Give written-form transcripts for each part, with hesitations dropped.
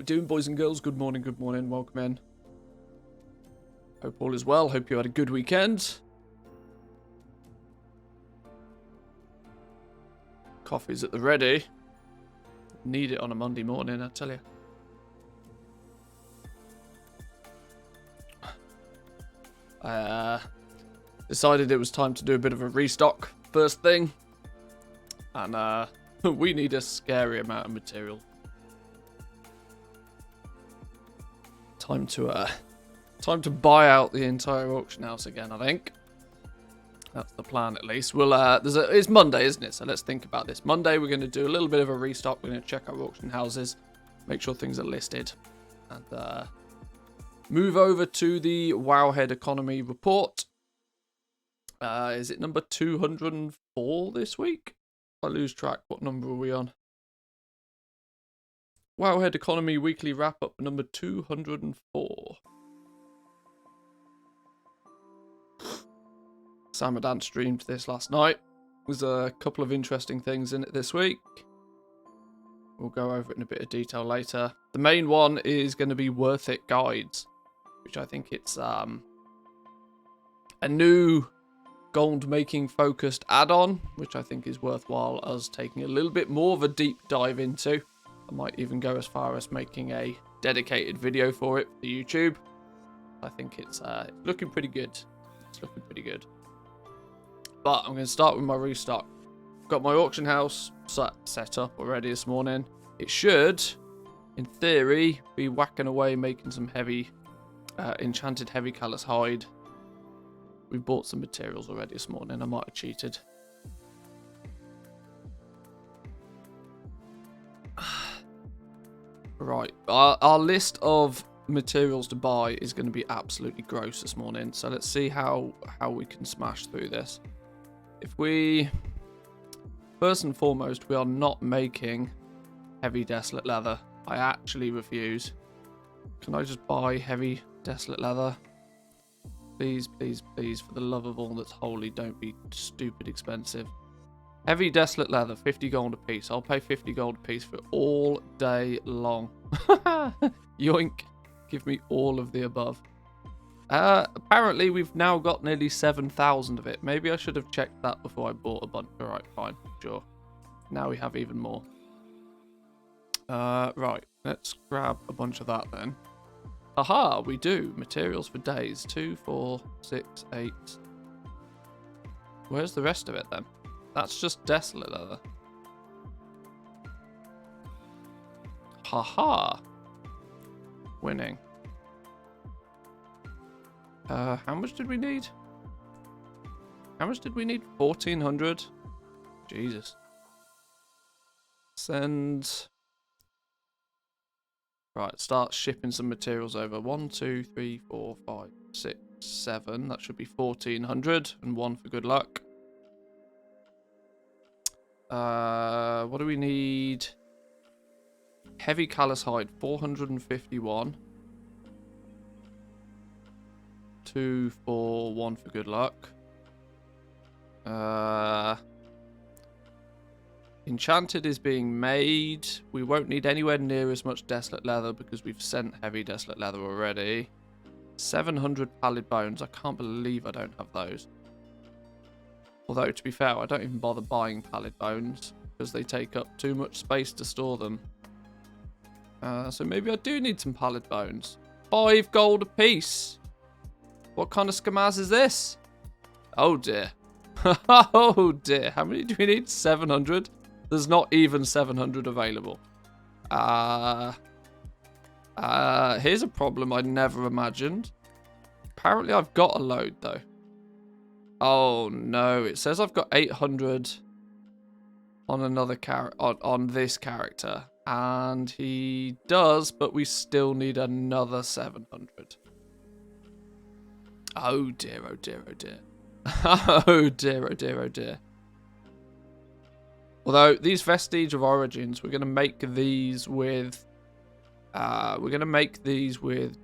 What we're doing, boys and girls. Good morning, welcome in. Hope all is well, hope you had a good weekend. Coffee's at the ready. Need it on a Monday morning, I tell you. I decided it was time to do a bit of a restock first thing. And we need a scary amount of material. Time to buy out the entire auction house again, I think. That's the plan, at least. We'll it's Monday, isn't it? So let's think about this. Monday, we're going to do a little bit of a restock. We're going to check our auction houses, make sure things are listed, and move over to the Wowhead economy report. Is it number 204 this week? I lose track. What number are we on? Wowhead economy weekly wrap up number 204. Samadan streamed this last night. There's a couple of interesting things in it this week. We'll go over it in a bit of detail later. The main one is going to be Worth It Guides, which I think it's a new gold making focused add-on, which I think is worthwhile us taking a little bit more of a deep dive into. I might even go as far as making a dedicated video for it for YouTube. I think it's looking pretty good. It's looking pretty good. But I'm going to start with my restock. Got my auction house set up already this morning. It should, in theory, be whacking away making some heavy, enchanted heavy callous hide. We bought some materials already this morning. I might have cheated. Right, our list of materials to buy is going to be absolutely gross this morning. So let's see how we can smash through this. If we, first and foremost, we are not making heavy desolate leather. I actually refuse. Can I just buy heavy desolate leather? Please, please, please, for the love of all that's holy, don't be stupid expensive. Heavy desolate leather, 50 gold a piece. I'll pay 50 gold a piece for it all day long. Yoink. Give me all of the above. Apparently, we've now got nearly 7,000 of it. Maybe I should have checked that before I bought a bunch. Alright, fine. Sure. Now we have even more. Right. Let's grab a bunch of that then. Aha, we do. Materials for days. 2, 4, 6, 8. Where's the rest of it then? That's just desolate leather. Haha. Winning. How much did we need? How much did we need? 1,400? Jesus. Send. Right, start shipping some materials over. 1, 2, 3, 4, 5, 6, 7. That should be 1,400 and 1 for good luck. What do we need? Heavy callous hide, 451. 2, 4, 1 for good luck. Enchanted is being made. We won't need anywhere near as much desolate leather because we've sent heavy desolate leather already. 700 pallid bones. I can't believe I don't have those. Although, to be fair, I don't even bother buying pallid bones because they take up too much space to store them. So maybe I do need some pallid bones. 5 gold a piece. What kind of skamaz is this? Oh dear. Oh dear. How many do we need? 700? There's not even 700 available. Here's a problem I never imagined. Apparently I've got a load though. Oh no, it says I've got 800 on another on this character. And he does, but we still need another 700. Oh dear, oh dear, oh dear. Oh dear, oh dear, oh dear. Although these Vestige of Origins, we're gonna make these with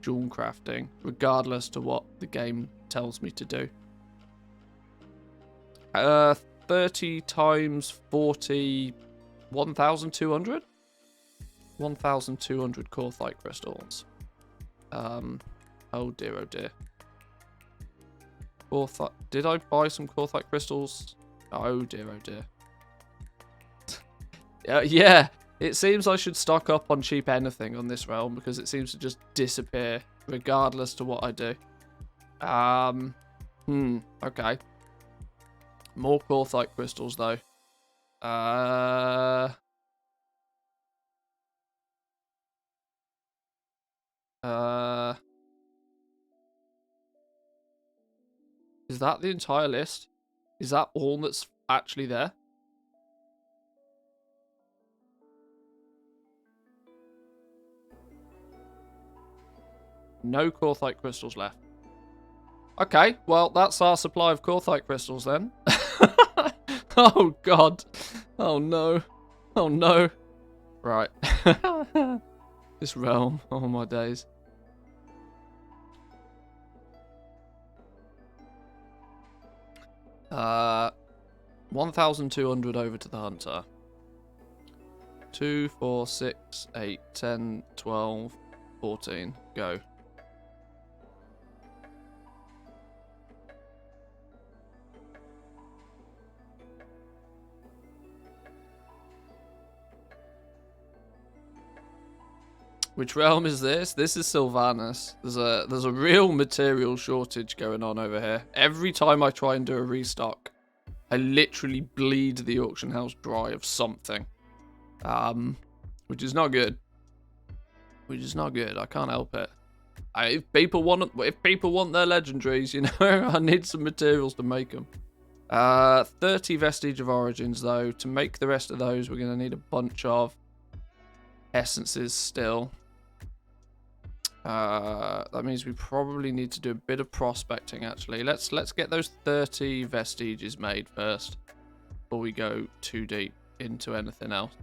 jewel crafting, regardless to what the game tells me to do. 30 times 40, 1,200? 1,200 Corthite crystals. Oh dear, oh dear. Corthite. Did I buy some Corthite crystals? Oh dear, oh dear. Yeah, it seems I should stock up on cheap anything on this realm because it seems to just disappear regardless to what I do. Okay. More Corthite crystals though. Is that the entire list? Is that all that's actually there? No Corthite crystals left. Okay, well, that's our supply of Corthite crystals then. Oh, God. Oh, no. Oh, no. Right. This realm. Oh, my days. Uh, 1,200 over to the hunter. 2, 4, 6, 8, 10, 12, 14. Go. Which realm is this? This is Sylvanas. There's a real material shortage going on over here. Every time I try and do a restock, I literally bleed the auction house dry of something. Which is not good. Which is not good. I can't help it. If people want their legendaries, you know, I need some materials to make them. 30 Vestige of Origins though. To make the rest of those, we're gonna need a bunch of essences still. That means we probably need to do a bit of prospecting actually. Let's get those 30 vestiges made first before we go too deep into anything else.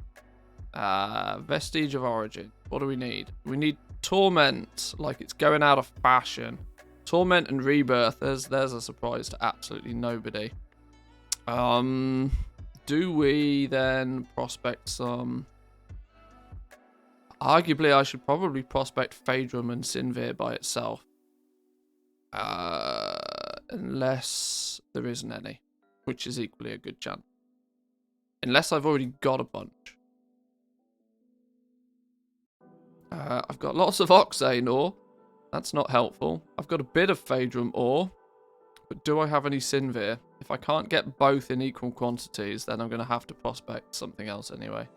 Vestige of Origin. What do we need? We need Torment, like it's going out of fashion. Torment and Rebirth. There's a surprise to absolutely nobody. Do we then prospect some? Arguably, I should probably prospect Phaedrum and Sinvir by itself. Unless there isn't any, which is equally a good chance. Unless I've already got a bunch. I've got lots of Oxane ore. That's not helpful. I've got a bit of Phaedrum ore. But do I have any Sinvir? If I can't get both in equal quantities, then I'm going to have to prospect something else anyway.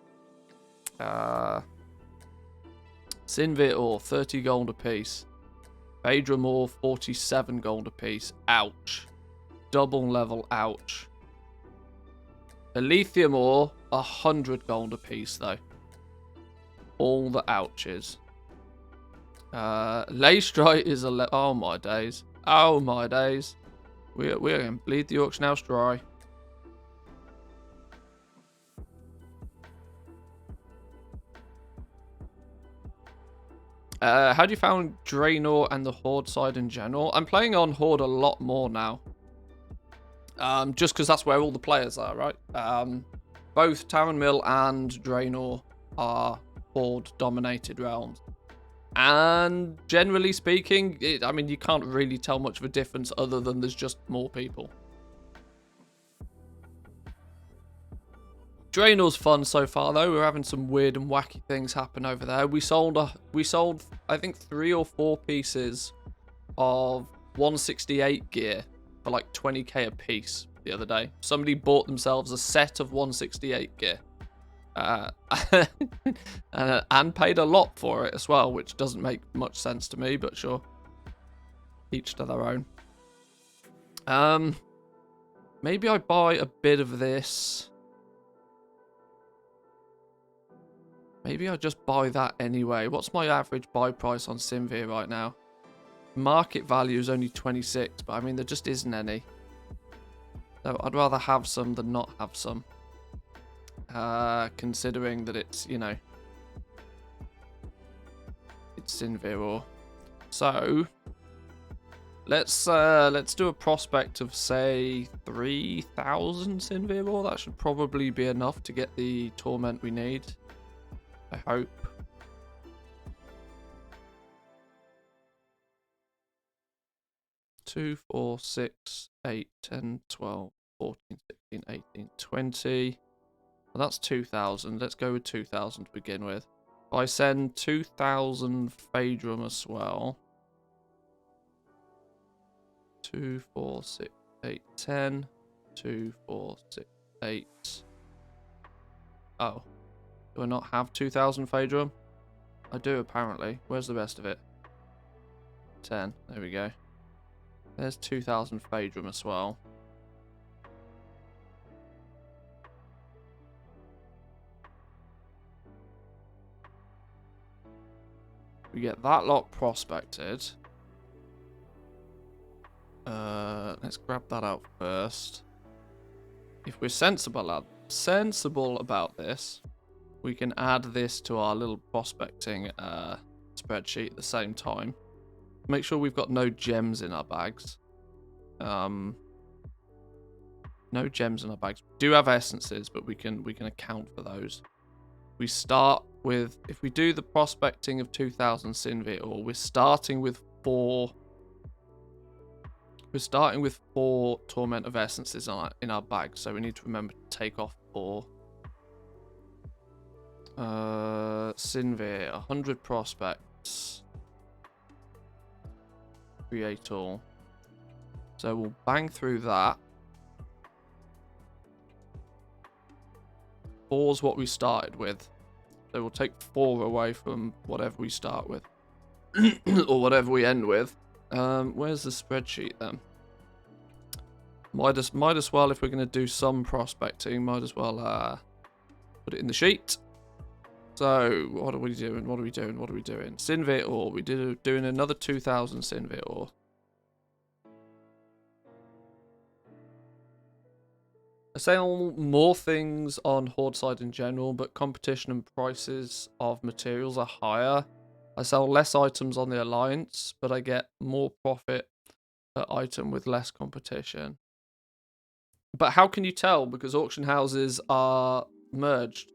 Sinvir ore, 30 gold apiece. Phaedrum ore, 47 gold apiece. Ouch. Double level, ouch. Lithium ore, 100 gold apiece though. All the ouches. Leystrite is oh my days. Oh my days. We're going to bleed the auction house dry. How do you find Draenor and the Horde side in general? I'm playing on Horde a lot more now. Just because that's where all the players are, right? Both Town Mill and Draenor are Horde-dominated realms. And generally speaking, I mean, you can't really tell much of a difference other than there's just more people. Draenor's fun so far though. We're having some weird and wacky things happen over there. We sold I think 3 or 4 pieces of 168 gear for like 20k a piece the other day. Somebody bought themselves a set of 168 gear. And paid a lot for it as well, which doesn't make much sense to me, but sure. Each to their own. Maybe I buy a bit of this. Maybe I just buy that anyway. What's my average buy price on Sinvir right now? Market value is only 26, but I mean, there just isn't any. So I'd rather have some than not have some. Considering that it's, you know, it's Sinvir ore. So let's do a prospect of say 3,000 Sinvir ore. That should probably be enough to get the torment we need. I hope. 2, 4, 6, 8, 10, 12, 14, 16, 18, 20. Well, that's 2,000. Let's go with 2,000 to begin with. If I send 2,000 Phaedrum as well. 2, 4, 6, 8, 10. 2, 4, 6, 8. Oh. Do I not have 2,000 Phaedrum? I do, apparently. Where's the rest of it? 10. There we go. There's 2,000 Phaedrum as well. We get that lot prospected. Let's grab that out first. If we're sensible about this, we can add this to our little prospecting spreadsheet at the same time. Make sure we've got no gems in our bags. No gems in our bags. We do have essences, but we can account for those. We start with, if we do the prospecting of 2,000 Sinvit ore, we're starting with 4. We're starting with 4 Torment of Essences in our bag, so we need to remember to take off 4. Sinvit, 100 prospects. Create all. So we'll bang through that. 4's what we started with. So we'll take 4 away from whatever we start with. Or whatever we end with. Where's the spreadsheet then? Might as well, if we're going to do some prospecting, might as well put it in the sheet. So, what are we doing? Sinvit ore. We're doing another 2,000 Sinvit ore. I sell more things on Horde side in general, but competition and prices of materials are higher. I sell less items on the Alliance, but I get more profit per item with less competition. But how can you tell? Because auction houses are merged.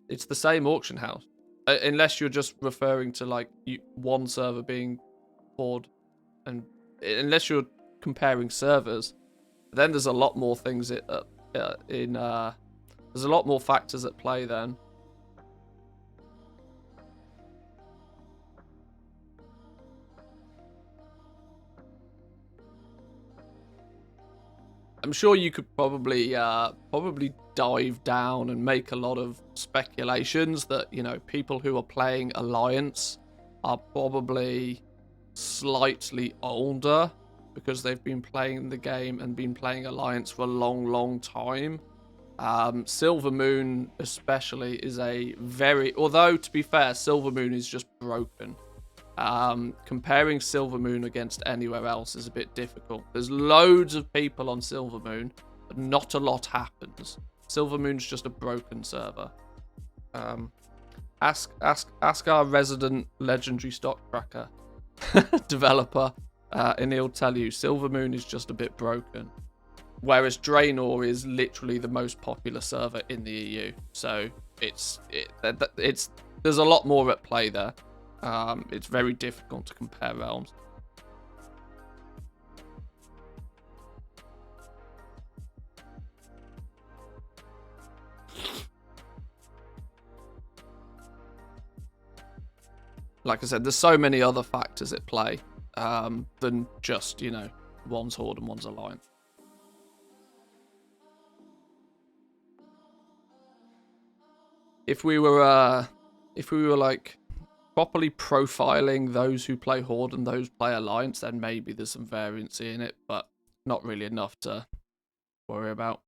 It's the same auction house. Unless you're just referring to like one server being Horde. And unless you're comparing servers, then there's a lot more things there's a lot more factors at play then. I'm sure you could probably dive down and make a lot of speculations that, you know, people who are playing Alliance are probably slightly older because they've been playing the game and been playing Alliance for a long, long time. Silver Moon especially is although to be fair, Silver Moon is just broken. Comparing Silver Moon against anywhere else is a bit difficult. There's loads of people on Silver Moon, but not a lot happens. Silver Moon's just a broken server. Ask our resident legendary stock tracker developer, and he'll tell you Silver Moon is just a bit broken. Whereas Draenor is literally the most popular server in the EU. So there's a lot more at play there. It's very difficult to compare realms. Like I said, there's so many other factors at play than just, you know, one's Horde and one's Alliance. If we were like properly profiling those who play Horde and those play Alliance, then maybe there's some variance in it, but not really enough to worry about.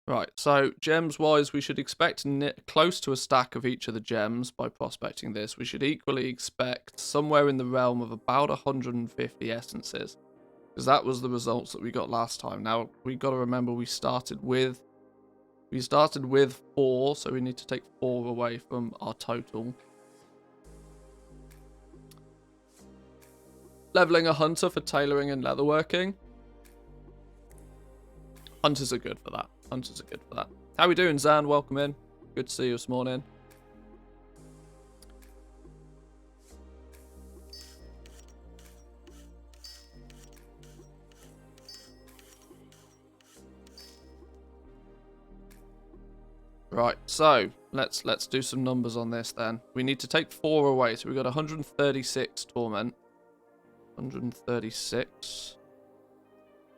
Right, so gems-wise, we should expect close to a stack of each of the gems by prospecting this. We should equally expect somewhere in the realm of about 150 essences, because that was the results that we got last time. Now, we got to remember we started with 4, so we need to take 4 away from our total. Leveling a hunter for tailoring and leatherworking. Hunters are good for that. How we doing, Zan? Welcome in. Good to see you this morning. Right, so let's do some numbers on this then. We need to take 4 away, so we got 136 torment. 136.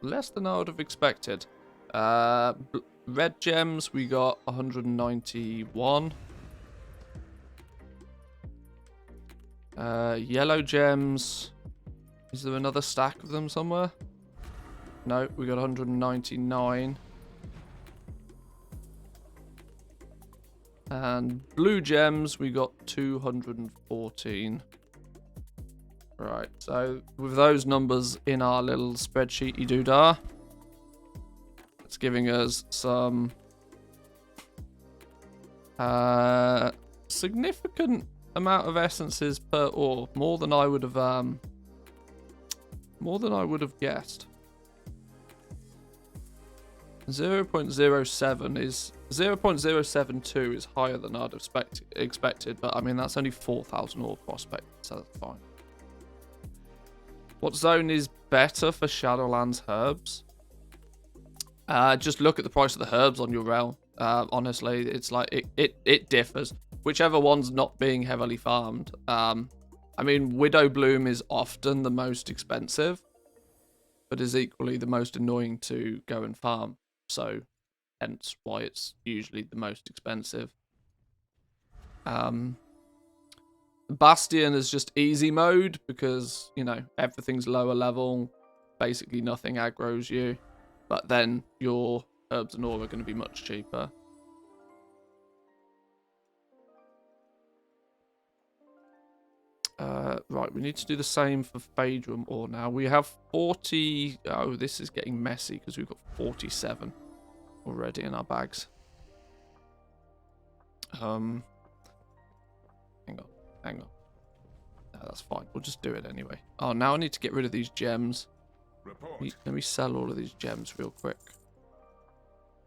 Less than I would have expected. Red gems, we got 191. Yellow gems. Is there another stack of them somewhere? No, we got 199. And blue gems, we got 214. Right, so with those numbers in our little spreadsheet-y doodah, it's giving us some significant amount of essences per ore, more than I would have guessed. 0.07 is 0.072 is higher than I'd have expected, but I mean that's only 4,000 ore prospect, so that's fine. What zone is better for Shadowlands herbs? Just look at the price of the herbs on your realm. Honestly, it's like it differs. Whichever one's not being heavily farmed. I mean, Widow Bloom is often the most expensive, but is equally the most annoying to go and farm. So, hence why it's usually the most expensive. Bastion is just easy mode because, you know, everything's lower level. Basically nothing aggroes you. But then your herbs and ore are going to be much cheaper. Right, we need to do the same for Phaedrum ore now. We have 40... Oh, this is getting messy because we've got 47 already in our bags. Hang on. No, that's fine. We'll just do it anyway. Oh, now I need to get rid of these gems. Let me sell all of these gems real quick.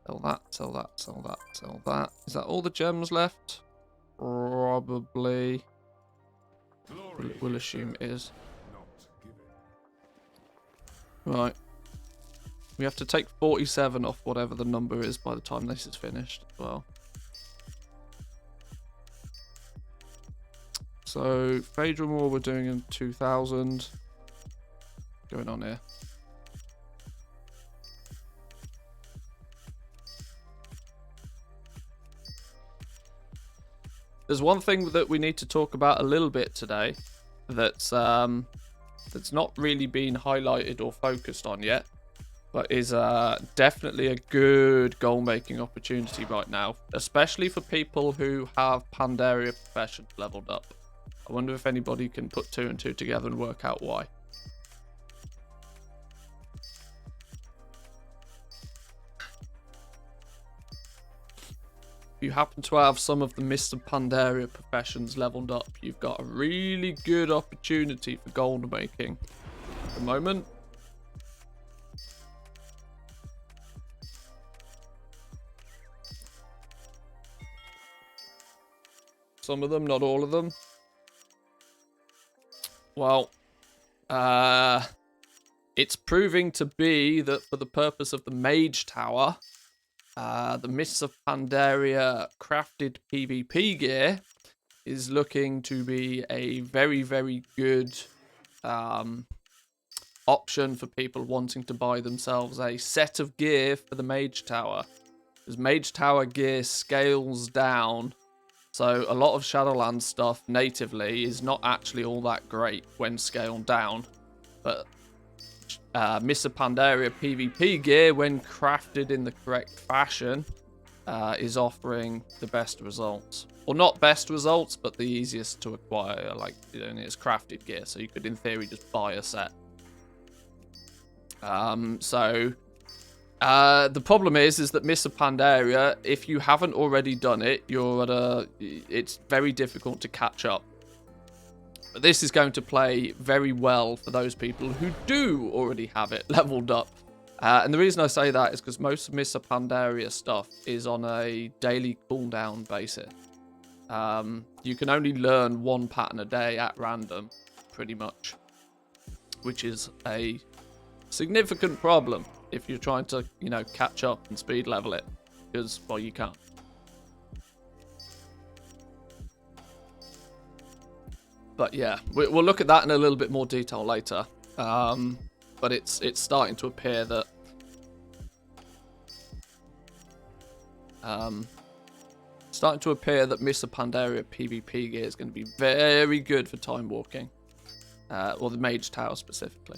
Sell that, sell that, sell that, sell that. Is that all the gems left? Probably. We'll assume it is. Right. We have to take 47 off whatever the number is by the time this is finished as well. So, Phaedrum ore we're doing in 2,000. What's going on here? There's one thing that we need to talk about a little bit today that's not really been highlighted or focused on yet, but is definitely a good goal-making opportunity right now, especially for people who have Pandaria Professions leveled up. I wonder if anybody can put 2 and 2 together and work out why. If you happen to have some of the Mr. Pandaria Professions leveled up, you've got a really good opportunity for gold making at the moment. Some of them, not all of them. Well, it's proving to be that for the purpose of the Mage Tower, the Mists of Pandaria crafted PvP gear is looking to be a very, very good option for people wanting to buy themselves a set of gear for the Mage Tower. Because Mage Tower gear scales down, so a lot of Shadowlands stuff natively is not actually all that great when scaled down. But Mists of Pandaria PvP gear, when crafted in the correct fashion, is offering the best results. Or not best results, but the easiest to acquire. Like, you know, it's crafted gear, so you could in theory just buy a set. The problem is that Mists of Pandaria, if you haven't already done it, it's very difficult to catch up. But this is going to play very well for those people who do already have it leveled up. And the reason I say that is because most of Mists of Pandaria stuff is on a daily cooldown basis. You can only learn one pattern a day at random, pretty much. Which is a significant problem if you're trying to, you know, catch up and speed level it. Because, well, you can't. But yeah, we'll look at that in a little bit more detail later. But it's starting to appear that Mr. Pandaria PvP gear is going to be very good for time walking, or the Mage Tower specifically.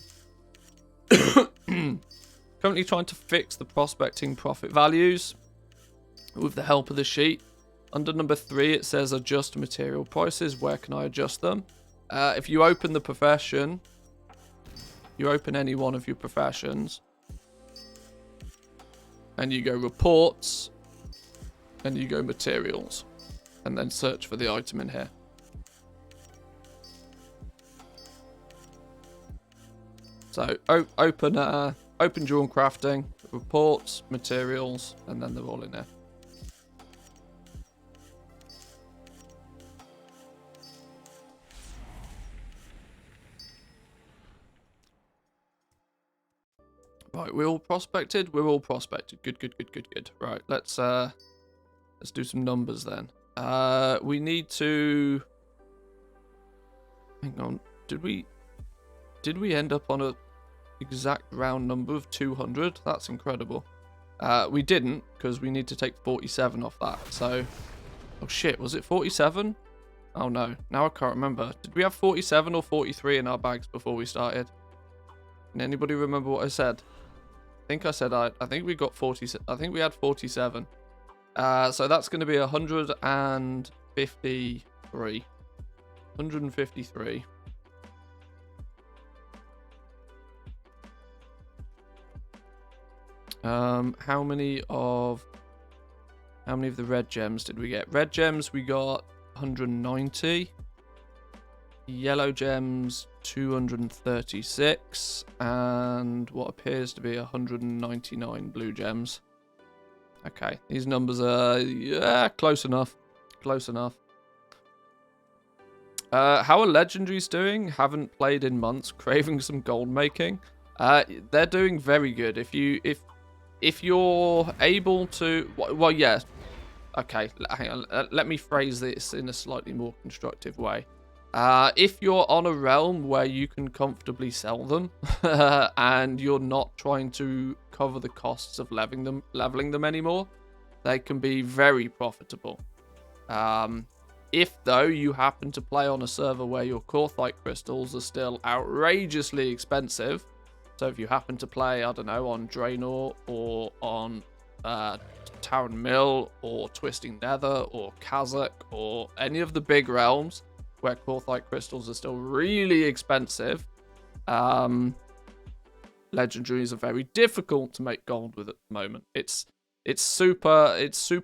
Currently trying to fix the prospecting profit values with the help of the sheet. Under number 3, it says adjust material prices. Where can I adjust them? If you open the profession, you open any one of your professions, and you go reports, and you go materials, and then search for the item in here. So open drawn crafting, reports, materials, and then they're all in there. Right, we're all prospected. We're all prospected. Good. Right, let's do some numbers then. We need to. Hang on. Did we end up on a exact round number of 200? That's incredible. We didn't, because we need to take 47 off that. So, oh shit, was it 47? Oh no, now I can't remember. Did we have 47 or 43 in our bags before we started? Can anybody remember what I said? I think I said I think we got 40. I think we had 47. So that's going to be 153. 153. How many of the red gems did we get? Red gems we got 190. Yellow gems 236, and what appears to be 199 blue gems. Okay, these numbers are close enough. Close enough. How are legendaries doing? Haven't played in months. Craving some gold making. They're doing very good. If you're able to, well, yeah. Okay, hang on. Let me phrase this in a slightly more constructive way. If you're on a realm where you can comfortably sell them, and you're not trying to cover the costs of leveling them anymore, they can be very profitable. If, though, you happen to play on a server where your Korthite crystals are still outrageously expensive, so if you happen to play, I don't know, on Draenor or on Taran Mill or Twisting Nether or Kazakh or any of the big realms where Korthite crystals are still really expensive, legendaries are very difficult to make gold with at the moment. It's super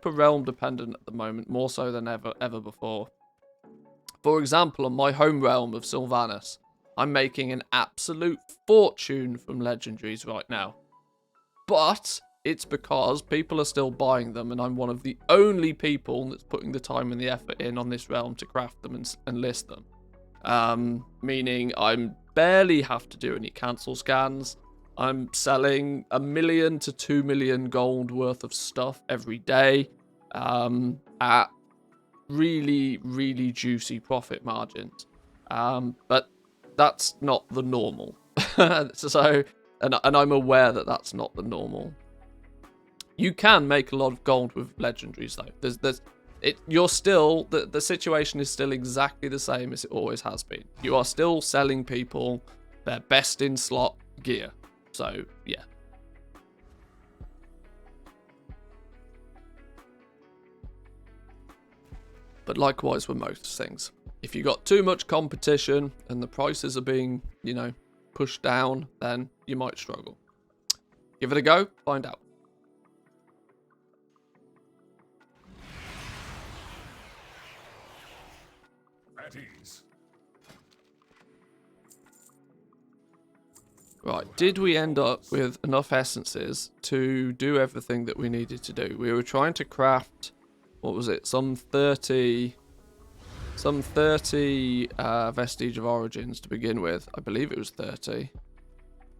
realm dependent at the moment, more so than ever before. For example, on my home realm of Sylvanas, I'm making an absolute fortune from legendaries right now. But it's because people are still buying them, and I'm one of the only people that's putting the time and the effort in on this realm to craft them and list them. Meaning I barely have to do any cancel scans. I'm selling 1 million to 2 million gold worth of stuff every day at really juicy profit margins. But that's not the normal. So, and I'm aware that that's not the normal. You can make a lot of gold with legendaries, though. You're still, the situation is still exactly the same as it always has been. You are still selling people their best in slot gear. So, yeah. But likewise with most things. If you got too much competition and the prices are being, pushed down, then you might struggle. Give it a go, find out. Right, did we end up with enough essences to do everything that we needed to do? We were trying to craft, what was it, some 30 Vestige of Origins to begin with. I believe it was 30.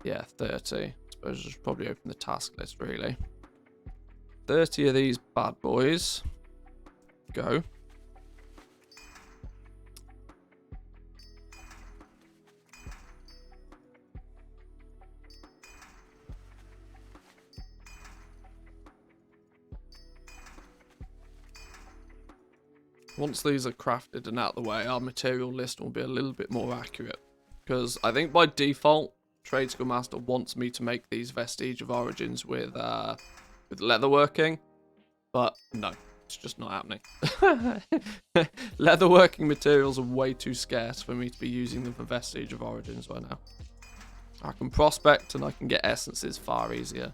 Yeah, 30. I suppose I should probably open the task list, really. 30 of these bad boys. Go. Once these are crafted and out of the way, our material list will be a little bit more accurate. Because I think by default, Trade Skill Master wants me to make these Vestige of Origins with leatherworking. But no, it's just not happening. Leatherworking materials are way too scarce for me to be using them for Vestige of Origins right now. I can prospect and I can get essences far easier.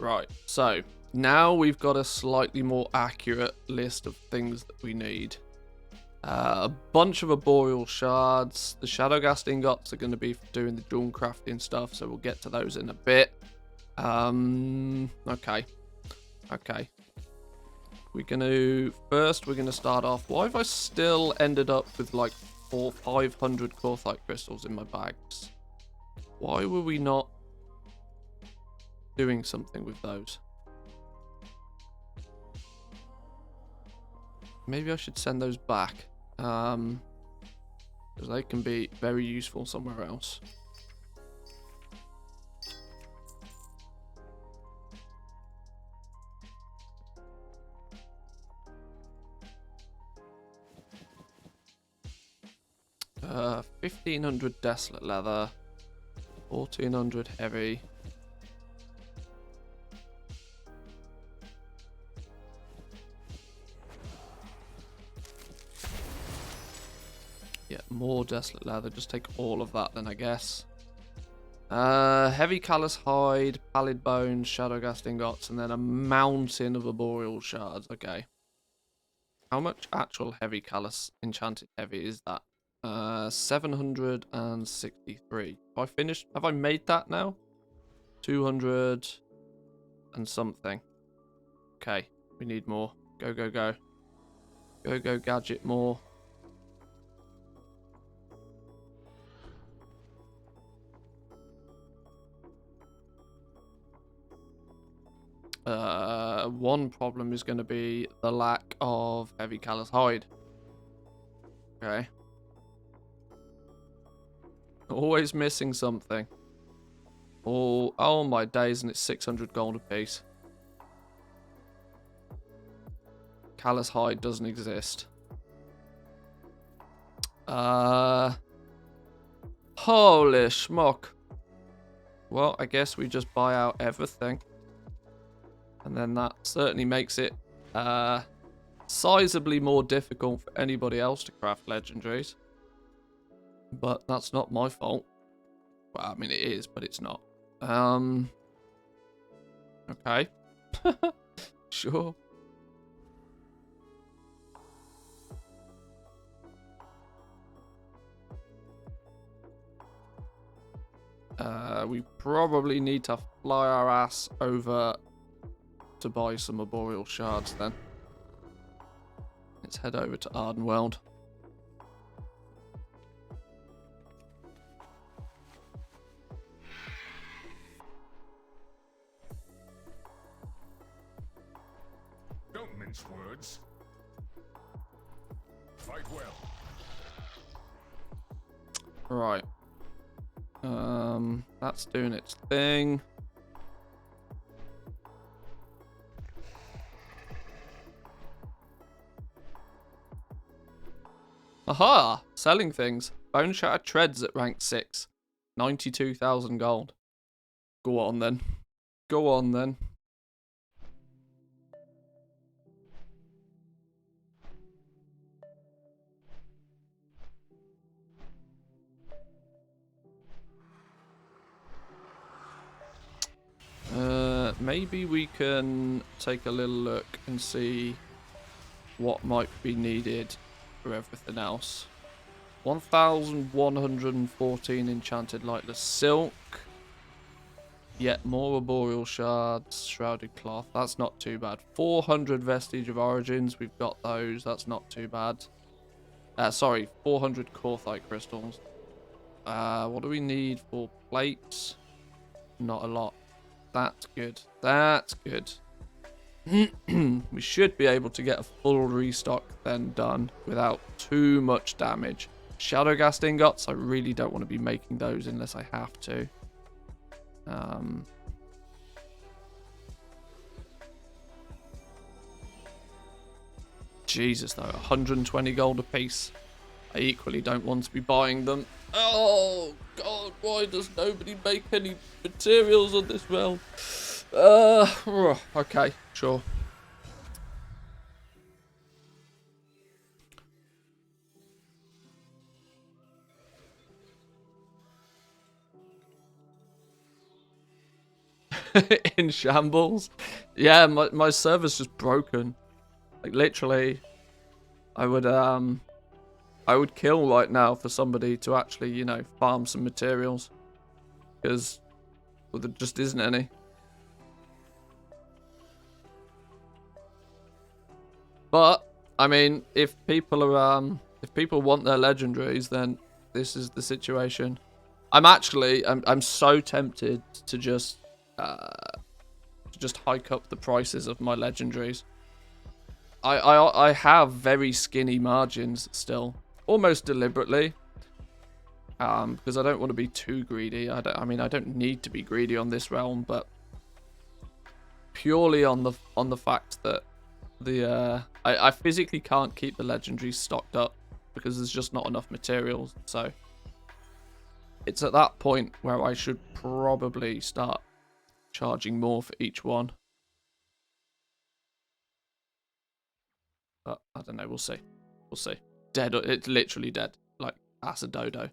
Right, so now we've got a slightly more accurate list of things that we need. A bunch of arboreal shards. The Shadowghast ingots are going to be for doing the jewel crafting stuff, so we'll get to those in a bit. Okay. We're gonna start off. Why have I still ended up with like 500 Corthite crystals in my bags? Why were we not doing something with those? Maybe I should send those back. Because they can be very useful somewhere else. Uh, 1500 desolate leather, 1400 heavy. Yeah, more desolate leather. Just take all of that then, I guess. Heavy callous hide, pallid bones, shadowghast ingots, and then a mountain of arboreal shards. Okay. How much actual heavy callous enchanted heavy is that? 763. Have I made that now? 200 and something. Okay, we need more. Go, go, go. Go, go, gadget more. One problem is going to be the lack of heavy callous hide. Okay. Always missing something. Oh my days, and it's 600 gold apiece. Callous hide doesn't exist. Holy schmuck. Well, I guess we just buy out everything. And then that certainly makes it sizably more difficult for anybody else to craft legendaries. But that's not my fault. Well, I mean, it is, but it's not. Okay. Sure. We probably need to fly our ass over to buy some arboreal shards then. Let's head over to Ardenweld. Don't mince words. Fight well. Right. That's doing its thing. Aha! Selling things. Bone Shatter Treads at rank 6. 92,000 gold. Go on then. Go on then. Maybe we can take a little look and see what might be needed for everything else. 1,114 enchanted lightless silk. Yet more arboreal shards, shrouded cloth. That's not too bad. 400 vestige of origins. We've got those. That's not too bad. Sorry, 400 Corthite crystals. What do we need for plates? Not a lot. That's good. That's good. We should be able to get a full restock then done without too much damage. Shadowghast ingots, I really don't want to be making those unless I have to. Jesus though, 120 gold a piece. I equally don't want to be buying them. Oh god, why does nobody make any materials on this realm? Okay, sure. In shambles. Yeah, my server's just broken. Like literally, I would kill right now for somebody to actually, you know, farm some materials, because well, there just isn't any. But I mean, if people want their legendaries, then this is the situation. I'm so tempted to just hike up the prices of my legendaries. I have very skinny margins still, almost deliberately, because I don't want to be too greedy. I mean I don't need to be greedy on this realm, but purely on the fact that I physically can't keep the legendaries stocked up because there's just not enough materials. So it's at that point where I should probably start charging more for each one. But I don't know, we'll see. We'll see. Dead, it's literally dead. Like, as a dodo.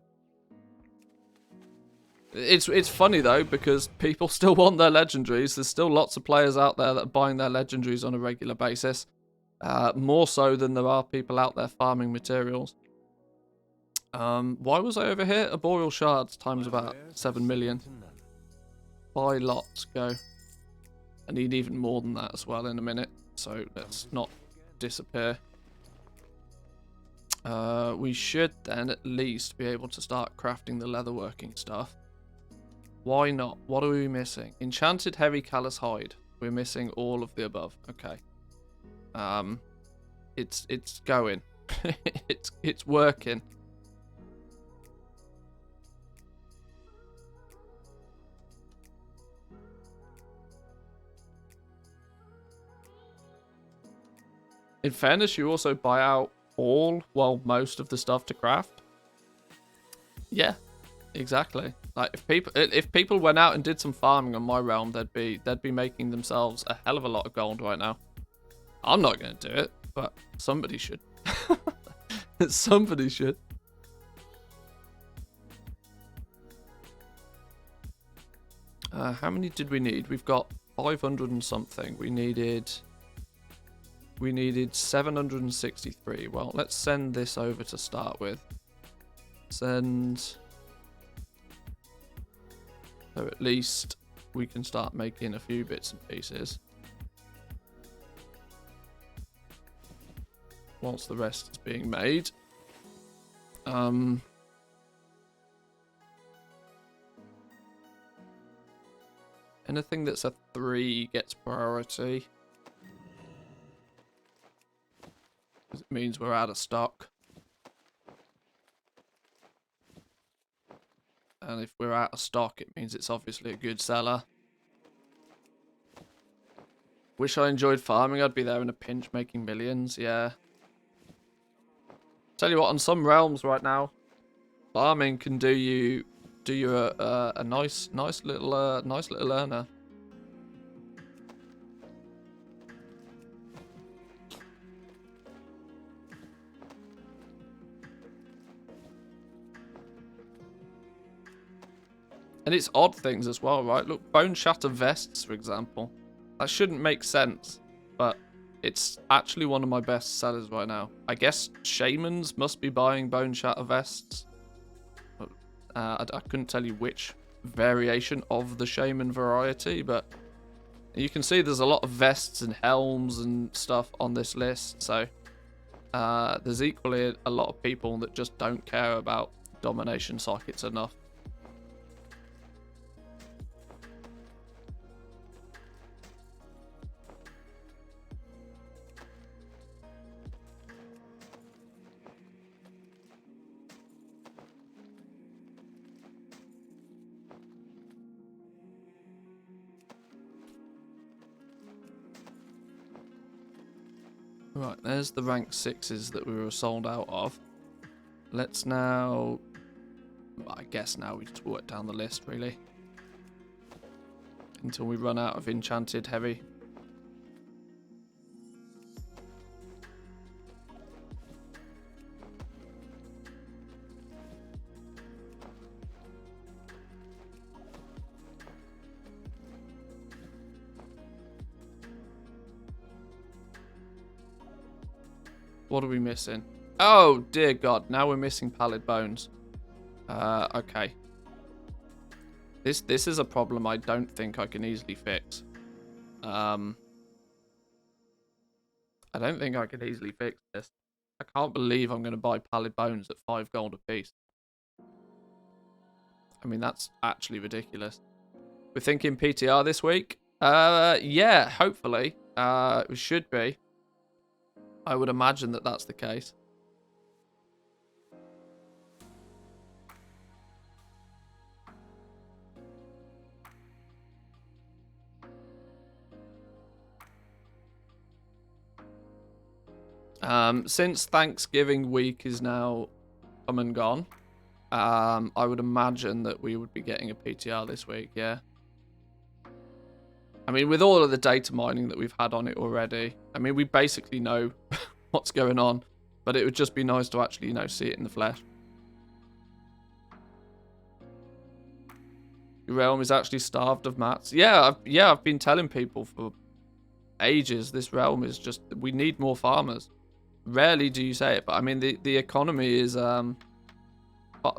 It's funny though, because people still want their legendaries. There's still lots of players out there that are buying their legendaries on a regular basis. More so than there are people out there farming materials. Why was I over here? Arboreal shards times about 7 million. Buy lots, go. I need even more than that as well in a minute. So let's not disappear. We should then at least be able to start crafting the leatherworking stuff. Why not? What are we missing? Enchanted heavy callous hide. We're missing all of the above. Okay. It's going. it's working. In fairness, you also buy out all, well, most of the stuff to craft. Yeah, exactly. Like if people went out and did some farming on my realm, they'd be making themselves a hell of a lot of gold right now. I'm not going to do it, but somebody should. Somebody should. How many did we need? We've got 500 and something. We needed 763. Well, let's send this over to start with. Send. So at least we can start making a few bits and pieces. Whilst the rest is being made. Anything that's a 3 gets priority. Because it means we're out of stock. And if we're out of stock, it means it's obviously a good seller. Wish I enjoyed farming. I'd be there in a pinch making millions. Yeah. Tell you what, on some realms right now, farming can do you a nice little earner. And it's odd things as well, right? Look, bone shatter vests, for example. That shouldn't make sense, but it's actually one of my best sellers right now. I guess shamans must be buying bone shatter vests. I couldn't tell you which variation of the shaman variety, but you can see there's a lot of vests and helms and stuff on this list. So there's equally a lot of people that just don't care about domination sockets enough. Right, there's the rank 6s that we were sold out of. Let's now... I guess now we just work down the list, really. Until we run out of enchanted heavy. What are we missing? Oh, dear God. Now we're missing pallid bones. Okay. This is a problem I don't think I can easily fix. I don't think I can easily fix this. I can't believe I'm going to buy pallid bones at 5 gold a piece. I mean, that's actually ridiculous. We're thinking PTR this week? Yeah, hopefully. We should be. I would imagine that that's the case. Since Thanksgiving week is now come and gone, I would imagine that we would be getting a PTR this week, yeah. I mean, with all of the data mining that we've had on it already, I mean, we basically know what's going on, but it would just be nice to actually, see it in the flesh. Your realm is actually starved of mats. Yeah, I've been telling people for ages, this realm is just, we need more farmers. Rarely do you say it, but I mean, the economy is,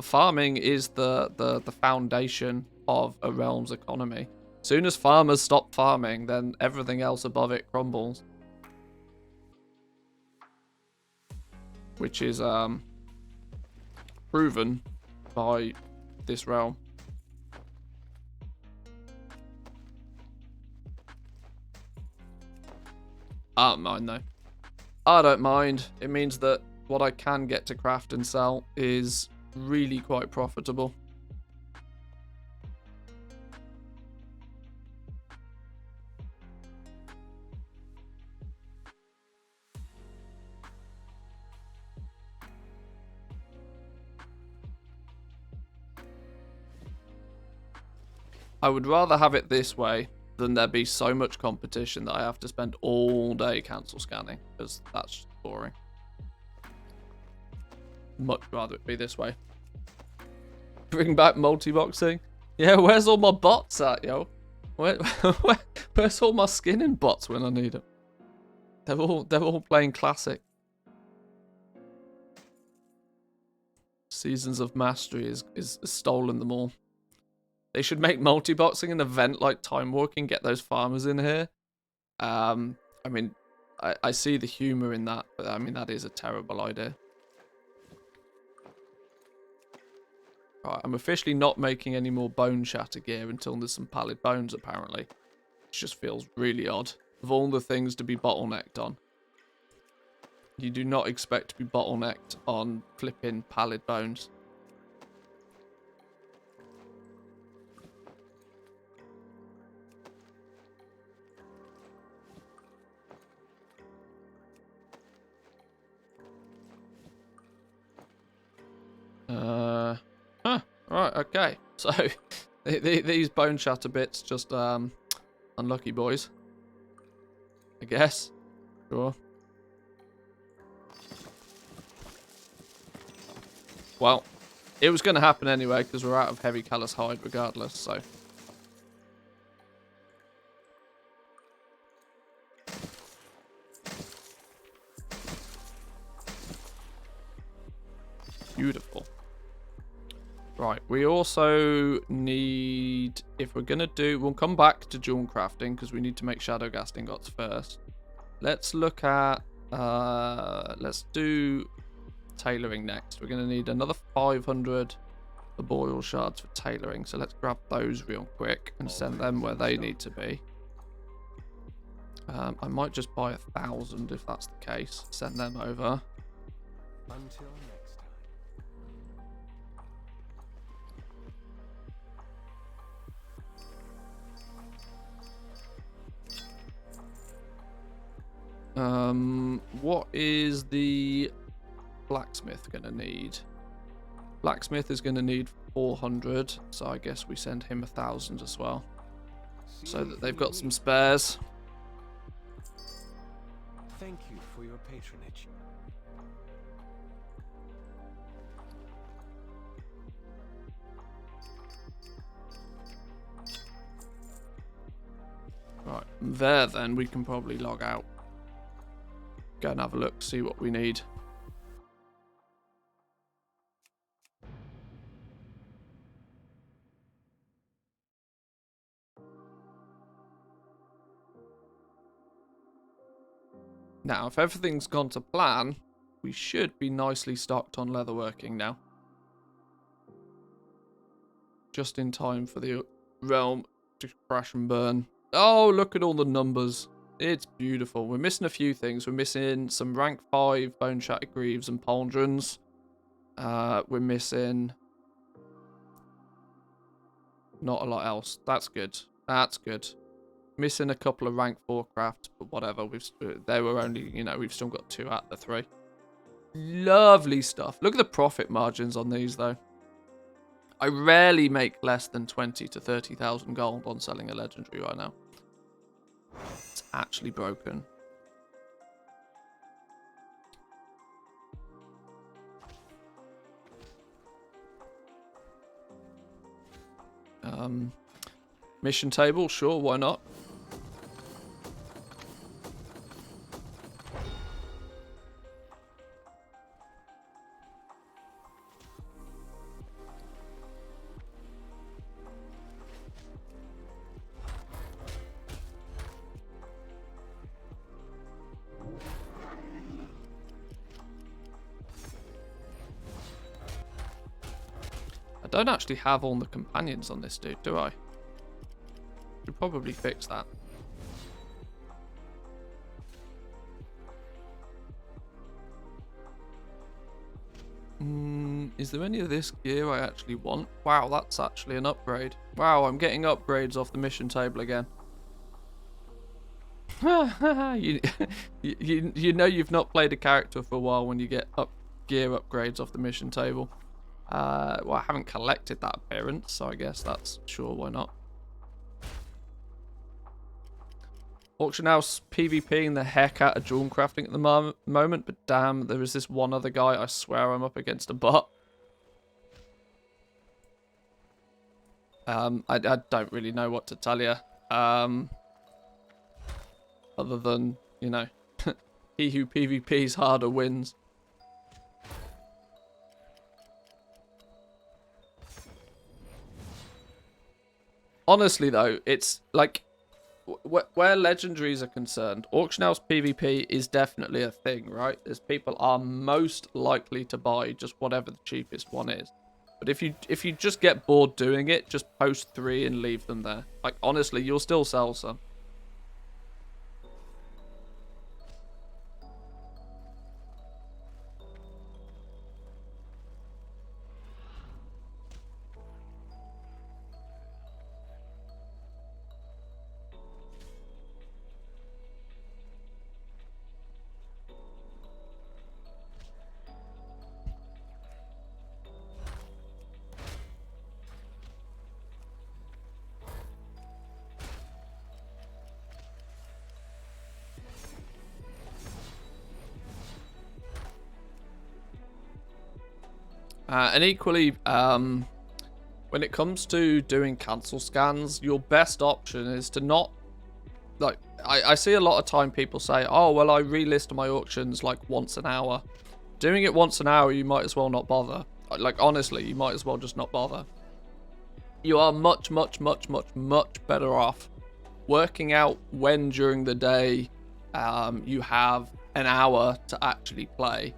farming is the foundation of a realm's economy. As soon as farmers stop farming, then everything else above it crumbles. Which is proven by this realm. I don't mind though. I don't mind. It means that what I can get to craft and sell is really quite profitable. I would rather have it this way than there be so much competition that I have to spend all day cancel scanning, because that's just boring. Much rather it be this way. Bring back multi-boxing. Yeah, where's all my bots at, yo? Where's all my skinning bots when I need them? They're all playing classic. Seasons of Mastery is stolen them all. They should make multi-boxing an event like Time Walking, get those farmers in here. I mean, I see the humor in that, but I mean, that is a terrible idea. Right, I'm officially not making any more bone shatter gear until there's some pallid bones, apparently. It just feels really odd. Of all the things to be bottlenecked on, you do not expect to be bottlenecked on flipping pallid bones. Right, okay. So, these bone shatter bits just, unlucky boys. I guess. Sure. Well, it was going to happen anyway, because we're out of heavy callous hide regardless, so. Beautiful. Right, we also need, if we're going to do, we'll come back to jewel crafting because we need to make shadow ghast ingots first. Let's look at, let's do tailoring next. We're going to need another 500 arboreal shards for tailoring, so let's grab those real quick and send them where they need to be. I might just buy 1,000 if that's the case. Send them over. Until next time. What is the blacksmith going to need? Blacksmith is going to need 400, so I guess we send him 1,000 as well, so that they've got some spares. Thank you for your patronage. Right, there then we can probably log out. Go and have a look, see what we need. Now, if everything's gone to plan, we should be nicely stocked on leatherworking now. Just in time for the realm to crash and burn. Oh, look at all the numbers. It's beautiful. We're missing a few things. We're missing some rank 5 bone shattered greaves and pauldrons. We're missing not a lot else. That's good. That's good. Missing a couple of rank 4 crafts, but whatever. They were only, you know, we've still got 2 out of the 3. Lovely stuff. Look at the profit margins on these, though. I rarely make less than 20 to 30,000 gold on selling a legendary right now. It's actually broken. Mission table, sure, why not? I don't actually have all the companions on this dude, do I? Should probably fix that. Is there any of this gear I actually want? Wow, that's actually an upgrade. Wow, I'm getting upgrades off the mission table again. you know you've not played a character for a while when you get gear upgrades off the mission table. Well, I haven't collected that appearance, so I guess that's sure, why not. Auction house PvPing the heck out of jewel crafting at the moment, but damn, there is this one other guy. I swear I'm up against a bot. I don't really know what to tell you. Other than, you know, he who PvPs harder wins. Honestly, though, it's like, where legendaries are concerned, auction house PvP is definitely a thing, right? As people are most likely to buy just whatever the cheapest one is. But if you just get bored doing it, just post 3 and leave them there. Like, honestly, you'll still sell some. And equally, when it comes to doing cancel scans, your best option is to not, like, I see a lot of time people say, oh, well, I relist my auctions like once an hour. Doing it once an hour, you might as well not bother. Like, honestly, you might as well just not bother. You are much, much, much, much, much better off working out when during the day you have an hour to actually play.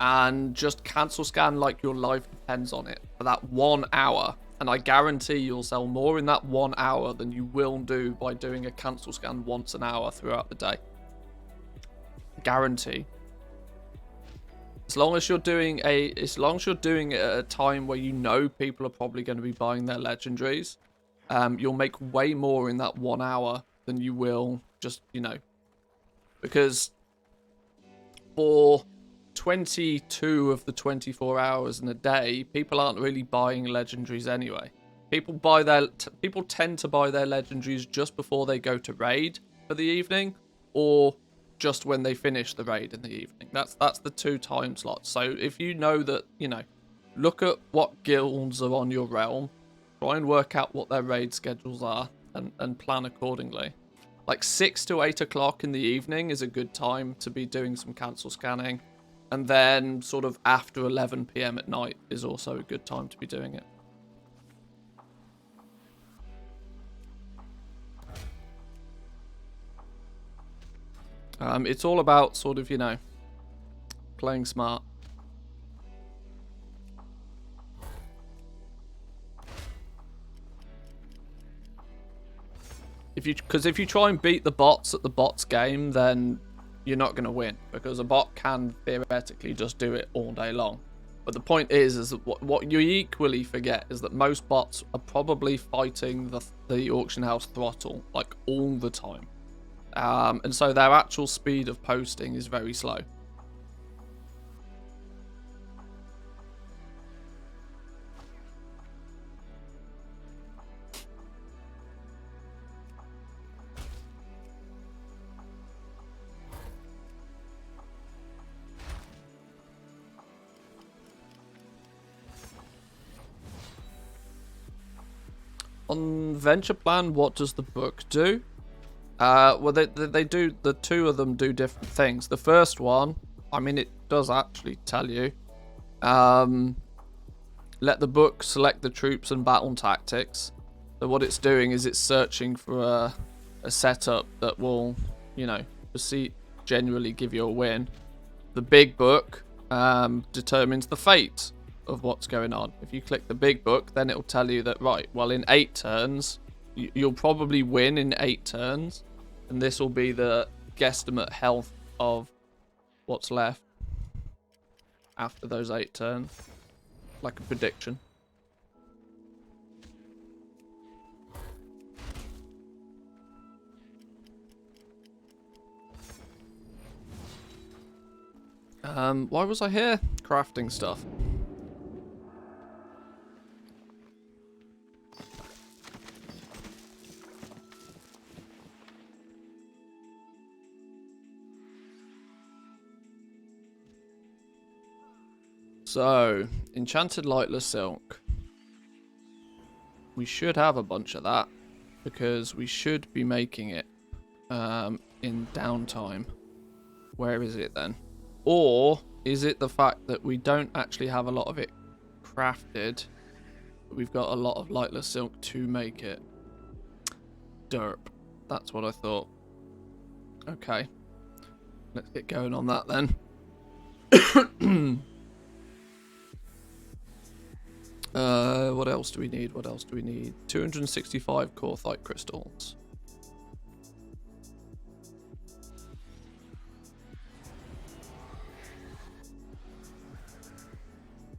And just cancel scan like your life depends on it for that 1 hour. And I guarantee you'll sell more in that 1 hour than you will do by doing a cancel scan once an hour throughout the day. Guarantee. As long as you're doing it at a time where you know people are probably going to be buying their legendaries, you'll make way more in that 1 hour than you will just, you know, because for 22 of the 24 hours in a day, people aren't really buying legendaries anyway. People tend to buy their legendaries just before they go to raid for the evening, or just when they finish the raid in the evening. That's the 2 time slots. So if you know that, look at what guilds are on your realm, try and work out what their raid schedules are, and plan accordingly. Like 6 to 8 o'clock in the evening is a good time to be doing some cancel scanning. And then sort of after 11 PM at night is also a good time to be doing it. It's all about sort of, playing smart. Because if you try and beat the bots at the bots game, then you're not going to win, because a bot can theoretically just do it all day long. But the point is that what you equally forget is that most bots are probably fighting the auction house throttle like all the time. And so their actual speed of posting is very slow. On Venture Plan, what does the book do? Well, they do, the 2 of them do different things. The first one, I mean, it does actually tell you. Let the book select the troops and battle tactics. So what it's doing is it's searching for a setup that will, generally give you a win. The big book determines the fate of what's going on. If you click the big book, then it'll tell you that, right, well, in 8 turns, you'll probably win in 8 turns. And this will be the guesstimate health of what's left after those 8 turns. Like a prediction. Why was I here? Crafting stuff. So, enchanted lightless silk. We should have a bunch of that, because we should be making it in downtime. Where is it then? Or is it the fact that we don't actually have a lot of it crafted, but we've got a lot of lightless silk to make it? Derp. That's what I thought. Okay. Let's get going on that then. What else do we need? 265 Corthite crystals.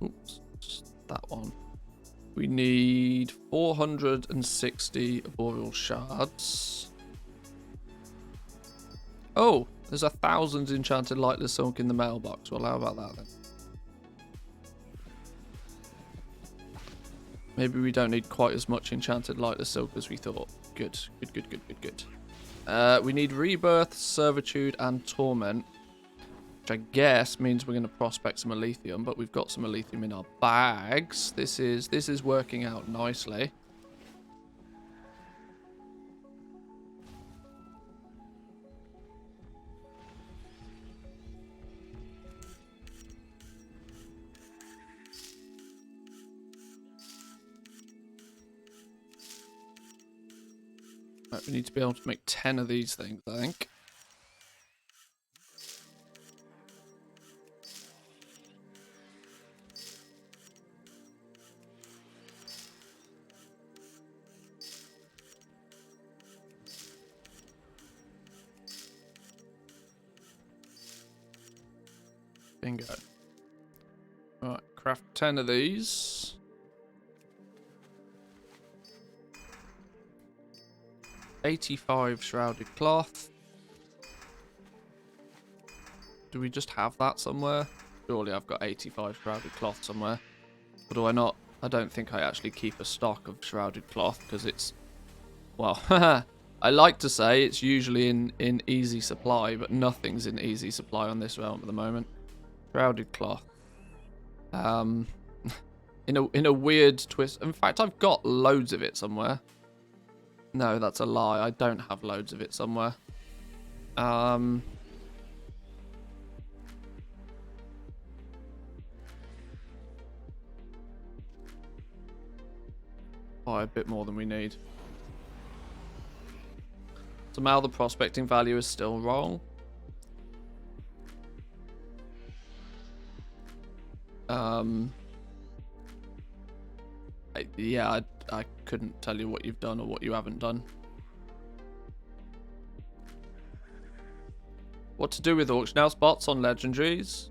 Oops, that one. We need 460 arboreal shards. Oh, there's 1,000 enchanted lightless silk in the mailbox. Well, how about that then? Maybe we don't need quite as much enchanted lightless silk as we thought. Good. We need rebirth, servitude, and torment, which I guess means we're going to prospect some Alethium, but we've got some Alethium in our bags. This is working out nicely. Right, we need to be able to make 10 of these things, I think. Bingo. Alright, craft 10 of these. $85 shrouded cloth. Do we just have that somewhere? Surely I've got 85 shrouded cloth somewhere. Or do I not? I don't think I actually keep a stock of shrouded cloth because it's... Well, I like to say it's usually in easy supply, but nothing's in easy supply on this realm at the moment. Shrouded cloth. In a weird twist. In fact, I've got loads of it somewhere. No, that's a lie. I don't have loads of it somewhere. Buy a bit more than we need. Somehow the prospecting value is still wrong. Yeah, I couldn't tell you what you've done or what you haven't done. What to do with auction house bots on legendaries?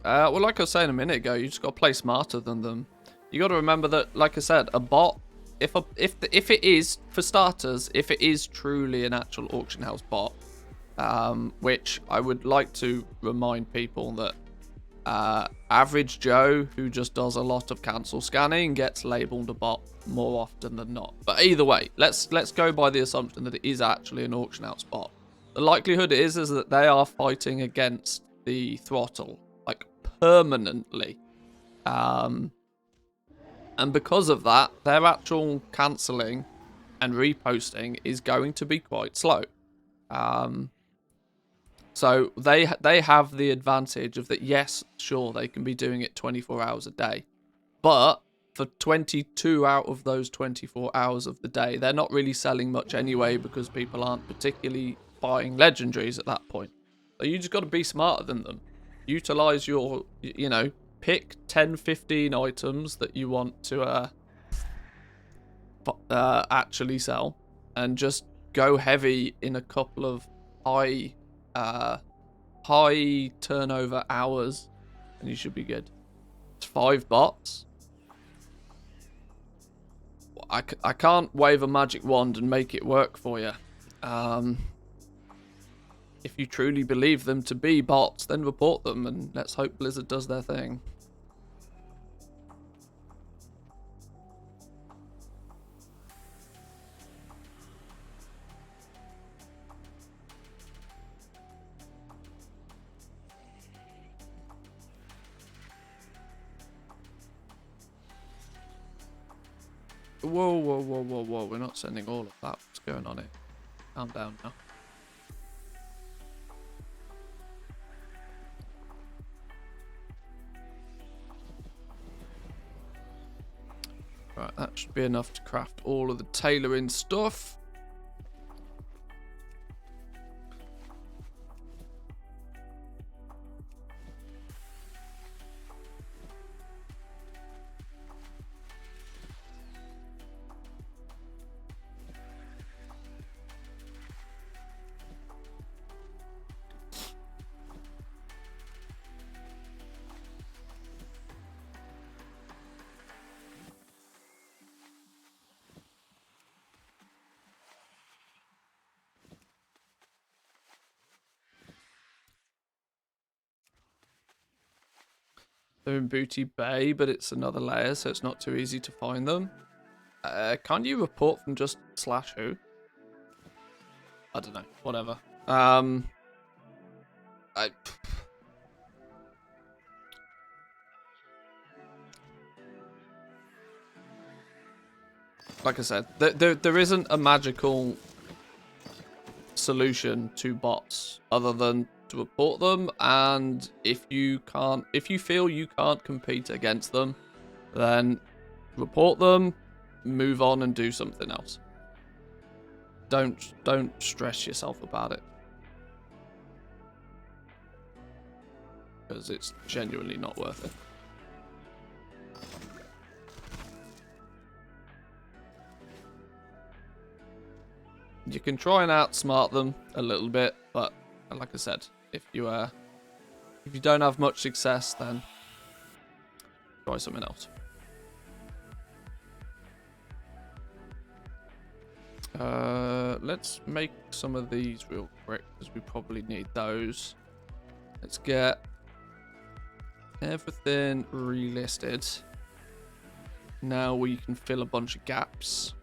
Well, like I was saying a minute ago, you just got to play smarter than them. You got to remember that, like I said, a bot, if it is, for starters, if it is truly an actual auction house bot, which I would like to remind people that average Joe who just does a lot of cancel scanning gets labeled a bot more often than not. But either way, let's go by the assumption that it is actually an auction house bot. The likelihood is that they are fighting against the throttle, like permanently. And because of that, their actual cancelling and reposting is going to be quite slow. So they have the advantage of that, yes, sure, they can be doing it 24 hours a day. But for 22 out of those 24 hours of the day, they're not really selling much anyway because people aren't particularly buying legendaries at that point. So you just got to be smarter than them. Utilize your, pick 10, 15 items that you want to actually sell and just go heavy in a couple of high turnover hours and you should be good. It's 5 bots. I can't wave a magic wand and make it work for you. If you truly believe them to be bots, then report them and let's hope Blizzard does their thing. Whoa, whoa, whoa, whoa, whoa. We're not sending all of that. What's going on here? Calm down now. Right, that should be enough to craft all of the tailoring stuff. They're in Booty Bay, but it's another layer, so it's not too easy to find them. Can't you report from just /who? I don't know. Whatever. Like I said, there isn't a magical solution to bots other than to report them, and if you feel you can't compete against them, then report them, move on and do something else. Don't stress yourself about it, because it's genuinely not worth it. You can try and outsmart them a little bit, but like I said, if you don't have much success, then try something else. Let's make some of these real quick because we probably need those. Let's get everything relisted. Now we can fill a bunch of gaps.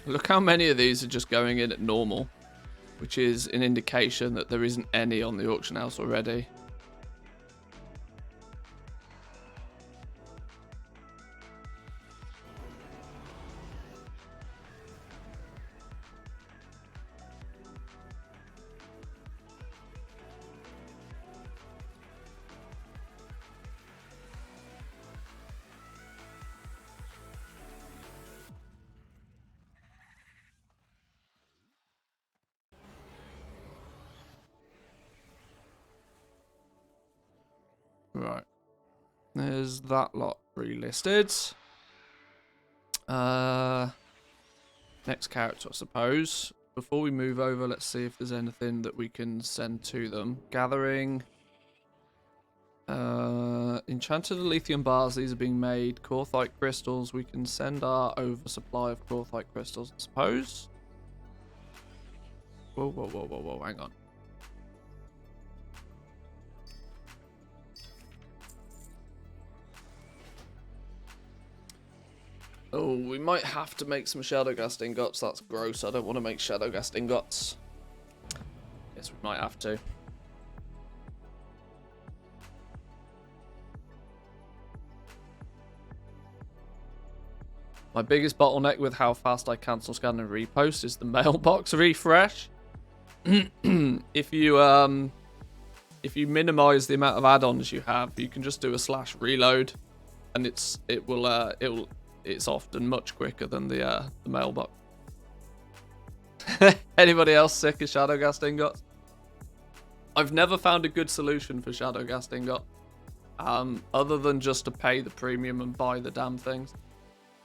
Look how many of these are just going in at normal, which is an indication that there isn't any on the auction house already. Right. There's that lot relisted. Next character, I suppose. Before we move over, let's see if there's anything that we can send to them. Gathering. Enchanted lithium bars. These are being made. Corthite crystals. We can send our oversupply of corthite crystals, I suppose. Whoa, whoa, whoa, whoa, whoa. Hang on. Oh, we might have to make some Shadowghast ingots. That's gross. I don't want to make Shadowghast ingots. Guess we might have to. My biggest bottleneck with how fast I cancel, scan, and repost is the mailbox refresh. If you minimize the amount of add-ons you have, you can just do a /reload, and it's often much quicker than the mailbox. Anybody else sick of Shadowghast ingots? I've never found a good solution for Shadowghast ingot, other than just to pay the premium and buy the damn things.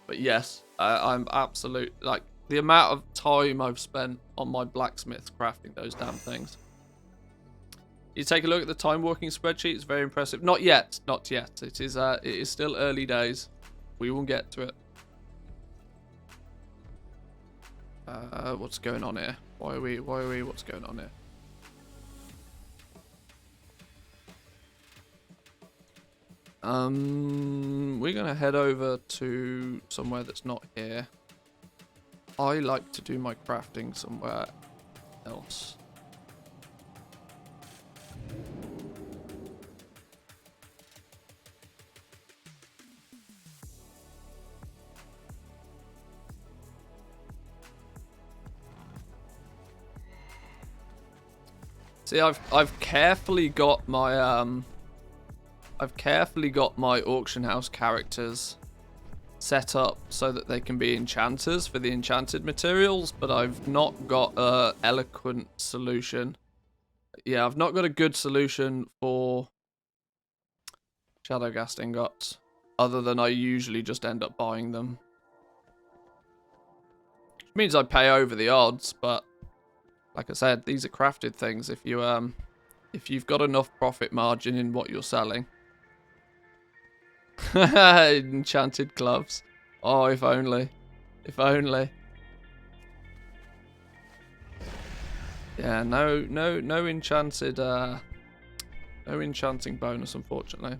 But yes, I'm absolute, like, the amount of time I've spent on my blacksmiths crafting those damn things. You take a look at the time walking spreadsheet, it's very impressive. Not yet, not yet. It is still early days. We will get to it. What's going on here? What's going on here? We're gonna head over to somewhere that's not here. I like to do my crafting somewhere else. See, I've carefully got my auction house characters set up so that they can be enchanters for the enchanted materials, but I've not got a eloquent solution. Yeah, I've not got a good solution for Shadowghast ingots, other than I usually just end up buying them. Which means I pay over the odds, but like I said, these are crafted things. If you've got enough profit margin in what you're selling. Enchanted gloves. Oh, if only. If only. Yeah, no enchanted no enchanting bonus, unfortunately.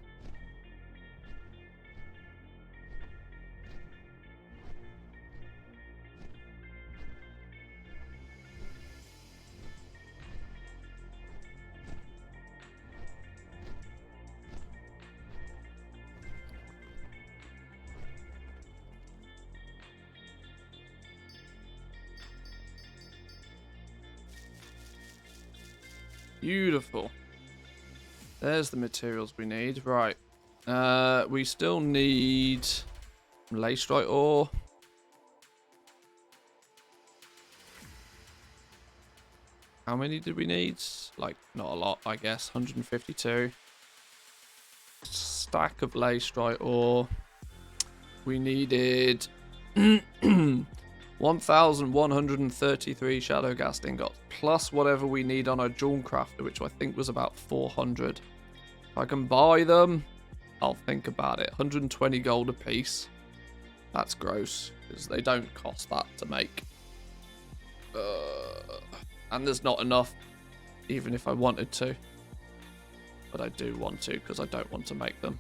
Beautiful. There's the materials we need. Right. We still need lacerite ore. How many did we need? Like, not a lot, I guess. 152. Stack of lacerite ore. We needed 1,133 Shadowghast ingots, plus whatever we need on our jewel crafter, which I think was about 400. If I can buy them, I'll think about it. 120 gold a piece. That's gross, because they don't cost that to make. And there's not enough, even if I wanted to. But I do want to, because I don't want to make them.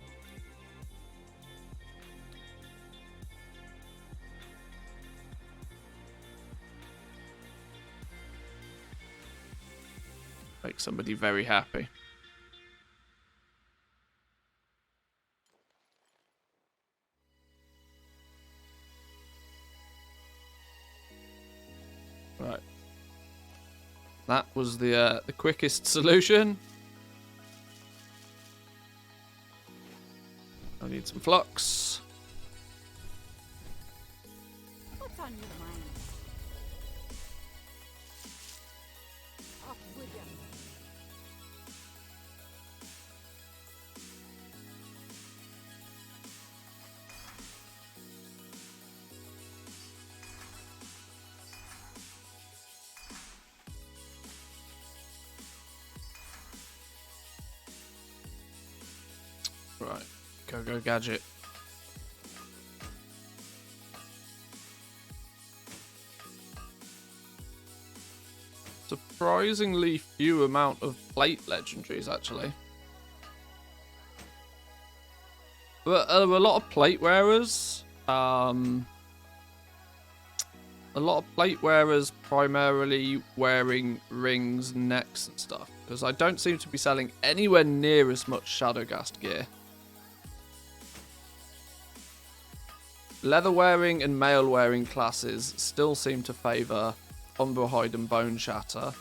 Make somebody very happy. Right. That was the quickest solution. I need some flux. What's on your mind? Off with ya. Right. Go gadget. Surprisingly few amount of plate legendaries, actually. But there were a lot of plate wearers. A lot of plate wearers primarily wearing rings, necks, and stuff. Because I don't seem to be selling anywhere near as much Shadowgast gear. Leather wearing and mail wearing classes still seem to favour Hide and Bone Shatter.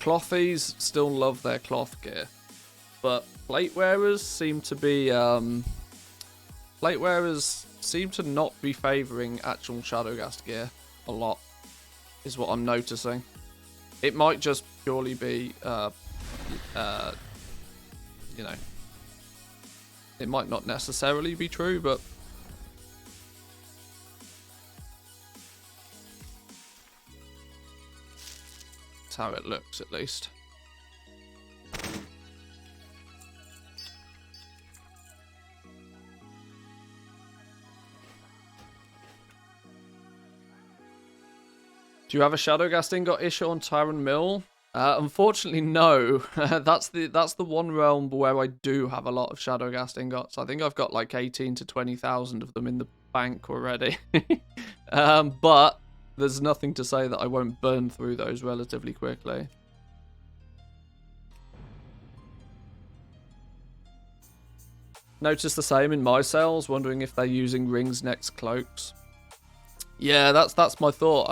Clothies still love their cloth gear. But plate wearers seem to be plate wearers seem to not be favouring actual Shadowgast gear a lot, is what I'm noticing. It might just purely be you know, it might not necessarily be true, but that's how it looks, at least. Do you have a Shadowgast ingot issue on Tyrant Mill? Unfortunately, no. That's the one realm where I do have a lot of Shadowgast ingots. I think I've got like 18 to 20,000 of them in the bank already. But there's nothing to say that I won't burn through those relatively quickly. Notice the same in my sales, wondering if they're using rings, necks, cloaks. Yeah, that's my thought.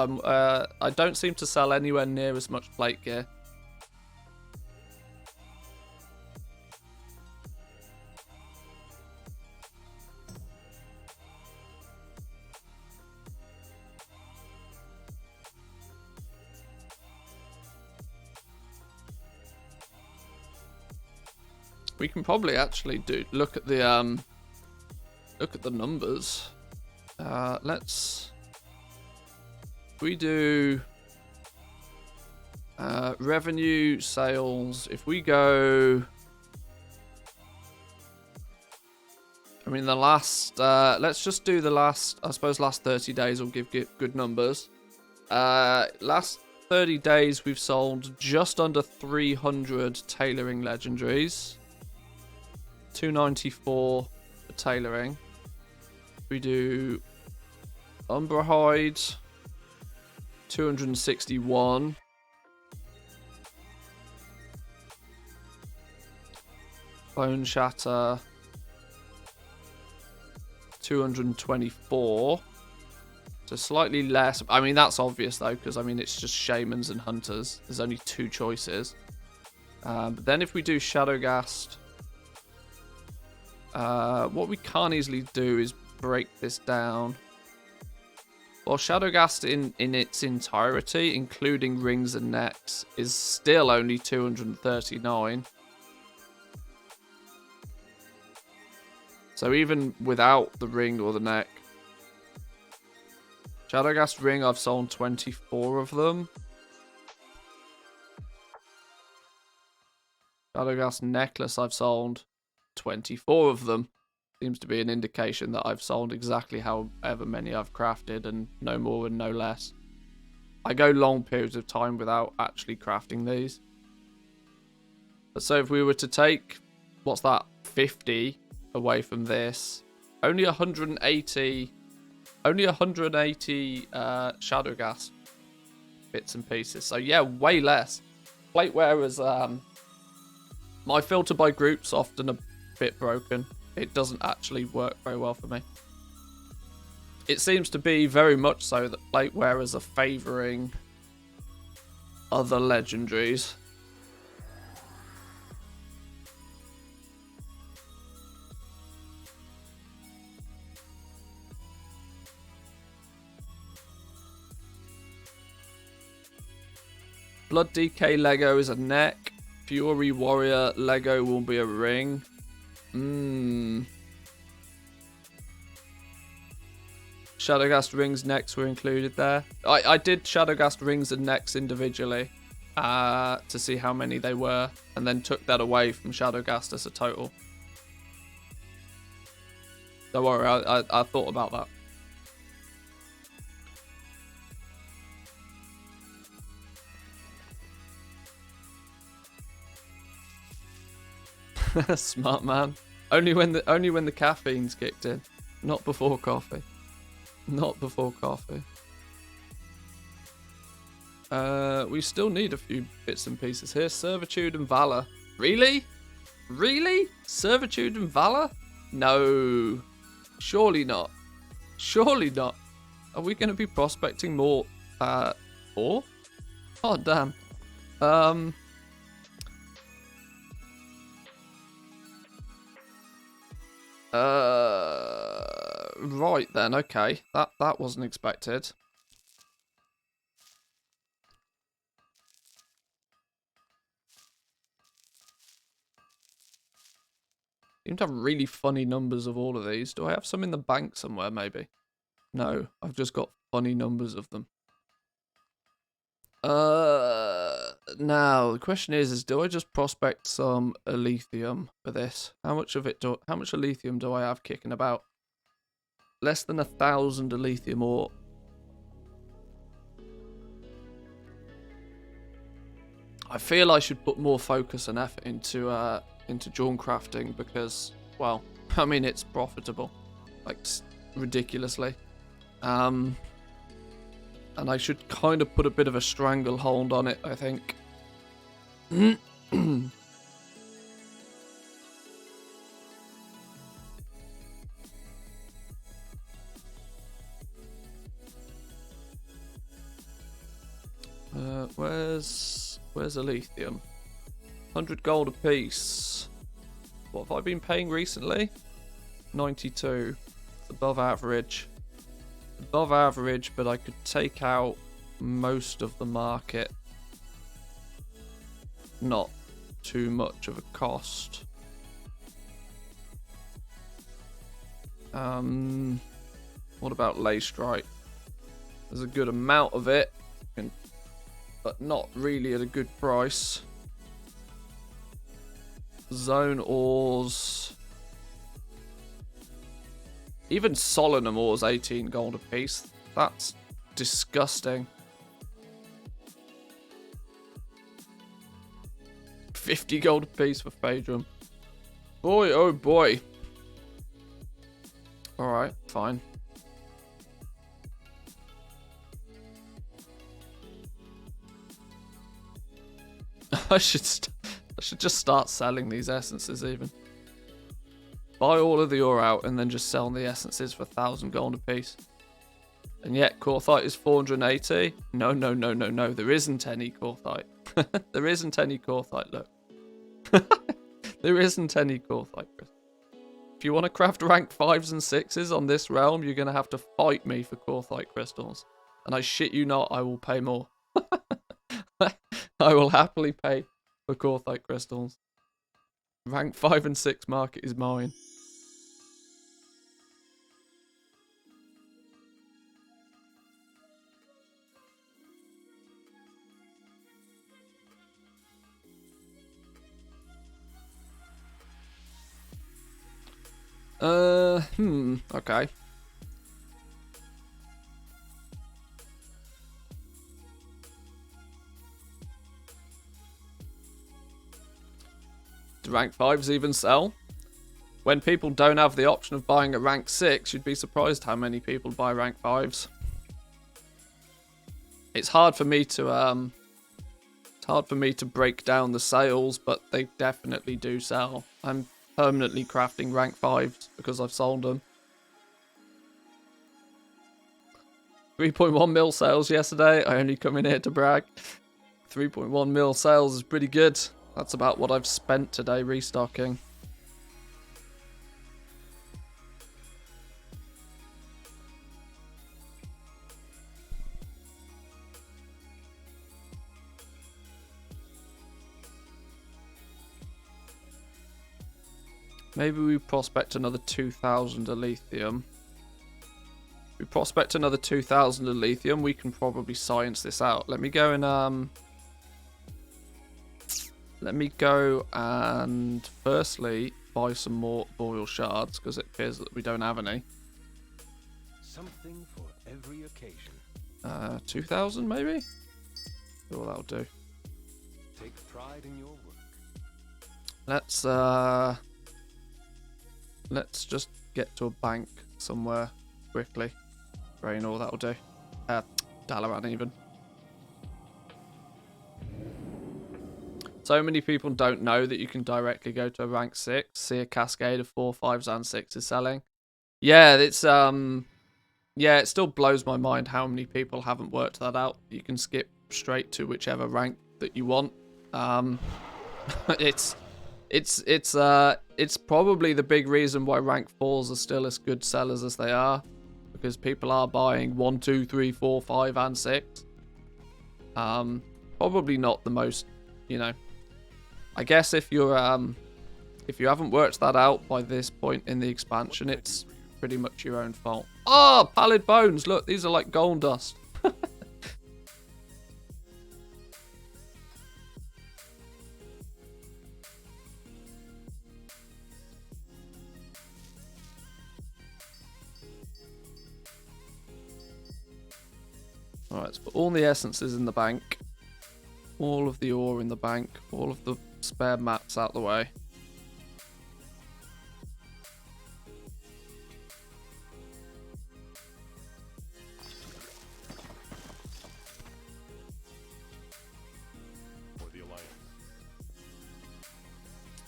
I don't seem to sell anywhere near as much plate gear. We can probably actually look at the numbers. We do revenue, sales. If we go, I mean the last, let's just do the last, I suppose last 30 days will give good numbers. Last 30 days we've sold just under 300 tailoring legendaries. 294 for tailoring. We do Hide, 261. Bone Shatter, 224. So slightly less. I mean, that's obvious though, because I mean, it's just shamans and hunters. There's only two choices. But then if we do Shadowgast, what we can't easily do is break this down. Well, Shadowgast in its entirety, including rings and necks, is still only 239. So even without the ring or the neck. Shadowgast ring, I've sold 24 of them. Shadowgast necklace, I've sold 24 of them. seems to be an indication that I've sold exactly however many I've crafted, and no more and no less. I go long periods of time without actually crafting these. But so if we were to take, what's that, 50 away from this, only 180 shadow gas bits and pieces. So yeah, way less. Plateware is my filter by group's often a bit broken. It doesn't actually work very well for me. It seems to be very much so that platewearers are favouring other legendaries. Blood DK Lego is a neck. Fury Warrior Lego will be a ring. Shadowgast rings necks were included there. I did Shadowgast rings and necks individually to see how many they were, and then took that away from Shadowgast as a total. Don't worry, I thought about that. Smart man. Only when the caffeine's kicked in, not before coffee. Not before coffee. We still need a few bits and pieces here. Servitude and Valor. Really? Really? Servitude and Valor? No. Surely not. Surely not. Are we going to be prospecting more ore? Oh, damn. Right then, okay. That wasn't expected. Seem to have really funny numbers of all of these. Do I have some in the bank somewhere, maybe? No, I've just got funny numbers of them. Now the question is do I just prospect some Elithium for this? How much Elithium do I have kicking about? Less than 1,000 Elithium ore. I feel I should put more focus and effort into Jawn crafting because, well, I mean it's profitable, like ridiculously. And I should kind of put a bit of a stranglehold on it, I think. Where's Elithium? 100 gold apiece. What have I been paying recently? 92. It's above average. Above average, but I could take out most of the market. Not too much of a cost. What about lay strike? There's a good amount of it, but not really at a good price. Zone ores. Even Solanum ores 18 gold a piece. That's disgusting. 50 gold a piece for Phaedrum. Boy, oh boy. Alright, fine. I should just start selling these essences even. Buy all of the ore out and then just sell the essences for 1,000 gold a piece. And yet, Corthite is 480. No. There isn't any Corthite. There isn't any Corthite, look. There isn't any Corthite, Chris. If you want to craft rank 5s and 6s on this realm, you're going to have to fight me for Corthite crystals. And I shit you not, I will pay more. I will happily pay for Corthite crystals. Rank 5 and 6 market is mine. Okay. Do rank 5s even sell? When people don't have the option of buying a rank 6, you'd be surprised how many people buy rank 5s. It's hard for me to break down the sales, but they definitely do sell. I'm permanently crafting rank 5s because I've sold them. 3.1 mil sales yesterday. I only come in here to brag. 3.1 mil sales is pretty good. That's about what I've spent today restocking. Maybe we prospect another 2,000 lithium. If we prospect another 2,000 lithium, we can probably science this out. Let me go and firstly buy some more boreal shards because it appears that we don't have any. Something for every occasion. 2,000 maybe? Oh, that'll do. Take pride in your work. Let's just get to a bank somewhere quickly. Raynor, that'll do. Dalaran even. So many people don't know that you can directly go to a rank 6, see a cascade of 4, 5s and 6s selling. Yeah, it's yeah, it still blows my mind how many people haven't worked that out. You can skip straight to whichever rank that you want. It's probably the big reason why rank 4s are still as good sellers as they are, because people are buying 1, 2, 3, 4, 5 and 6. Probably not the most, you know. I guess if you haven't worked that out by this point in the expansion, it's pretty much your own fault. Oh, pallid bones. Look, these are like gold dust. Alright, let's put all the essences in the bank. All of the ore in the bank. All of the spare mats out the way. For the Alliance.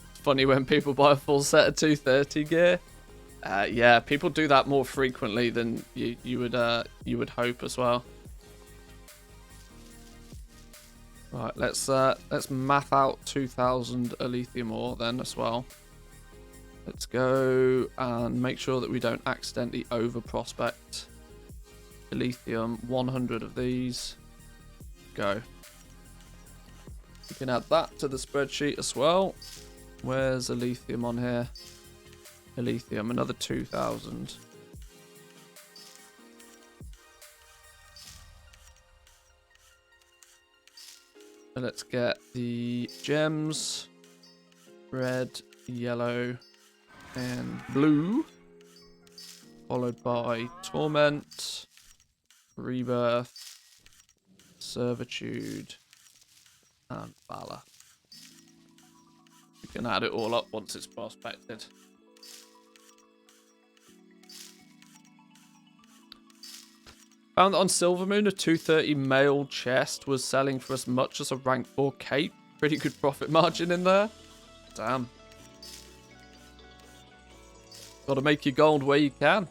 It's funny when people buy a full set of 230 gear. Yeah, people do that more frequently than you would hope as well. Right, let's math out 2,000 lithium ore then as well. Let's go and make sure that we don't accidentally over prospect. Lithium, 100 of these. Go. We can add that to the spreadsheet as well. Where's the lithium on here? Lithium, another 2,000. Let's get the gems. Red, yellow, and blue. Followed by torment, rebirth, servitude, and valor. We can add it all up once it's prospected. Found that on Silvermoon, a 230 male chest was selling for as much as a rank 4 cape. Pretty good profit margin in there. Damn. Gotta make your gold where you can.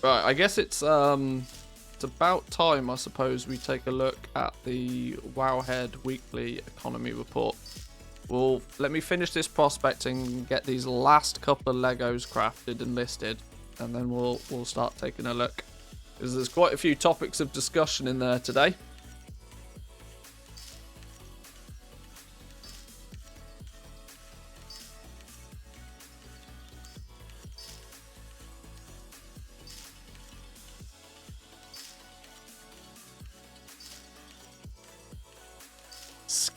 Right, I guess it's about time, I suppose, we take a look at the Wowhead weekly economy report. Well, let me finish this prospecting and get these last couple of Legos crafted and listed, and then we'll start taking a look. Because there's quite a few topics of discussion in there today.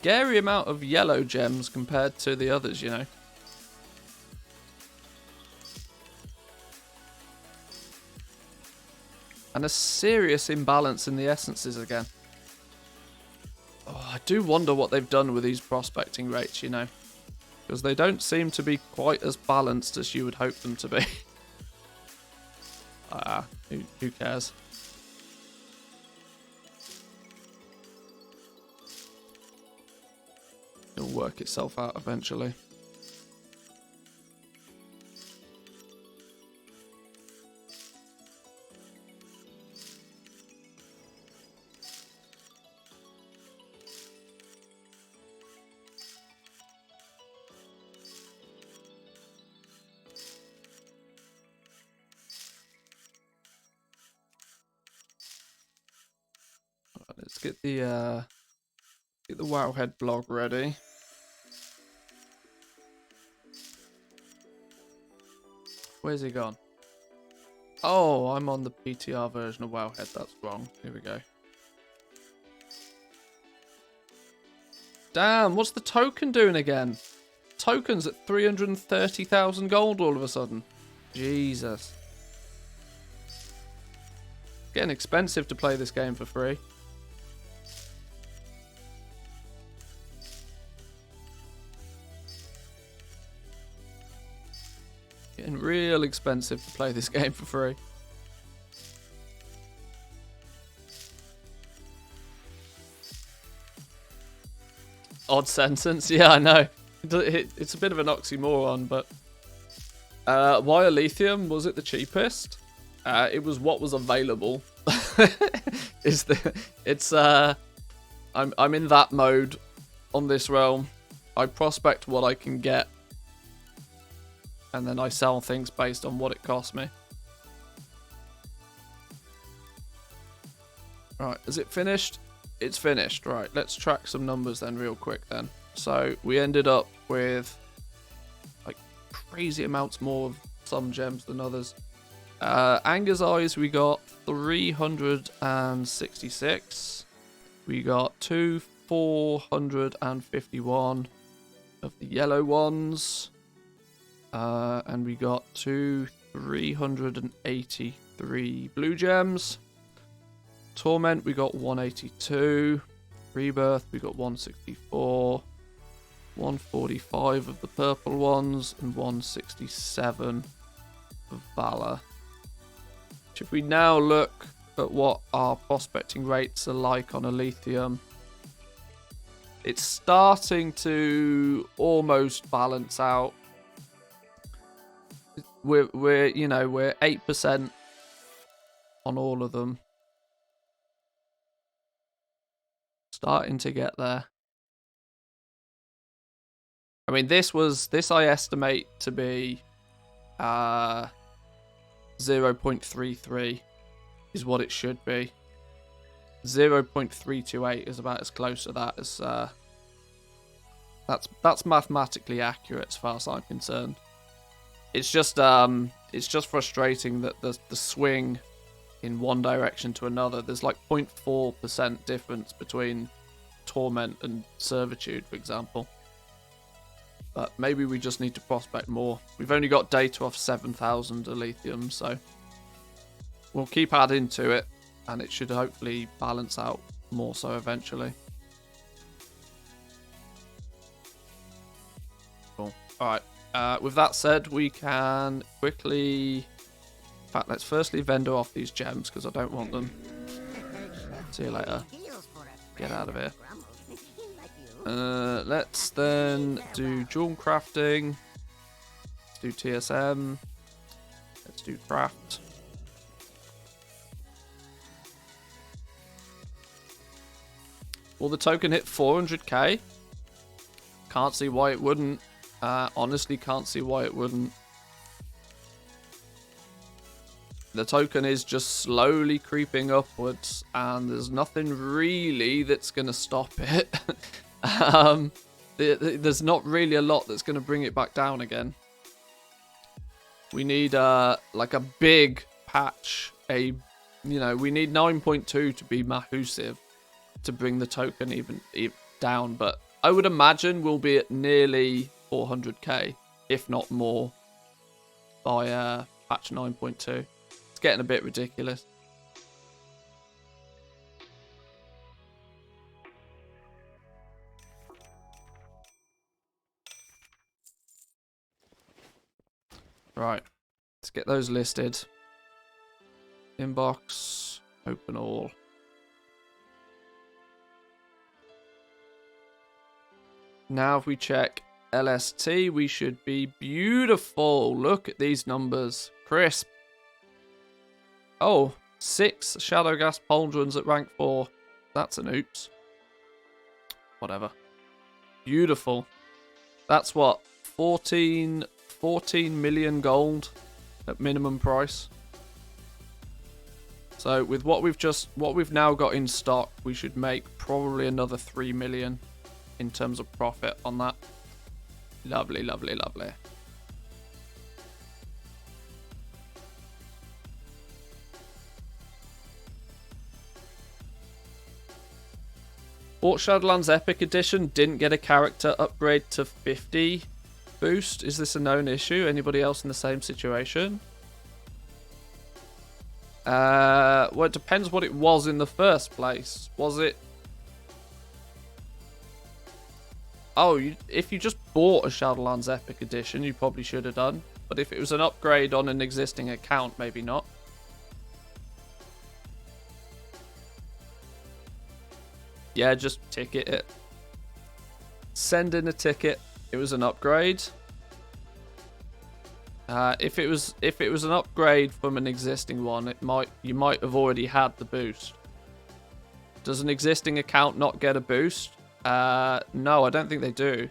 scary amount of yellow gems compared to the others, you know. And a serious imbalance in the essences again. Oh, I do wonder what they've done with these prospecting rates, you know. Because they don't seem to be quite as balanced as you would hope them to be. Who cares? It'll work itself out eventually. Right, let's get the Wowhead blog ready. Where's he gone? Oh, I'm on the PTR version of Wowhead. That's wrong. Here we go. Damn, what's the token doing again? Token's at 330,000 gold all of a sudden. Jesus. Getting expensive to play this game for free. Getting real expensive to play this game for free. Odd sentence, yeah, I know. It's a bit of an oxymoron, but why lithium? Was it the cheapest? It was what was available. I'm in that mode on this realm. I prospect what I can get, and then I sell things based on what it costs me. Right, is it finished? It's finished. Right, let's track some numbers then real quick then. So we ended up with like crazy amounts more of some gems than others. Anger's Eyes, we got 366. We got 451 of the yellow ones. And we got 383 blue gems. Torment, we got 182. Rebirth, we got 164. 145 of the purple ones, and 167 of Valor. If we now look at what our prospecting rates are like on Elysium, it's starting to almost balance out. We're 8% on all of them. Starting to get there. I mean, this I estimate to be 0.33 is what it should be. 0.328 is about as close to that as that's mathematically accurate as far as I'm concerned. It's just frustrating that the swing in one direction to another. There's like 0.4% difference between Torment and Servitude, for example. But maybe we just need to prospect more. We've only got data off 7,000 Elysium, so we'll keep adding to it, and it should hopefully balance out more so eventually. Cool. Alright, with that said, we can quickly... In fact, let's firstly vendor off these gems, because I don't want them. See you later. Get out of here. Let's then do jewel crafting. Let's do TSM. Let's do craft. Will the token hit 400k? Can't see why it wouldn't. Honestly, can't see why it wouldn't. The token is just slowly creeping upwards, and there's nothing really that's going to stop it. There's not really a lot that's going to bring it back down again. We need like a big patch. We need 9.2 to be massive to bring the token even down. But I would imagine we'll be at nearly 400k, if not more, by patch 9.2. It's getting a bit ridiculous. Right, let's get those listed. Inbox, open all. Now if we check LST, we should be beautiful. Look at these numbers. Crisp. Oh, 6 Shadowgas Pauldrons at rank 4. That's an oops. Whatever. Beautiful. That's what? 14 million gold at minimum price. So with what we've now got in stock, we should make probably another 3 million in terms of profit on that. Lovely, lovely, lovely. Bought Shadowlands Epic Edition, didn't get a character upgrade to 50 boost. Is this a known issue? Anybody else in the same situation? Well, it depends what it was in the first place. Was it... Oh, if you just bought a Shadowlands Epic Edition, you probably should have done. But if it was an upgrade on an existing account, maybe not. Yeah, just ticket it. Send in a ticket. It was an upgrade. If it was an upgrade from an existing one, you might have already had the boost. Does an existing account not get a boost? No, I don't think they do.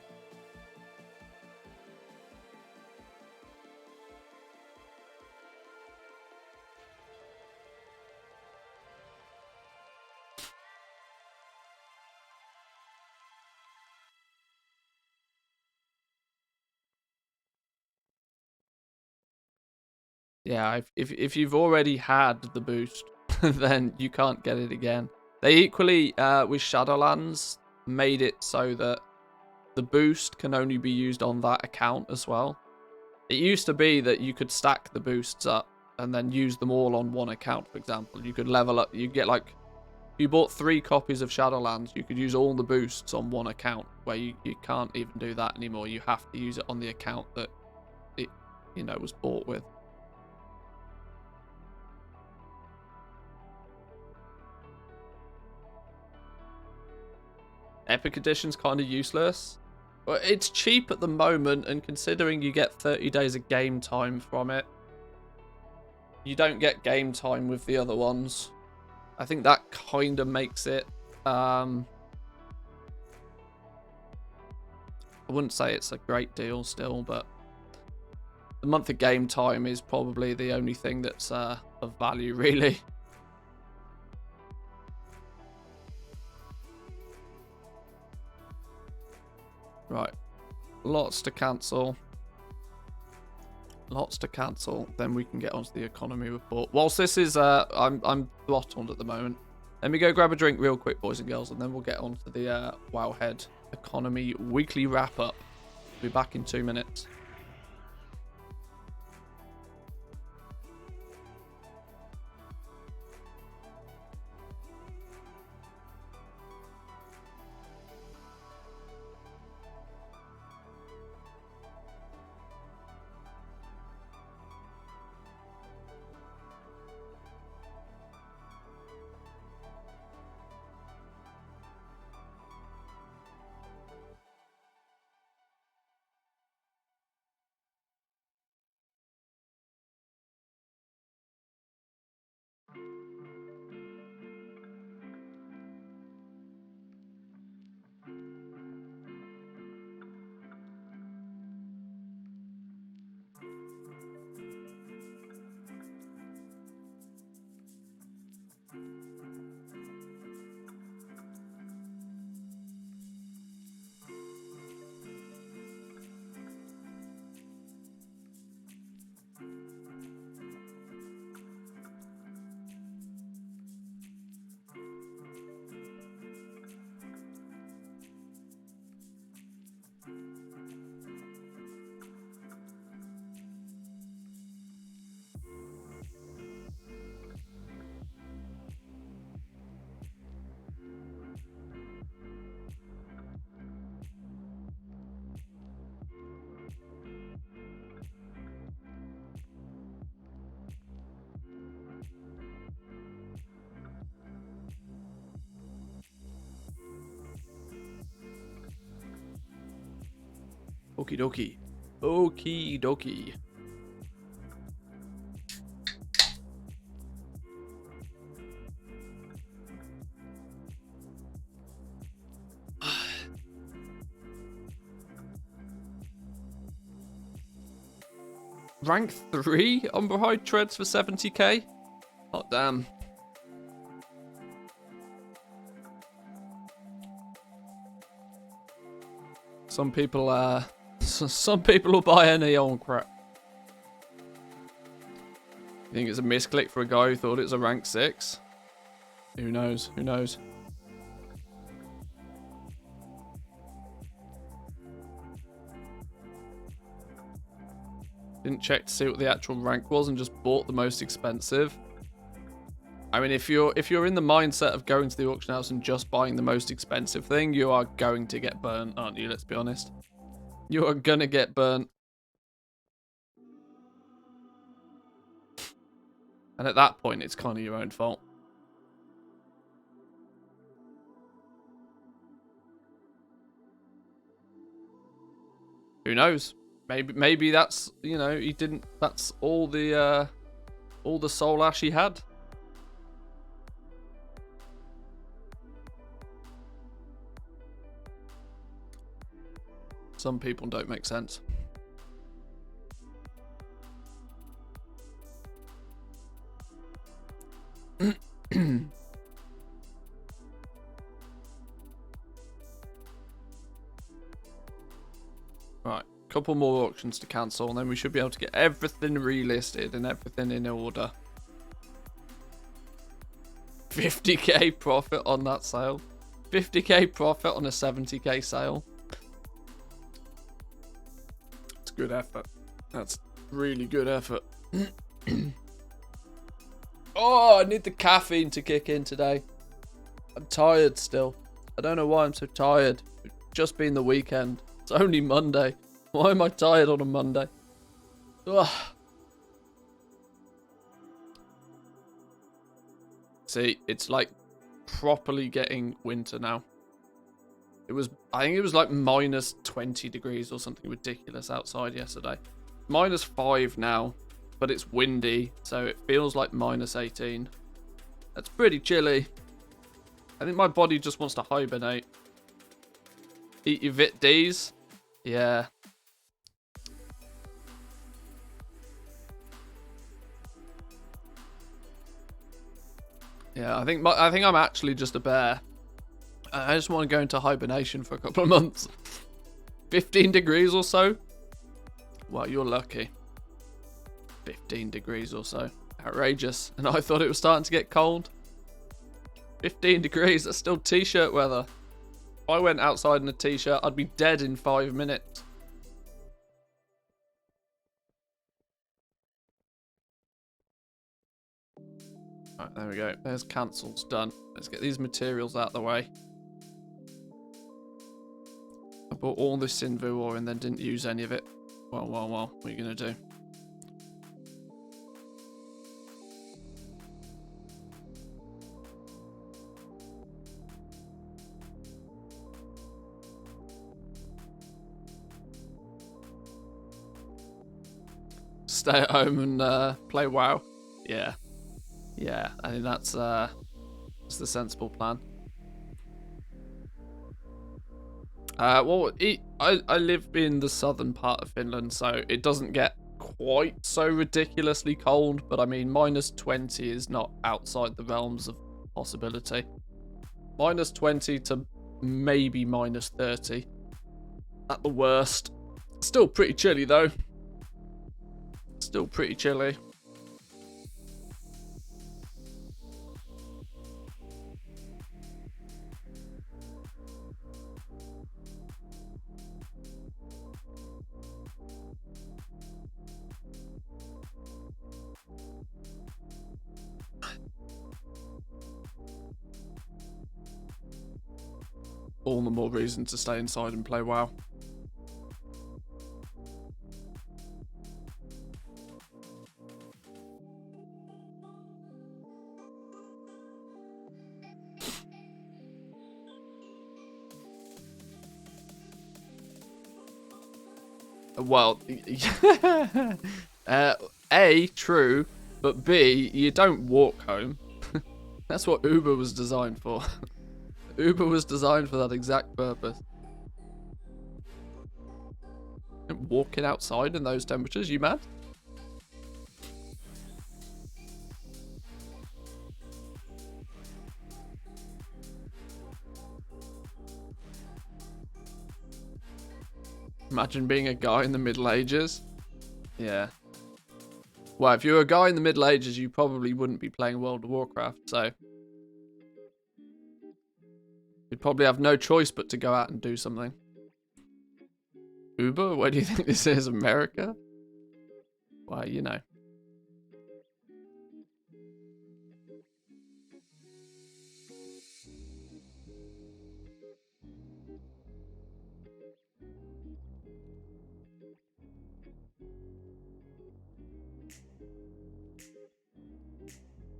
Yeah, if you've already had the boost, then you can't get it again. They equally, with Shadowlands, made it so that the boost can only be used on that account as well. It used to be that you could stack the boosts up and then use them all on one account, for example. You could level up, you get like, if you bought 3 copies of Shadowlands, you could use all the boosts on one account, where you can't even do that anymore. You have to use it on the account that it, was bought with. Epic Edition's kind of useless. Well, it's cheap at the moment, and considering you get 30 days of game time from it, you don't get game time with the other ones. I think that kind of makes it... I wouldn't say it's a great deal still, but the month of game time is probably the only thing that's of value, really. Right, lots to cancel. Lots to cancel. Then we can get onto the economy report. Whilst this is, I'm throttled at the moment. Let me go grab a drink real quick, boys and girls, and then we'll get onto the Wowhead economy weekly wrap up. Be back in 2 minutes. Okie dokie. Okie dokie. Rank 3 on Wowhead treads for 70k? Oh, damn. Some people will buy any old crap. You think it's a misclick for a guy who thought it was a rank 6? Who knows? Who knows? Didn't check to see what the actual rank was and just bought the most expensive. I mean, if you're in the mindset of going to the auction house and just buying the most expensive thing, you are going to get burnt, aren't you? Let's be honest. You are gonna get burnt. And at that point, it's kind of your own fault. Who knows? Maybe that's, you know, he didn't. That's all the soul ash he had. Some people don't make sense. Right, couple more auctions to cancel, and then we should be able to get everything relisted and everything in order. 50k profit on that sale. 50k profit on a 70k sale. It's good effort. That's really good effort. Oh, I need the caffeine to kick in today. I'm tired still. I don't know why I'm so tired. It's just been the weekend. It's only Monday. Why am I tired on a Monday? Ugh. See, it's like properly getting winter now. I think it was like minus 20 degrees or something ridiculous outside yesterday. Minus 5 now, but it's windy, so it feels like minus 18. That's pretty chilly. I think my body just wants to hibernate. Eat your Vit Ds. Yeah. Yeah, I think I'm actually just a bear. I just want to go into hibernation for a couple of months. 15 degrees or so. Well, you're lucky. 15 degrees or so. Outrageous. And I thought it was starting to get cold. 15 degrees, that's still t-shirt weather. If I went outside in a t-shirt, I'd be dead in 5 minutes. Right, there we go. There's cancels done. Let's get these materials out of the way. I bought all this Sinvu ore and then didn't use any of it. Well. What are you going to do? Stay at home and play WoW. Yeah, I think that's the sensible plan. Well, I live in the southern part of Finland, so it doesn't get quite so ridiculously cold. But I mean, minus 20 is not outside the realms of possibility. Minus 20 to maybe minus 30 at the worst. Still pretty chilly though. Still pretty chilly. All the more reason to stay inside and play WoW. Well, A, true, but B, you don't walk home. That's what Uber was designed for. Uber was designed for that exact purpose. Walking outside in those temperatures, you mad? Imagine being a guy in the Middle Ages. Yeah. Well, if you were a guy in the Middle Ages, you probably wouldn't be playing World of Warcraft, so you'd probably have no choice but to go out and do something. Uber? Where do you think this is? America? Well, you know.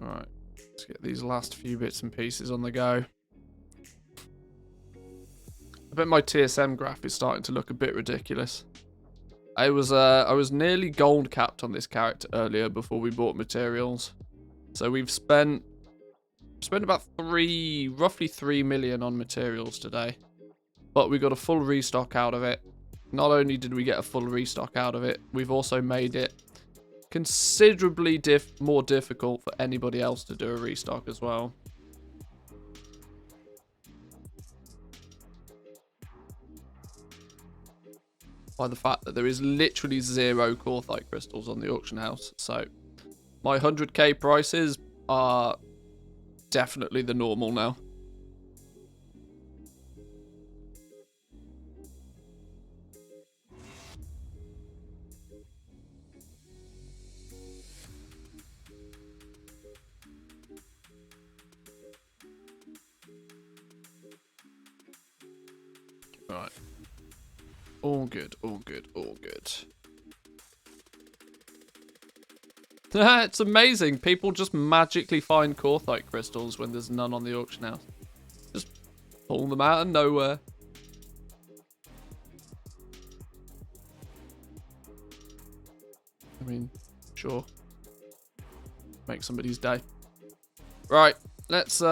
Alright, let's get these last few bits and pieces on the go. I bet my TSM graph is starting to look a bit ridiculous. I was nearly gold capped on this character earlier before we bought materials. So we've spent about roughly 3 million on materials today. But we got a full restock out of it. Not only did we get a full restock out of it, we've also made it considerably more difficult for anybody else to do a restock as well. By the fact that there is literally 0 Corthite crystals on the auction house. So my 100k prices are definitely the normal now. Right. All good, all good, all good. It's amazing. People just magically find Corthite crystals when there's none on the auction house. Just pull them out of nowhere. I mean, sure. Make somebody's day. Right, let's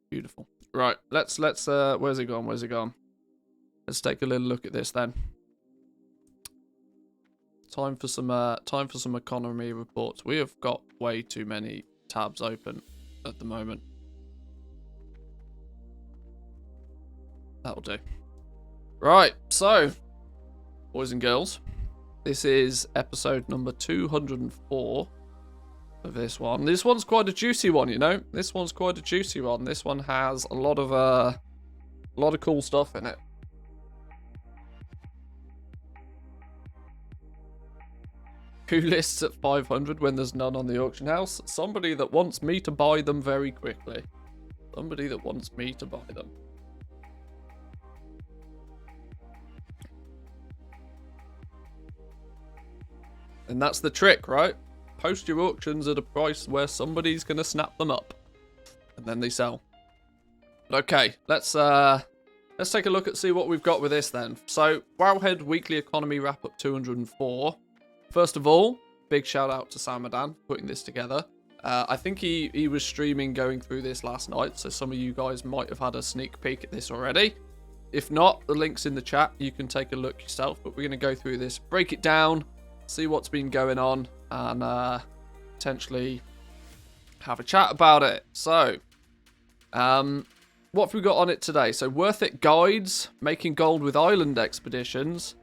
beautiful. Right, let's where's it gone? Where's it gone? Let's take a little look at this then. Time for some economy reports. We have got way too many tabs open at the moment. That'll do. Right, so boys and girls, this is episode number 204 of this one. This one's quite a juicy one, you know. This one's quite a juicy one. This one has a lot of cool stuff in it. Who lists at 500 when there's none on the auction house? Somebody that wants me to buy them very quickly. Somebody that wants me to buy them. And that's the trick, right? Post your auctions at a price where somebody's going to snap them up. And then they sell. Okay, let's take a look at see what we've got with this then. So, Wowhead Weekly Economy Wrap-Up 204. First of all, big shout out to Samadan putting this together. I think he was streaming going through this last night, so some of you guys might have had a sneak peek at this already. If not, the link's in the chat. You can take a look yourself, but we're going to go through this, break it down, see what's been going on, and potentially have a chat about it. So, what have we got on it today? So, worth it guides, making gold with island expeditions,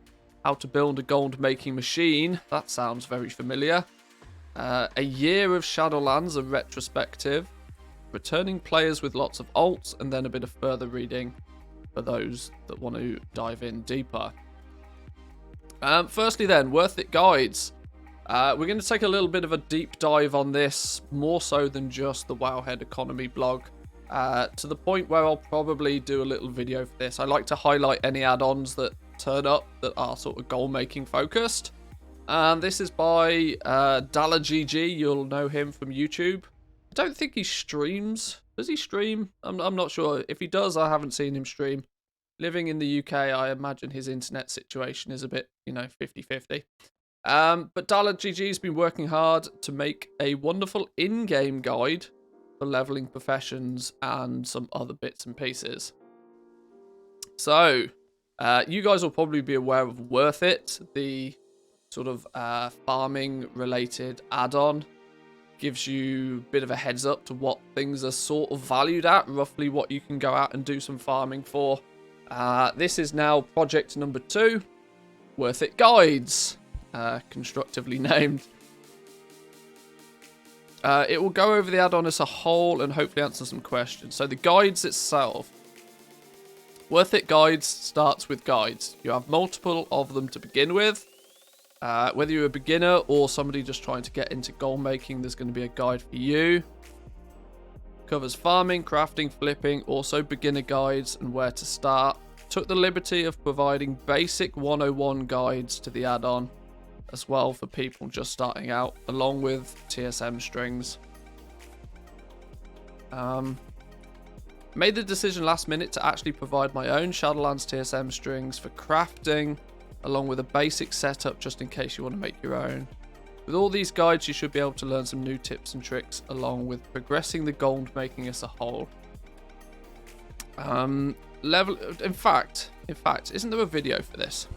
how to build a gold making machine. That sounds very familiar. A year of Shadowlands, a retrospective, returning players with lots of alts, and then a bit of further reading for those that want to dive in deeper. Firstly then, worth it guides. We're going to take a little bit of a deep dive on this, more so than just the Wowhead economy blog, to the point where I'll probably do a little video for this. I like to highlight any add-ons that turn up that are sort of goal making focused. This is by DalaGG. You'll know him from YouTube. I don't think he streams Does he stream? I'm not sure. If he does, I haven't seen him stream. Living in the UK, I imagine his internet situation is a bit, 50-50. But Dalad GG's been working hard to make a wonderful in-game guide for leveling professions and some other bits and pieces. So, you guys will probably be aware of Worth It, the sort of farming-related add-on. Gives you a bit of a heads up to what things are sort of valued at, roughly what you can go out and do some farming for. This is now project number 2, Worth It Guides, constructively named. It will go over the add-on as a whole and hopefully answer some questions. So the guides itself, Worth It Guides starts with guides. You have multiple of them to begin with. Whether you're a beginner or somebody just trying to get into gold making, there's going to be a guide for you. Covers farming, crafting, flipping, also beginner guides and where to start. Took the liberty of providing basic 101 guides to the add-on as well for people just starting out, along with TSM strings. Made the decision last minute to actually provide my own Shadowlands TSM strings for crafting, along with a basic setup just in case you want to make your own. With all these guides, you should be able to learn some new tips and tricks along with progressing the gold making as a whole. In fact, isn't there a video for this?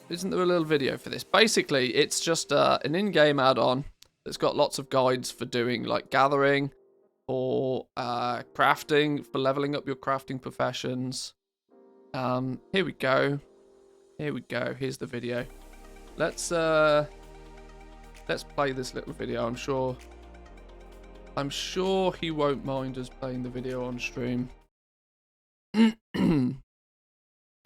Isn't there a little video for this? Basically, it's just an in-game add-on that's got lots of guides for doing like gathering, for crafting, for leveling up your crafting professions. Here we go. Here's the video. Let's play this little video. I'm sure he won't mind us playing the video on stream.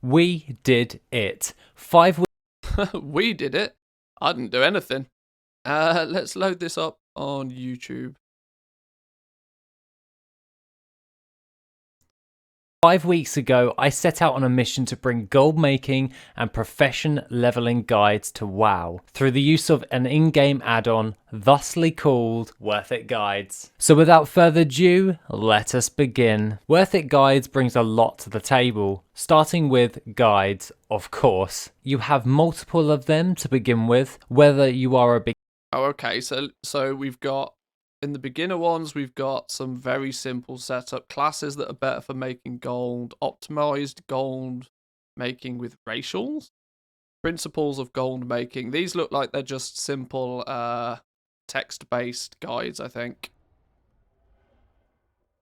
We did it. 5 weeks. We did it. I didn't do anything. Let's load this up on YouTube. 5 weeks ago, I set out on a mission to bring gold making and profession leveling guides to WoW through the use of an in-game add-on, thusly called Worth It Guides. So without further ado, let us begin. Worth It Guides brings a lot to the table, starting with guides, of course. You have multiple of them to begin with, whether you are a big... Oh, okay, so we've got, in the beginner ones, we've got some very simple setup classes that are better for making gold, optimized gold making with racials, principles of gold making. These look like they're just simple text-based guides, I think.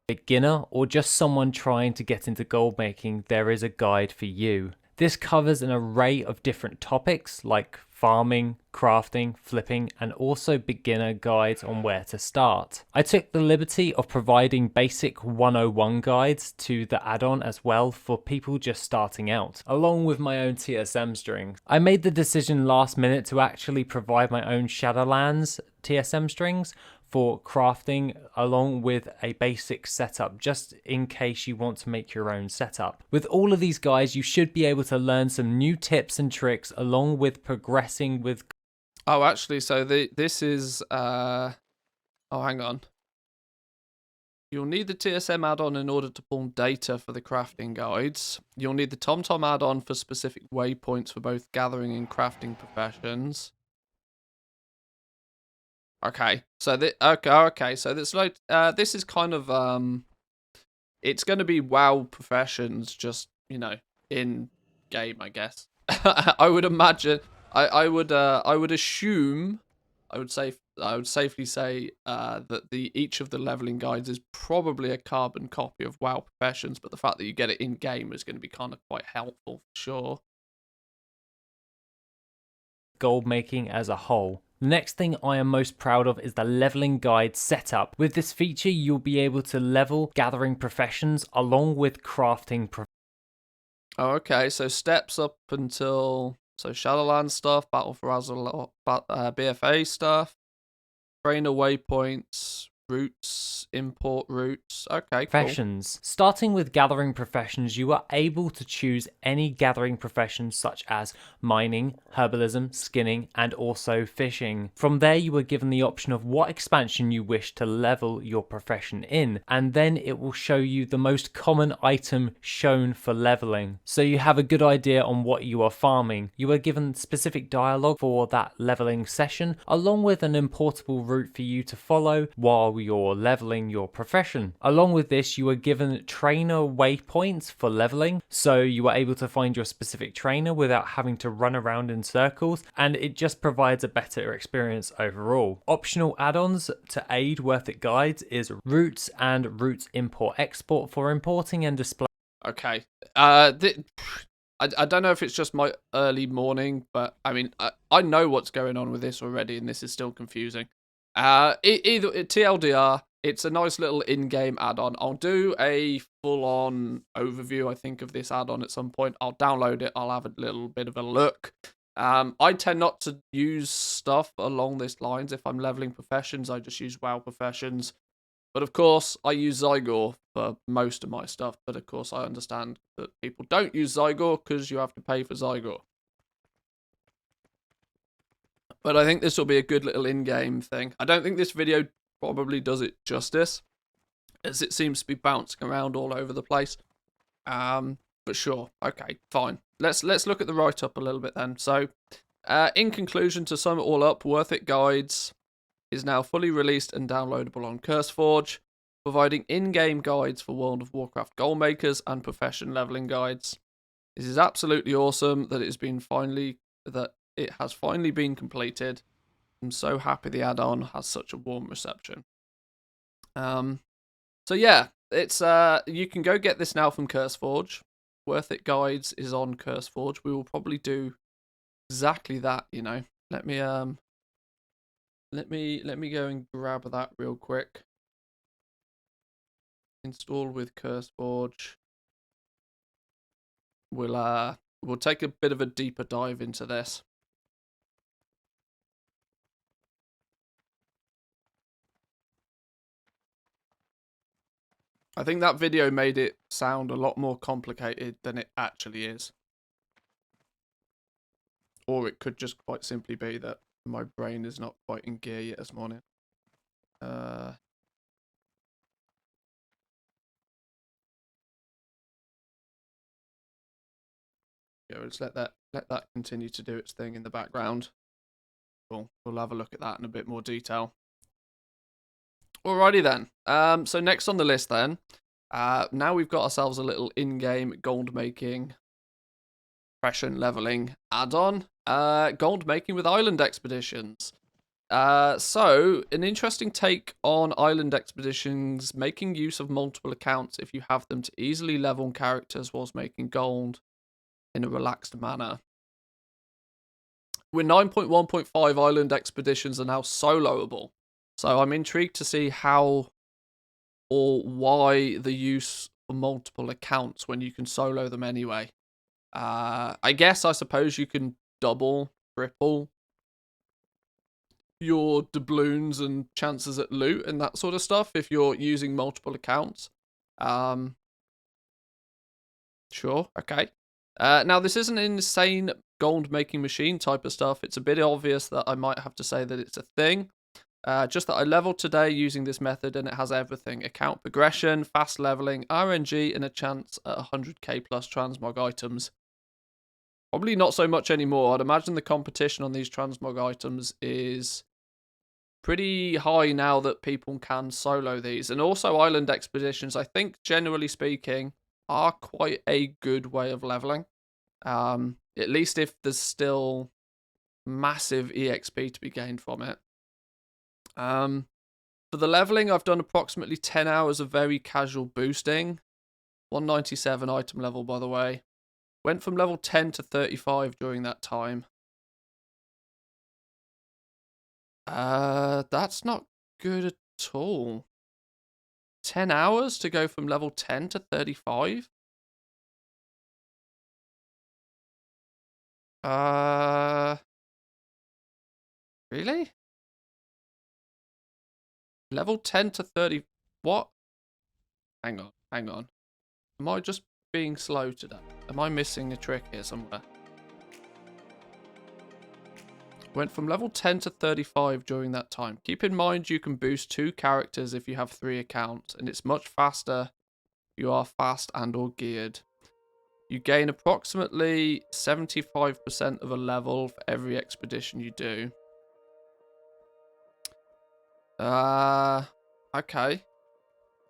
Beginner or just someone trying to get into gold making, there is a guide for you. This covers an array of different topics like farming, crafting, flipping, and also beginner guides on where to start. I took the liberty of providing basic 101 guides to the add-on as well for people just starting out, along with my own TSM strings. I made the decision last minute to actually provide my own Shadowlands TSM strings for crafting along with a basic setup just in case you want to make your own setup. With all of these guys, you should be able to learn some new tips and tricks along with progressing with... Oh, actually, so this is... Oh, hang on. You'll need the TSM add-on in order to pull data for the crafting guides. You'll need the TomTom add-on for specific waypoints for both gathering and crafting professions. Okay, so so this like this is kind of it's going to be WoW professions, just in game, I guess. I would imagine. I would assume. I would safely say that each of the leveling guides is probably a carbon copy of WoW professions, but the fact that you get it in game is going to be kind of quite helpful for sure. Gold making as a whole. The next thing I am most proud of is the leveling guide setup. With this feature, you'll be able to level gathering professions along with crafting. Oh, okay, so steps up until Shadowlands stuff, Battle for Azeroth, BFA stuff, trainer waypoints, Roots, import roots. Okay, cool. Professions. Starting with gathering professions, you are able to choose any gathering professions such as mining, herbalism, skinning, and also fishing. From there, you are given the option of what expansion you wish to level your profession in, and then it will show you the most common item shown for leveling. So you have a good idea on what you are farming. You are given specific dialogue for that leveling session, along with an importable route for you to follow while you're leveling your profession. Along with this, you are given trainer waypoints for leveling, so you are able to find your specific trainer without having to run around in circles, and it just provides a better experience overall. Optional add-ons to aid Worth It guides is Roots and Roots Import Export for importing and display. Okay. I don't know if it's just my early morning, but I mean, I know what's going on with this already, and this is still confusing. Either TLDR, it's a nice little in-game add-on. I'll do a full-on overview, I think, of this add-on at some point. I'll download it. I'll have a little bit of a look. I tend not to use stuff along these lines. If I'm leveling professions, I just use WoW professions. But of course, I use Zygor for most of my stuff. But of course, I understand that people don't use Zygor because you have to pay for Zygor. But I think this will be a good little in-game thing. I don't think this video probably does it justice, as it seems to be bouncing around all over the place. But sure, okay, fine. Let's look at the write-up a little bit then. So, in conclusion, to sum it all up, Worth It Guides is now fully released and downloadable on CurseForge, providing in-game guides for World of Warcraft goal makers and profession leveling guides. This is absolutely awesome that it has finally been completed. I'm so happy the add-on has such a warm reception. So yeah, it's you can go get this now from CurseForge. Worth It Guides is on CurseForge. We will probably do exactly that, you know. Let me go and grab that real quick. Install with CurseForge. We'll take a bit of a deeper dive into this. I think that video made it sound a lot more complicated than it actually is. Or it could just quite simply be that my brain is not quite in gear yet this morning. Yeah, let's let that continue to do its thing in the background. Cool. We'll have a look at that in a bit more detail. Alrighty then. So next on the list then, now we've got ourselves a little in-game gold making, profession leveling add-on. Gold making with island expeditions. So an interesting take on island expeditions, making use of multiple accounts if you have them to easily level characters whilst making gold in a relaxed manner. With 9.1.5, island expeditions are now soloable. So I'm intrigued to see how or why the use of multiple accounts when you can solo them anyway. I suppose you can double, triple your doubloons and chances at loot and that sort of stuff if you're using multiple accounts. Sure, okay. Now, this isn't an insane gold-making machine type of stuff. It's a bit obvious that I might have to say that it's a thing. Just that I leveled today using this method and it has everything. Account progression, fast leveling, RNG, and a chance at 100k plus transmog items. Probably not so much anymore. I'd imagine the competition on these transmog items is pretty high now that people can solo these. And also island expeditions, I think, generally speaking, are quite a good way of leveling. At least if there's still massive EXP to be gained from it. For the leveling, I've done approximately 10 hours of very casual boosting. 197 item level, by the way. Went from level 10 to 35 during that time. That's not good at all. 10 hours to go from level 10 to 35? Really? Level 10 to 30. What? Hang on, hang on. Am I just being slow today? Am I missing a trick here somewhere? Went from level 10 to 35 during that time. Keep in mind you can boost 2 characters if you have 3 accounts, and it's much faster if you are fast and or geared. You gain approximately 75% of a level for every expedition you do. Okay.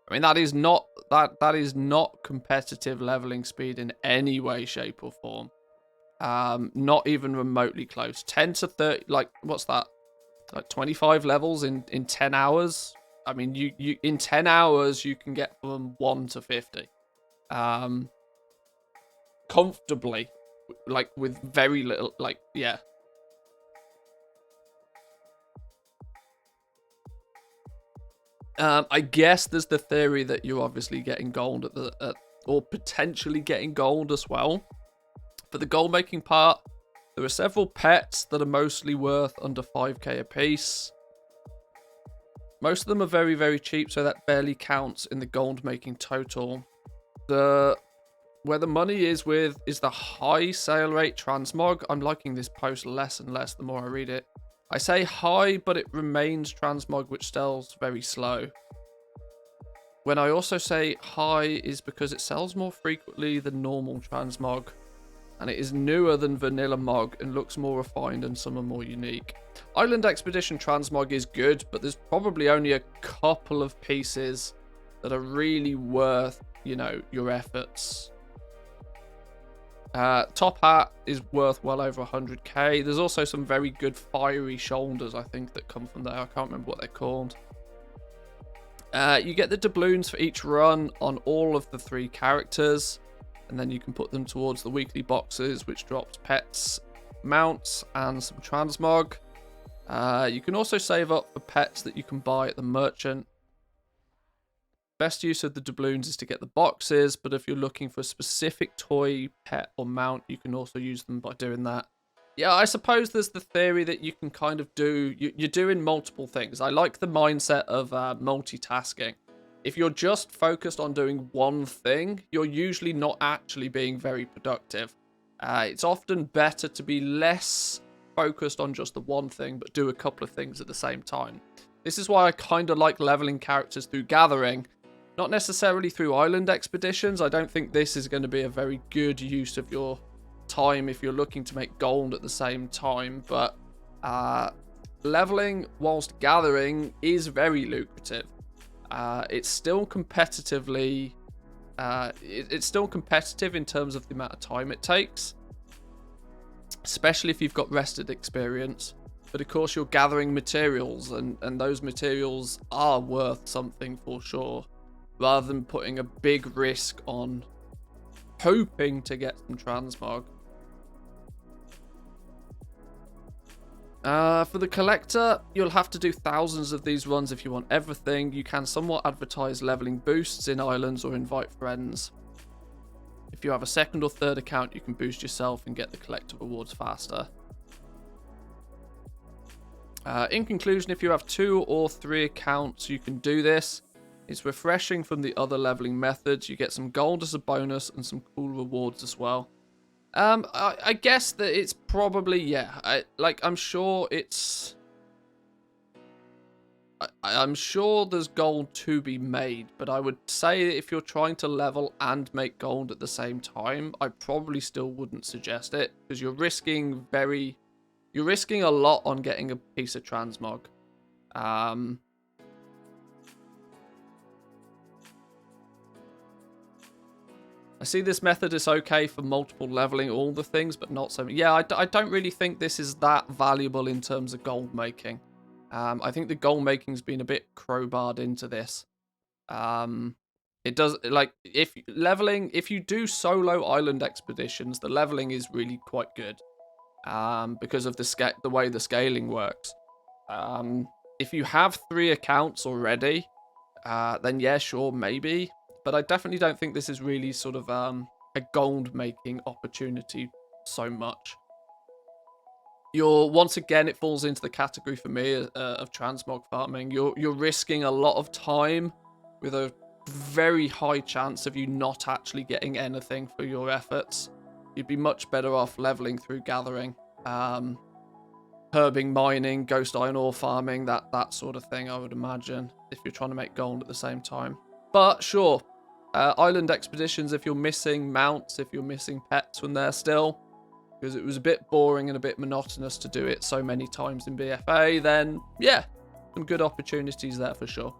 I mean, that is not competitive leveling speed in any way, shape, or form. Not even remotely close. 10 to 30, like, what's that? Like 25 levels in 10 hours? I mean, you in 10 hours, you can get from 1 to 50. Comfortably. Like, with very little, like, yeah. I guess there's the theory that you're obviously getting gold or potentially getting gold as well. For the gold making part, there are several pets that are mostly worth under 5k a piece. Most of them are very, very cheap, so that barely counts in the gold making total. Where the money is the high sale rate transmog. I'm liking this post less and less the more I read it. I say high, but it remains transmog, which sells very slow. When I also say high is because it sells more frequently than normal transmog, and it is newer than vanilla mog and looks more refined and some are more unique. Island Expedition transmog is good, but there's probably only a couple of pieces that are really worth, you know, your efforts. Top hat is worth well over 100k. There's also some very good fiery shoulders, I think, that come from there. I can't remember what they're called. You get the doubloons for each run on all of the 3 characters, and then you can put them towards the weekly boxes, which drops pets, mounts, and some transmog. You can also save up for pets that you can buy at the merchant. Best use of the doubloons is to get the boxes, but if you're looking for a specific toy, pet, or mount, you can also use them by doing that. Yeah, I suppose there's the theory that you can kind of do... You're doing multiple things. I like the mindset of multitasking. If you're just focused on doing one thing, you're usually not actually being very productive. It's often better to be less focused on just the one thing, but do a couple of things at the same time. This is why I kind of like leveling characters through gathering. Not necessarily through island expeditions. I don't think this is going to be a very good use of your time if you're looking to make gold at the same time. But leveling whilst gathering is very lucrative. It's still competitively... it's still competitive in terms of the amount of time it takes. Especially if you've got rested experience. But of course you're gathering materials, and those materials are worth something for sure. Rather than putting a big risk on hoping to get some transmog. For the collector, you'll have to do thousands of these runs if you want everything. You can somewhat advertise leveling boosts in islands or invite friends. If you have a second or third account, you can boost yourself and get the collector rewards faster. In conclusion, if you have 2 or 3 accounts, you can do this. It's refreshing from the other leveling methods. You get some gold as a bonus and some cool rewards as well. I guess that it's probably, yeah, I'm sure it's... I'm sure there's gold to be made, but I would say that if you're trying to level and make gold at the same time, I probably still wouldn't suggest it, because you're risking a lot on getting a piece of transmog. I see this method is okay for multiple leveling all the things, but not so... Yeah, I don't really think this is that valuable in terms of gold making. I think the gold making's been a bit crowbarred into this. It does, like, if you do solo island expeditions, the leveling is really quite good. Because of the way the scaling works. If you have 3 accounts already, then yeah, sure, maybe. But I definitely don't think this is really sort of a gold making opportunity so much. once again, it falls into the category for me of transmog farming. You're risking a lot of time with a very high chance of you not actually getting anything for your efforts. You'd be much better off leveling through gathering, herbing, mining, ghost iron ore farming, that sort of thing, I would imagine, if you're trying to make gold at the same time. But sure, island expeditions, if you're missing mounts, if you're missing pets when they're still, because it was a bit boring and a bit monotonous to do it so many times in BFA, then yeah, some good opportunities there for sure.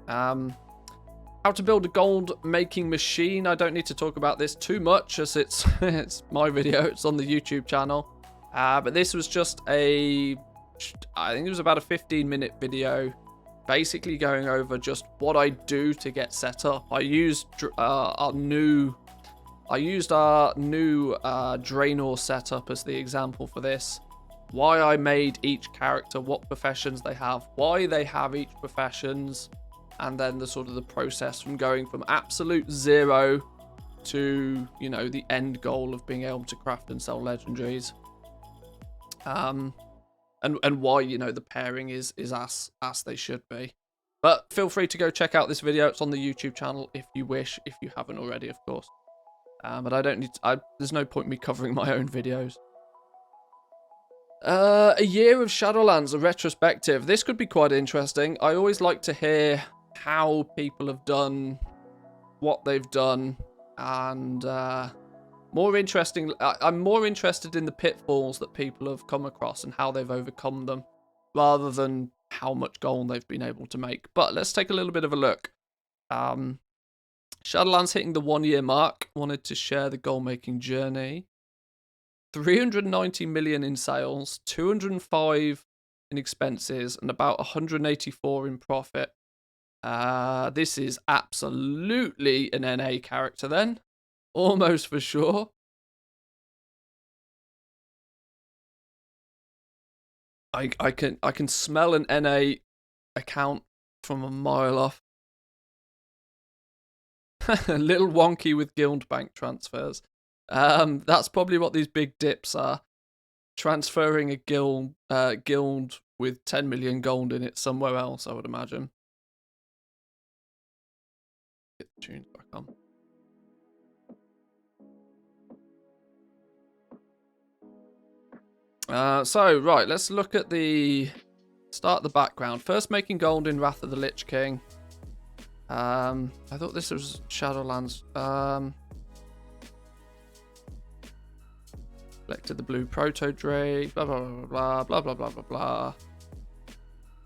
How to build a gold making machine. I don't need to talk about this too much as it's my video. It's on the YouTube channel. But this was just I think it was about a 15-minute video, basically going over just what I do to get set up. I used our new Draenor setup as the example for this. Why I made each character, what professions they have, why they have each professions, and then the sort of the process from going from absolute zero to, you know, the end goal of being able to craft and sell legendaries. And why, you know, the pairing is as they should be. But feel free to go check out this video. It's on the YouTube channel if you wish, if you haven't already, of course. But I don't need to, there's no point in me covering my own videos. A year of Shadowlands, a retrospective. This could be quite interesting. I always like to hear how people have done what they've done, and more interesting, I'm more interested in the pitfalls that people have come across and how they've overcome them, rather than how much gold they've been able to make. But let's take a little bit of a look. Shadowlands hitting the 1 year mark. Wanted to share the gold making journey. 390 million in sales, 205 in expenses, and about 184 in profit. This is absolutely an NA character then, almost for sure. I can smell an NA account from a mile off. A little wonky with guild bank transfers. That's probably what these big dips are. Transferring a guild with 10 million gold in it somewhere else, I would imagine. Get the tunes back on. So, right, let's look at start the background. First making gold in Wrath of the Lich King. I thought this was Shadowlands. Collected the blue proto Drake, blah blah blah blah blah blah blah blah.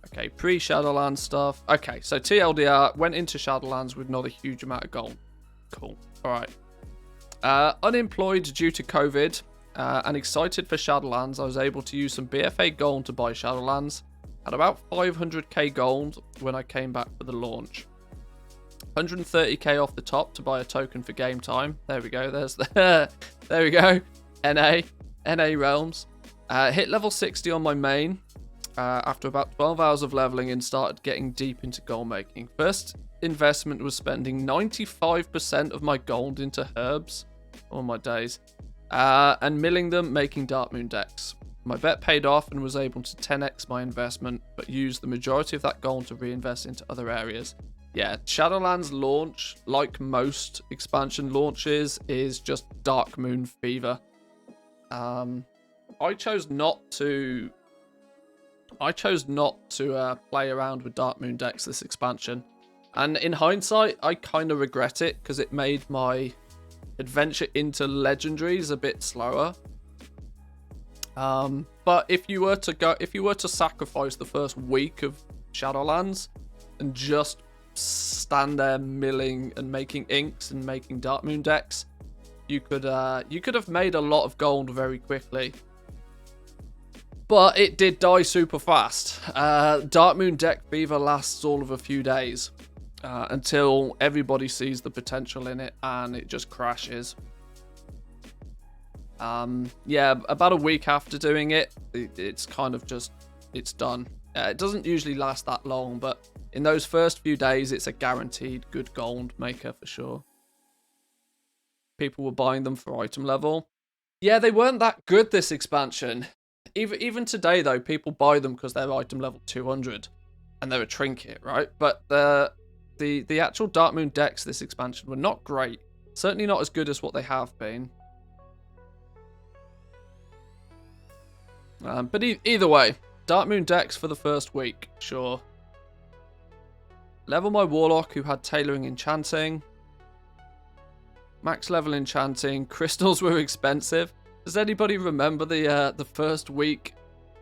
Okay, pre-Shadowlands stuff. Okay, so TLDR, went into Shadowlands with not a huge amount of gold. Cool. Alright. Unemployed due to COVID, and excited for Shadowlands, I was able to use some BFA gold to buy Shadowlands. Had about 500k gold when I came back for the launch. 130k off the top to buy a token for game time. There we go. There we go. NA realms. Hit level 60 on my main. After about 12 hours of leveling and started getting deep into gold making. First investment was spending 95% of my gold into herbs. All my days. And milling them, making Dark Moon decks. My bet paid off and was able to 10x my investment, but used the majority of that gold to reinvest into other areas. Yeah, Shadowlands launch, like most expansion launches, is just Dark Moon fever. I chose not to play around with Dark Moon decks this expansion, and in hindsight I kind of regret it because it made my adventure into legendaries a bit slower. But if you were to sacrifice the first week of Shadowlands and just stand there milling and making inks and making Dark Moon decks, you could have made a lot of gold very quickly. But it did die super fast. Dark Moon deck fever lasts all of a few days until everybody sees the potential in it and it just crashes. Yeah, about a week after doing it, it's kind of just, it's done. It doesn't usually last that long, but in those first few days, it's a guaranteed good gold maker for sure. people were buying them for item level. Yeah, they weren't that good this expansion. Even today, though, people buy them because they're item level 200 and they're a trinket, right? But the actual Dark Moon decks this expansion were not great. Certainly not as good as what they have been. But either way, Dark Moon decks for the first week, sure. Level my Warlock, who had Tailoring Enchanting. Max level Enchanting. Crystals were expensive. Does anybody remember the first week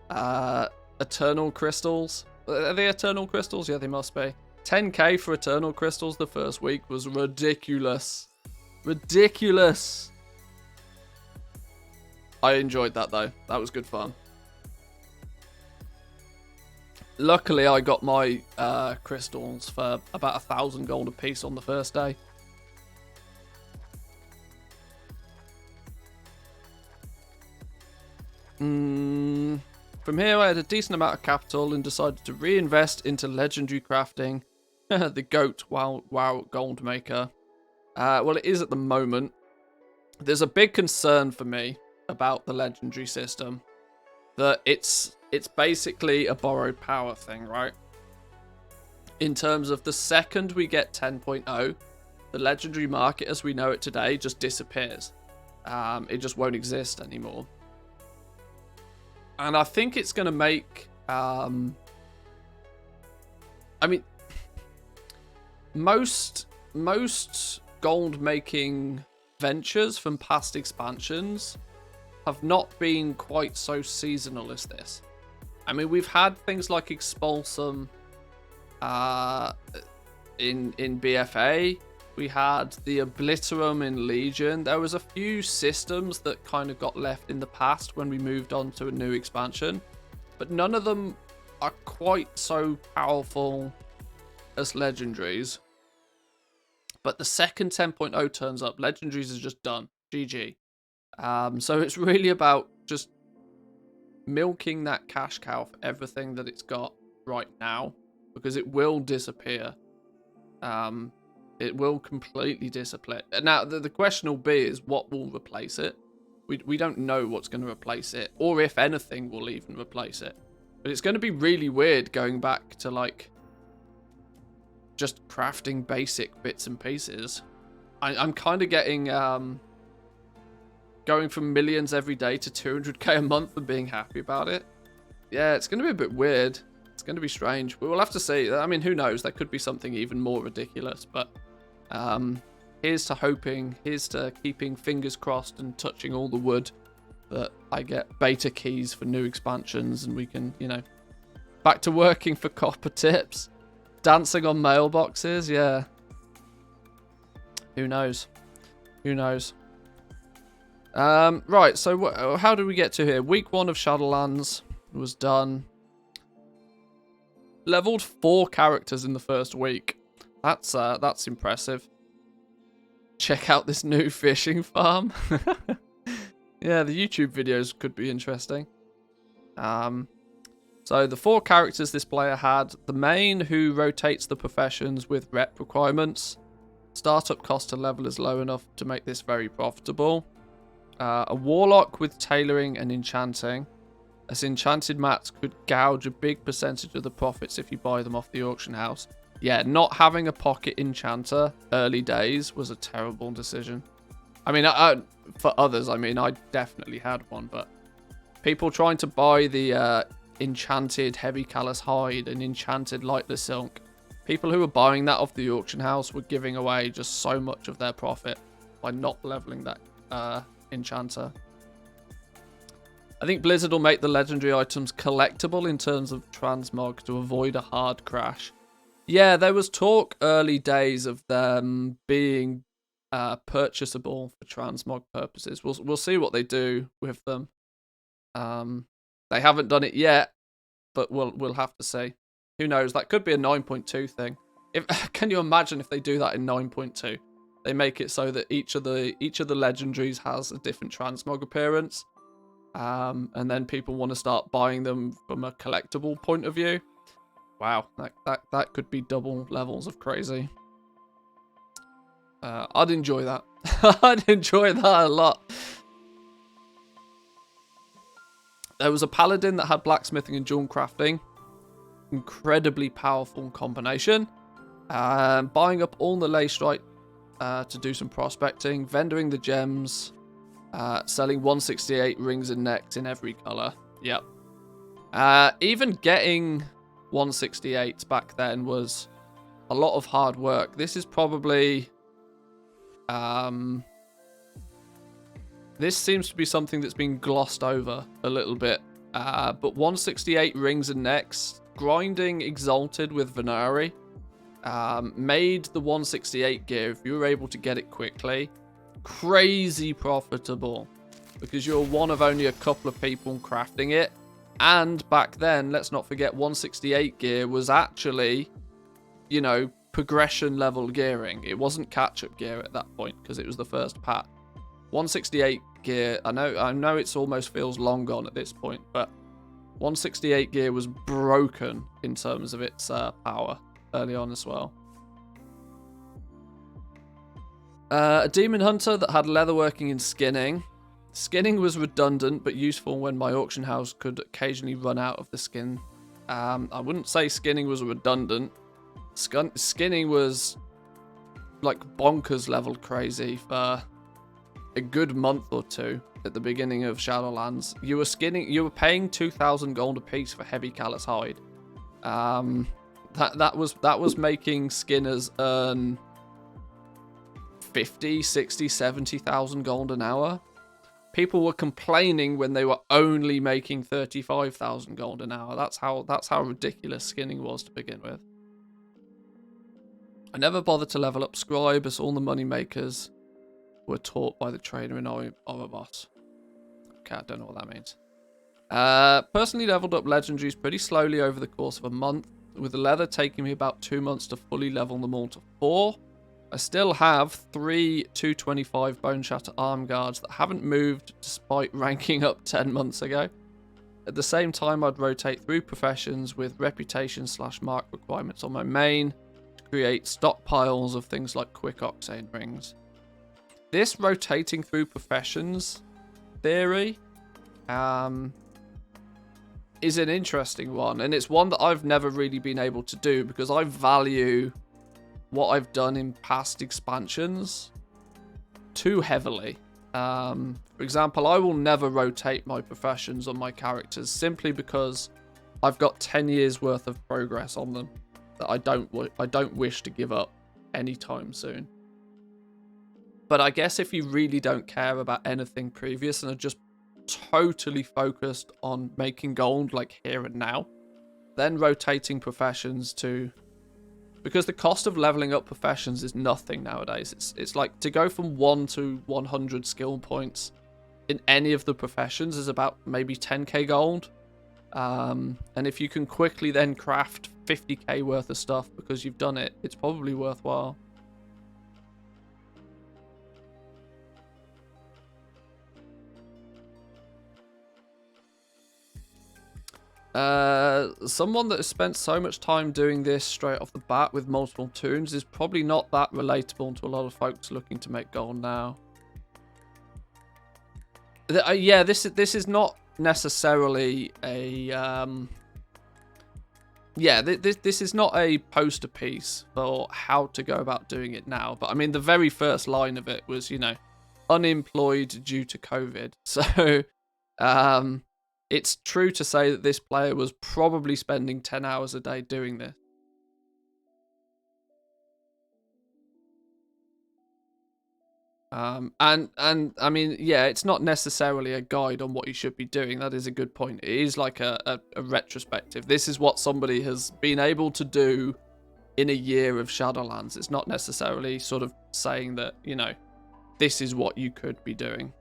Eternal Crystals? Are they Eternal Crystals? Yeah, they must be. 10k for Eternal Crystals the first week was ridiculous. Ridiculous. I enjoyed that, though. That was good fun. Luckily, I got my crystals for about 1,000 gold a piece on the first day. From here, I had a decent amount of capital and decided to reinvest into legendary crafting. The GOAT WoW Gold Maker. Well, it is at the moment. There's a big concern for me about the legendary system. That it's basically a borrowed power thing, right? In terms of the second we get 10.0, the legendary market as we know it today just disappears. It just won't exist anymore. And I think it's going to make... I mean, most gold-making ventures from past expansions have not been quite so seasonal as this. I mean, we've had things like Expulsum in BFA. We had the Obliterum in Legion. There was a few systems that kind of got left in the past when we moved on to a new expansion. But none of them are quite so powerful as Legendaries. But the second 10.0 turns up, Legendaries is just done. GG. So it's really about just milking that cash cow for everything that it's got right now, because it will disappear. It will completely disappear. Now, the question will be is what will replace it? We don't know what's going to replace it, or if anything will even replace it. But it's going to be really weird going back to, like, just crafting basic bits and pieces. I'm kind of getting... going from millions every day to 200k a month and being happy about it. Yeah, it's going to be a bit weird. It's going to be strange. We will have to see. I mean, who knows? There could be something even more ridiculous. But here's to hoping. Here's to keeping fingers crossed and touching all the wood that I get beta keys for new expansions and we can, you know, back to working for copper tips. Dancing on mailboxes. Yeah. Who knows? Who knows? Right, so how did we get to here? Week 1 of Shadowlands was done. Leveled 4 characters in the first week. That's impressive. Check out this new fishing farm. Yeah, the YouTube videos could be interesting. So the 4 characters this player had. The main, who rotates the professions with rep requirements. Startup cost to level is low enough to make this very profitable. A Warlock with Tailoring and Enchanting, as enchanted mats could gouge a big percentage of the profits if you buy them off the auction house. Yeah, not having a pocket enchanter early days was a terrible decision. I mean, for others, I mean, I definitely had one, but people trying to buy the enchanted Heavy Callous Hide and enchanted Lightless Silk, people who were buying that off the auction house were giving away just so much of their profit by not leveling that enchanter. I think Blizzard will make the legendary items collectible in terms of transmog to avoid a hard crash. Yeah, there was talk early days of them being purchasable for transmog purposes. We'll see what they do with them. They haven't done it yet, but we'll have to see. Who knows? That could be a 9.2 thing. Can you imagine if they do that in 9.2? They make it so that each of the legendaries has a different transmog appearance, and then people want to start buying them from a collectible point of view. Wow, that could be double levels of crazy. I'd enjoy that. I'd enjoy that a lot. There was a paladin that had blacksmithing and jewel crafting. Incredibly powerful combination. Buying up all the leystrite to do some prospecting. Vendoring the gems. Selling 168 rings and necks in every colour. Yep. Even getting 168 back then was a lot of hard work. This is probably... this seems to be something that's been glossed over a little bit. But 168 rings and necks, grinding Exalted with Venari, made the 168 gear, if you were able to get it quickly, crazy profitable. Because you're one of only a couple of people crafting it. And back then, let's not forget, 168 gear was actually, you know, progression level gearing. It wasn't catch-up gear at that point because it was the first patch. 168 gear, I know it's almost feels long gone at this point, but 168 gear was broken in terms of its power early on as well. A demon hunter that had leatherworking and skinning. Skinning was redundant but useful when my auction house could occasionally run out of the skin. I wouldn't say skinning was redundant. Skinning was like bonkers level crazy for a good month or two at the beginning of Shadowlands. You were paying 2,000 gold a piece for heavy callous hide. That was making skinners earn 50, 60, 70,000 gold an hour. People were complaining when they were only making 35,000 gold an hour. That's how ridiculous skinning was to begin with. I never bothered to level up Scribe, as all the money makers were taught by the trainer in Oribos. Okay, I don't know what that means. Personally leveled up legendaries pretty slowly over the course of a month, with the leather taking me about 2 months to fully level them all to 4. I still have 3 225 Bone Shatter Arm Guards that haven't moved despite ranking up 10 months ago. At the same time, I'd rotate through professions with reputation/mark requirements on my main to create stockpiles of things like quick octane rings. This rotating through professions theory is an interesting one, and it's one that I've never really been able to do because I value what I've done in past expansions too heavily. For example, I will never rotate my professions on my characters simply because I've got 10 years worth of progress on them that I don't wish to give up anytime soon. But I guess if you really don't care about anything previous and are just totally focused on making gold like here and now, then rotating professions to... Because the cost of leveling up professions is nothing nowadays. It's like to go from 1 to 100 skill points in any of the professions is about maybe 10k gold. And if you can quickly then craft 50k worth of stuff because you've done it, it's probably worthwhile. Someone that has spent so much time doing this straight off the bat with multiple toons is probably not that relatable to a lot of folks looking to make gold now. Yeah, this is not necessarily a this is not a poster piece for how to go about doing it now. But I mean, the very first line of it was, you know, unemployed due to COVID. So, it's true to say that this player was probably spending 10 hours a day doing this. And I mean, yeah, it's not necessarily a guide on what you should be doing. That is a good point. It is like a retrospective. This is what somebody has been able to do in a year of Shadowlands. It's not necessarily sort of saying that, you know, this is what you could be doing.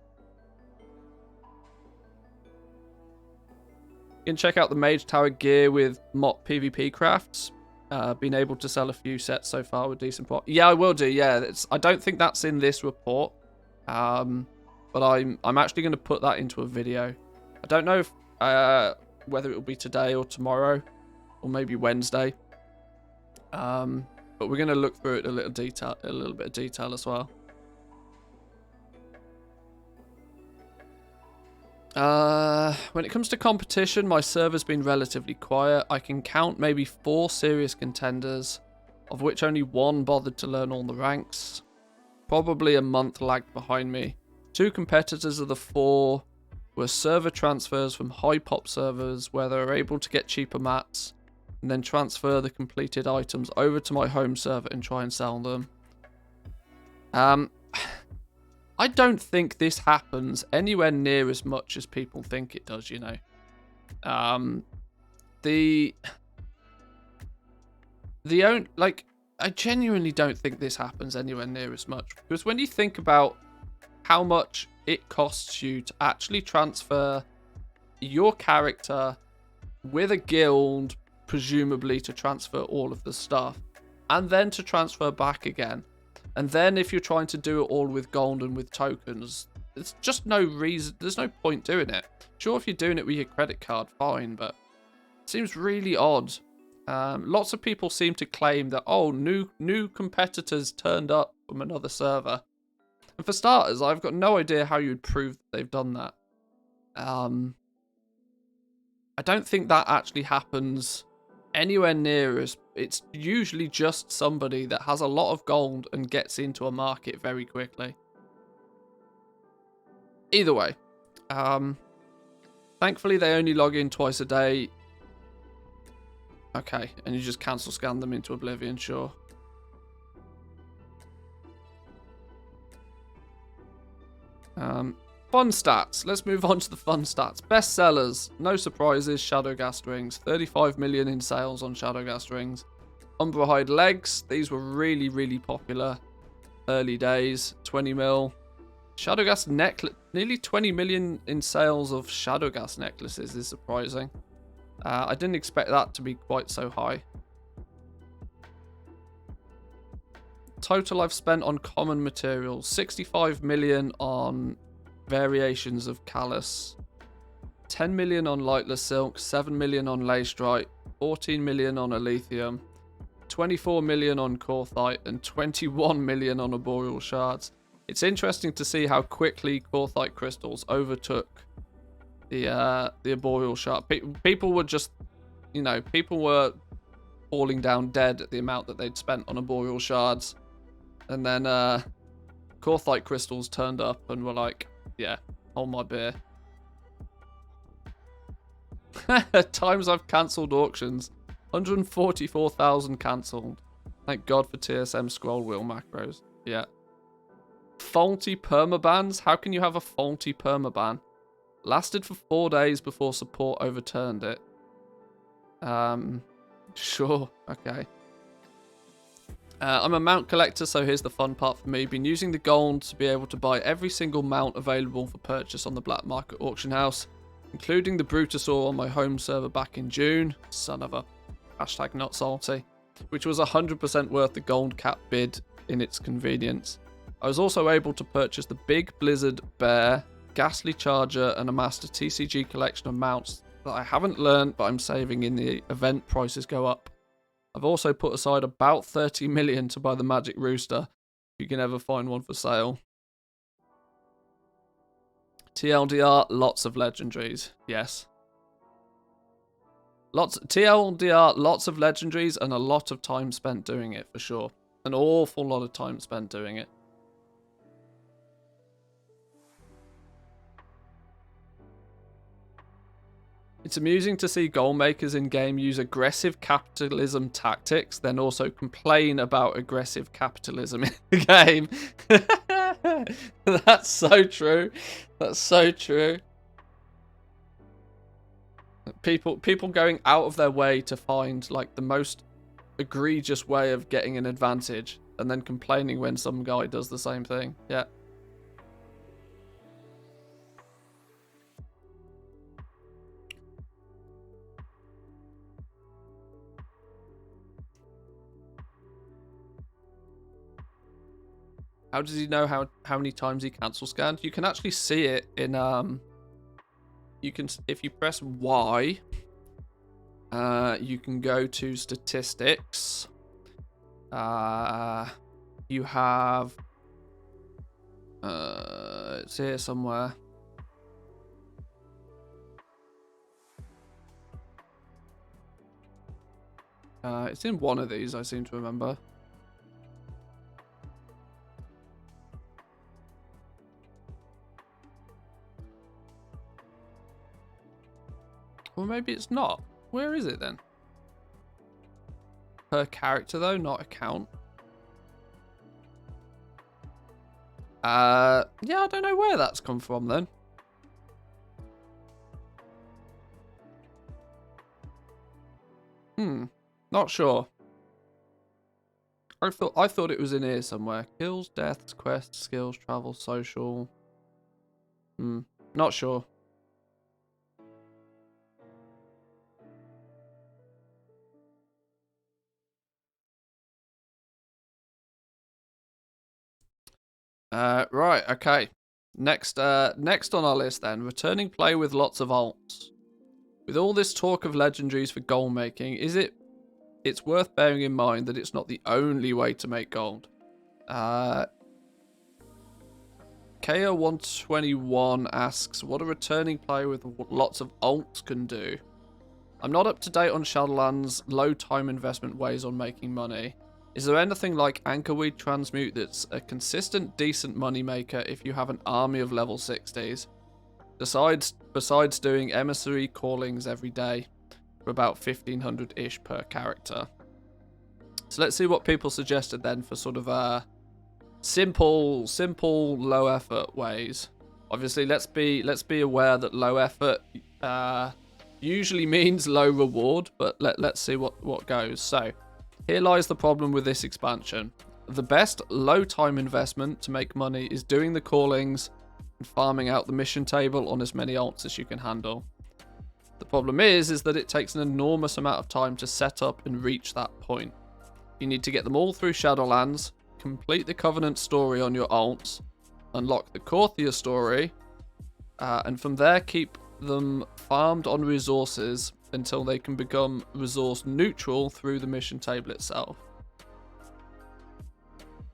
You can check out the Mage Tower gear with Mott PvP crafts. Been able to sell a few sets so far with decent profit. Yeah, I will do. Yeah, I don't think that's in this report, but I'm actually going to put that into a video. I don't know if whether it will be today or tomorrow, or maybe Wednesday. But we're going to look through it a little bit of detail as well. When it comes to competition, my server's been relatively quiet. I can count maybe 4 serious contenders, of which only 1 bothered to learn all the ranks. Probably a month lagged behind me. 2 competitors of the 4 were server transfers from high pop servers where they were able to get cheaper mats and then transfer the completed items over to my home server and try and sell them. I don't think this happens anywhere near as much as people think it does, you know. I genuinely don't think this happens anywhere near as much. Because when you think about how much it costs you to actually transfer your character with a guild, presumably to transfer all of the stuff, and then to transfer back again. And then if you're trying to do it all with gold and with tokens, there's just no reason, there's no point doing it. Sure, if you're doing it with your credit card, fine, but it seems really odd. Lots of people seem to claim that, oh, new competitors turned up from another server. And for starters, I've got no idea how you'd prove that they've done that. I don't think that actually happens anywhere near as... It's usually just somebody that has a lot of gold and gets into a market very quickly. Either way. Thankfully, they only log in twice a day. Okay, and you just cancel scan them into oblivion, sure. Fun stats. Let's move on to the fun stats. Best sellers. No surprises. Shadowghast rings. 35 million in sales on Shadowghast rings. Umbrahide legs. These were really, really popular. Early days. 20 mil. Shadowghast necklace. Nearly 20 million in sales of Shadowghast necklaces is surprising. I didn't expect that to be quite so high. Total I've spent on common materials. 65 million on variations of callus, 10 million on lightless silk, 7 million on lacestrite, 14 million on alethioum, 24 million on Korthite, and 21 million on arboreal shards. It's interesting to see how quickly Korthite crystals overtook the arboreal shard. People were just, you know, people were falling down dead at the amount that they'd spent on arboreal shards, and then Korthite crystals turned up and were like, yeah, hold my beer. Times I've cancelled auctions. 144,000 cancelled. Thank God for TSM scroll wheel macros. Yeah. Faulty permabans? How can you have a faulty permaban? Lasted for 4 days before support overturned it. Sure, okay. I'm a mount collector, so here's the fun part for me. Been using the gold to be able to buy every single mount available for purchase on the black market auction house, including the Brutosaur on my home server back in June. Son of a... Hashtag not salty. Which was 100% worth the gold cap bid in its convenience. I was also able to purchase the Big Blizzard Bear, Ghastly Charger, and amassed a TCG collection of mounts that I haven't learned, but I'm saving in the event prices go up. I've also put aside about 30 million to buy the Magic Rooster, if you can ever find one for sale. TLDR, lots of legendaries, yes. TLDR, lots of legendaries and a lot of time spent doing it, for sure. An awful lot of time spent doing it. It's amusing to see goal makers in-game use aggressive capitalism tactics, then also complain about aggressive capitalism in the game. That's so true. That's so true. People going out of their way to find like the most egregious way of getting an advantage and then complaining when some guy does the same thing. Yeah. How does he know how many times he cancel scanned? You can actually see it in you can, if you press Y, you can go to statistics. You have it's here somewhere. It's in one of these, I seem to remember. Or maybe it's not. Where is it then? Per character though, not account. Yeah, I don't know where that's come from then. Not sure. I thought it was in here somewhere. Kills, deaths, quests, skills, travel, social. Not sure. Right, okay. Next on our list then, returning play with lots of alts. With all this talk of legendaries for gold making, it's worth bearing in mind that it's not the only way to make gold. KO121 asks, what a returning player with lots of alts can do. I'm not up to date on Shadowlands' low time investment ways on making money. Is there anything like Anchorweed Transmute that's a consistent, decent money maker if you have an army of level 60s? Besides doing emissary callings every day for about 1500-ish per character. So let's see what people suggested then for sort of simple, low effort ways. Obviously, let's be aware that low effort usually means low reward, but let's see what goes. So here lies the problem with this expansion. The best low time investment to make money is doing the callings and farming out the mission table on as many alts as you can handle. The problem is that it takes an enormous amount of time to set up and reach that point. You need to get them all through Shadowlands, complete the Covenant story on your alts, unlock the Korthia story, and from there keep them farmed on resources until they can become resource neutral through the mission table itself.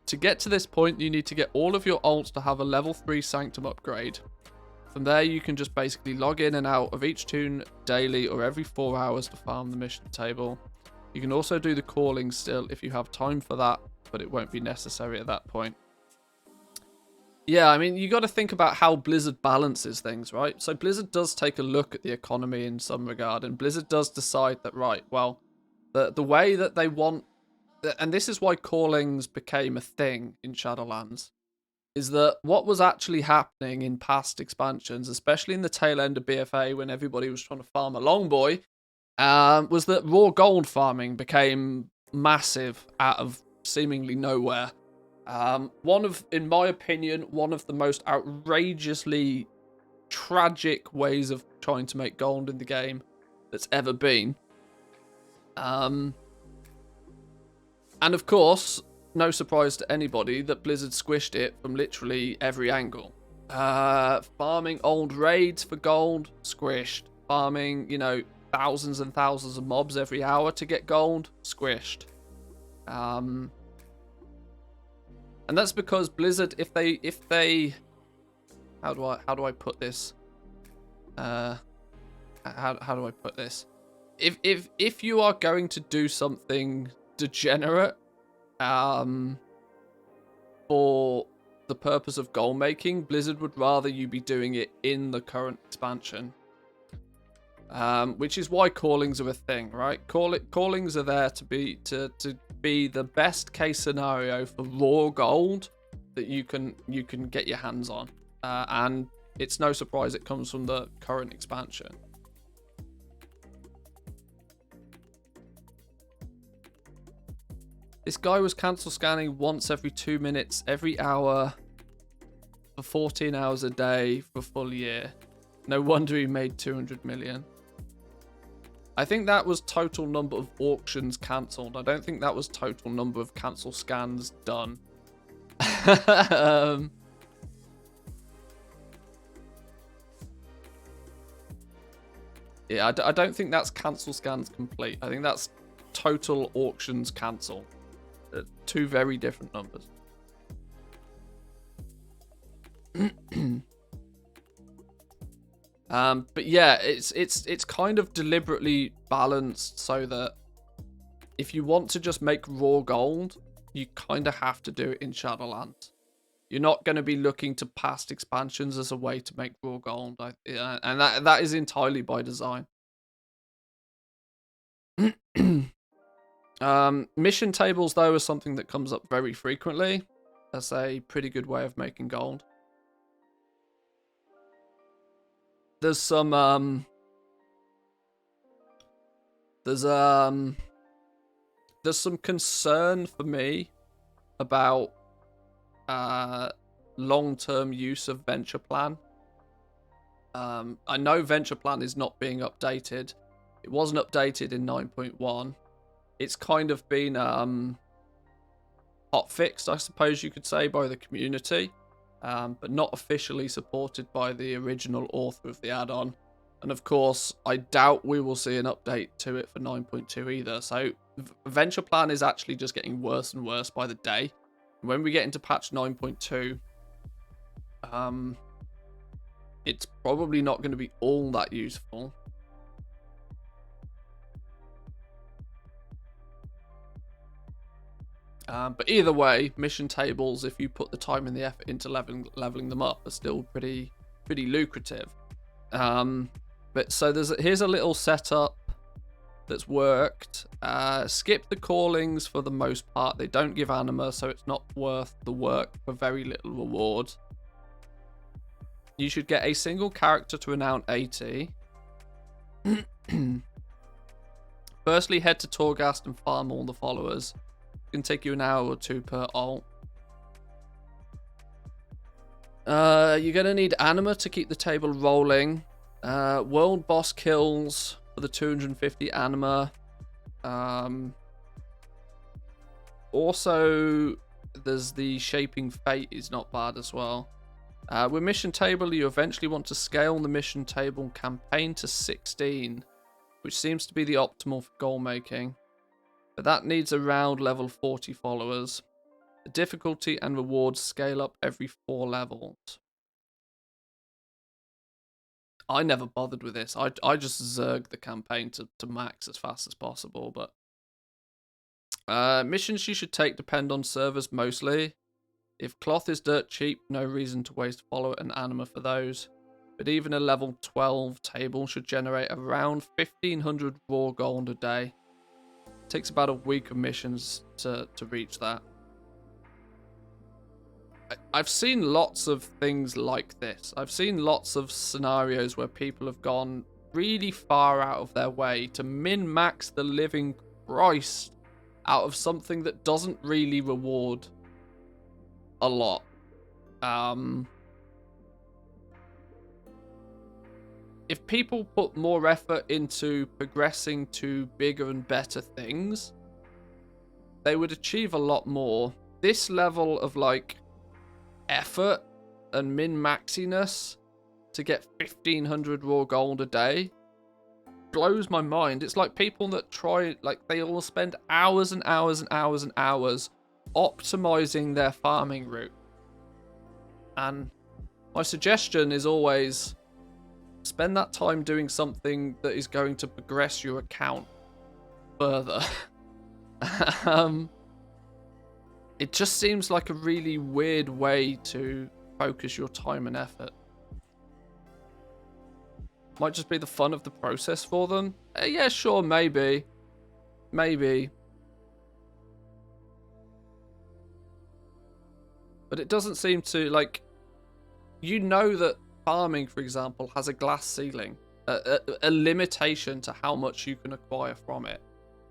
To get to this point, you need to get all of your alts to have a level 3 Sanctum upgrade. From there, you can just basically log in and out of each toon daily or every 4 hours to farm the mission table. You can also do the calling still if you have time for that, but it won't be necessary at that point. Yeah, I mean, you got to think about how Blizzard balances things, right? So Blizzard does take a look at the economy in some regard, and Blizzard does decide that, right, well, the way that they want, and this is why callings became a thing in Shadowlands, is that what was actually happening in past expansions, especially in the tail end of BFA when everybody was trying to farm a Longboy, was that raw gold farming became massive out of seemingly nowhere. In my opinion, one of the most outrageously tragic ways of trying to make gold in the game that's ever been. And of course, no surprise to anybody that Blizzard squished it from literally every angle. Farming old raids for gold, squished. Farming, thousands and thousands of mobs every hour to get gold, squished. And that's because Blizzard, if they, how do I put this? How do I put this? If you are going to do something degenerate, for the purpose of goal making, Blizzard would rather you be doing it in the current expansion. Which is why callings are a thing, right? Callings are there to be the best case scenario for raw gold that you can get your hands on, and it's no surprise it comes from the current expansion. This guy was cancel scanning once every 2 minutes, every hour, for 14 hours a day for a full year. No wonder he made 200 million. I think that was total number of auctions cancelled. I don't think that was total number of cancel scans done. Yeah, I don't think that's cancel scans complete. I think that's total auctions cancelled. Two very different numbers. But yeah, it's kind of deliberately balanced so that if you want to just make raw gold, you kind of have to do it in Shadowlands. You're not going to be looking to past expansions as a way to make raw gold, and that is entirely by design. Mission tables, though, are something that comes up very frequently. That's a pretty good way of making gold. There's some there's some concern for me about long-term use of Venture Plan. I know Venture Plan is not being updated. It wasn't updated in 9.1. It's kind of been hotfixed, I suppose you could say, by the community, but not officially supported by the original author of the add-on. And of course, I doubt we will see an update to it for 9.2 either. So Venture Plan is actually just getting worse and worse by the day. When we get into patch 9.2, it's probably not going to be all that useful. But either way, mission tables, if you put the time and the effort into leveling them up, are still pretty lucrative. But so here's a little setup that's worked. Skip the callings for the most part. They don't give anima, so it's not worth the work for very little reward. You should get a single character to renown 80. Firstly, head to Torghast and farm all the followers. It can take you an hour or two per ult. You're going to need anima to keep the table rolling. World boss kills for the 250 anima. Also, there's the Shaping Fate is not bad as well. With mission table, you eventually want to scale the mission table campaign to 16, which seems to be the optimal for goal making. But that needs around level 40 followers. The difficulty and rewards scale up every 4 levels. I never bothered with this. I just zerged the campaign to max as fast as possible. But missions you should take depend on servers mostly. If cloth is dirt cheap, no reason to waste follower and anima for those. But even a level 12 table should generate around 1500 raw gold a day. It takes about a week of missions to reach that. I've seen lots of things like this. I've seen lots of scenarios where people have gone really far out of their way to min-max the living Christ out of something that doesn't really reward a lot. If people put more effort into progressing to bigger and better things, they would achieve a lot more. This level of like effort and min-maxiness to get 1500 raw gold a day blows my mind. It's like people that try, like they all spend hours and hours and hours and hours optimizing their farming route. And my suggestion is always spend that time doing something that is going to progress your account further. It just seems like a really weird way to focus your time and effort. Might just be the fun of the process for them. Yeah, sure, maybe. Maybe. But it doesn't seem to, like... You know that farming, for example, has a glass ceiling. A limitation to how much you can acquire from it.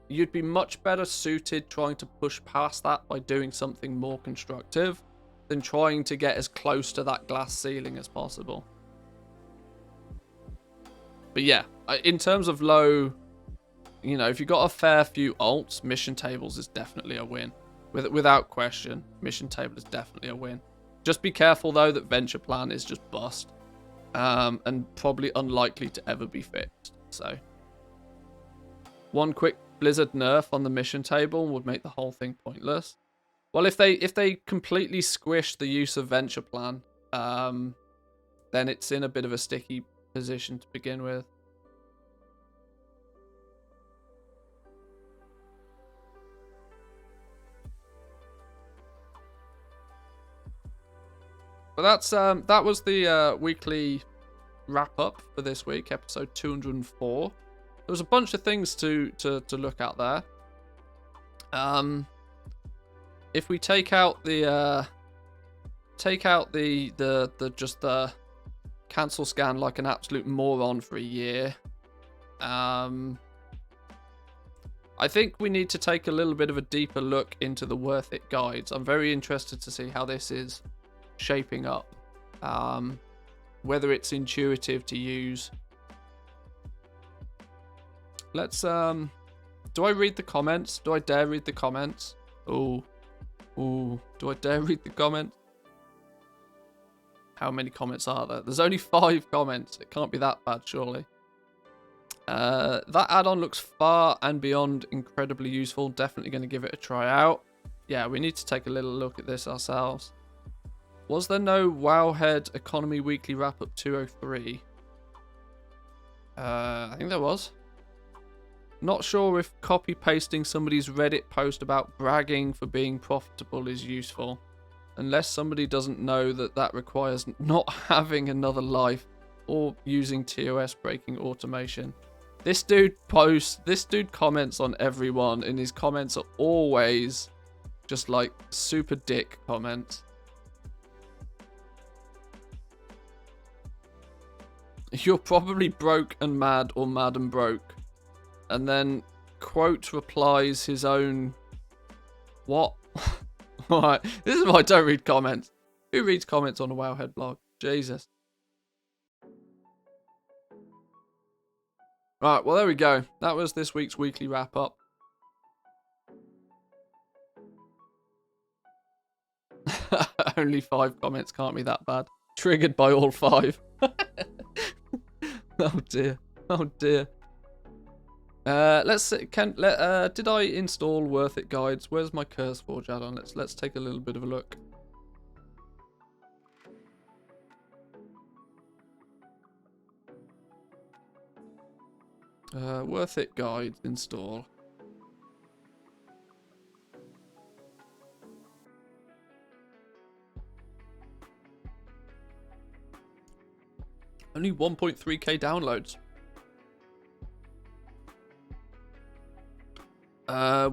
You'd be much better suited trying to push past that by doing something more constructive than trying to get as close to that glass ceiling as possible. But yeah, in terms of low, you know, if you've got a fair few ults, mission tables is definitely a win. Without question, mission table is definitely a win. Just be careful though that Venture Plan is just bust. And probably unlikely to ever be fixed. So one quick Blizzard nerf on the mission table would make the whole thing pointless. Well, if they completely squish the use of Venture Plan, then it's in a bit of a sticky position to begin with. But that's that was the weekly wrap up for this week, episode 204. There was a bunch of things to look at there. If we take out the just the cancel scan like an absolute moron for a year, I think we need to take a little bit of a deeper look into the Worth It guides. I'm very interested to see how this is shaping up. Whether it's intuitive to use. Let's do I read the comments? Do I dare read the comments? Ooh, do I dare read the comments? How many comments are there? There's only 5 comments. It can't be that bad, surely. That add-on looks far and beyond incredibly useful. Definitely going to give it a try out. Yeah, we need to take a little look at this ourselves. Was there no Wowhead Economy Weekly Wrap-Up 203? I think there was. Not sure if copy-pasting somebody's Reddit post about bragging for being profitable is useful. Unless somebody doesn't know that requires not having another life or using TOS breaking automation. This dude comments on everyone, and his comments are always just like super dick comments. You're probably broke and mad or mad and broke. And then quote replies his own what? Alright, this is why I don't read comments. Who reads comments on a Wowhead blog? Jesus. Right, well there we go. That was this week's weekly wrap up. Only 5 comments, can't be that bad. Triggered by all 5. Oh dear. Oh dear. Let's see. Did I install Worth It guides? Where's my CurseForge add-on? Let's take a little bit of a look. Worth It guides install. Only 1.3k downloads.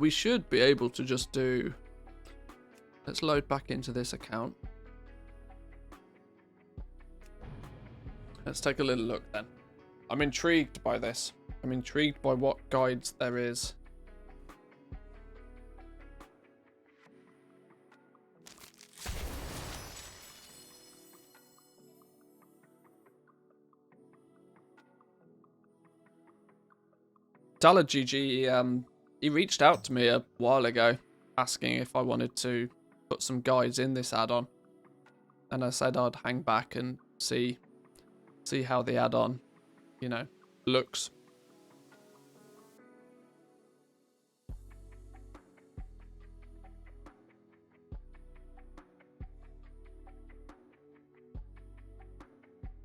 We should be able to just do... Let's load back into this account. Let's take a little look then. I'm intrigued by this. I'm intrigued by what guides there is. DallerGG, he reached out to me a while ago asking if I wanted to put some guides in this add-on. And I said I'd hang back and see how the add-on, you know, looks.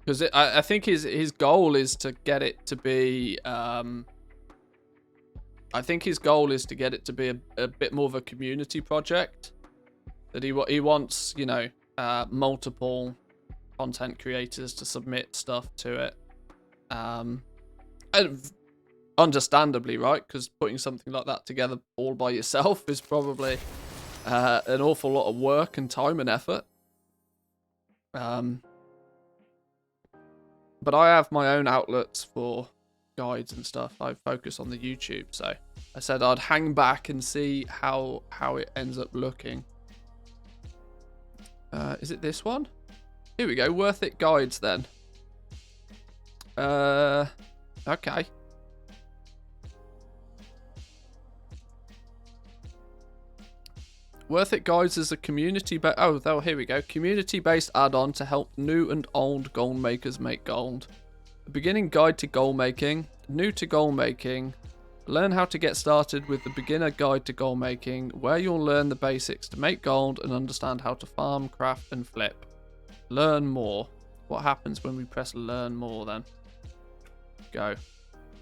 Because I think his goal is to get it to be... I think his goal is to get it to be a bit more of a community project. That he wants, you know, multiple content creators to submit stuff to it. And understandably, right? Because putting something like that together all by yourself is probably an awful lot of work and time and effort. But I have my own outlets for guides and stuff. I focus on the YouTube, so I said I'd hang back and see how it ends up looking. Is it this one? Here we go. Worth It guides then. Okay. Worth It guides is a community-based... Oh, here we go. Community-based add-on to help new and old gold makers make gold. A beginning guide to gold making. New to gold making. Learn how to get started with the beginner guide to gold making, where you'll learn the basics to make gold and understand how to farm, craft, and flip. Learn more. What happens when we press learn more then? Go.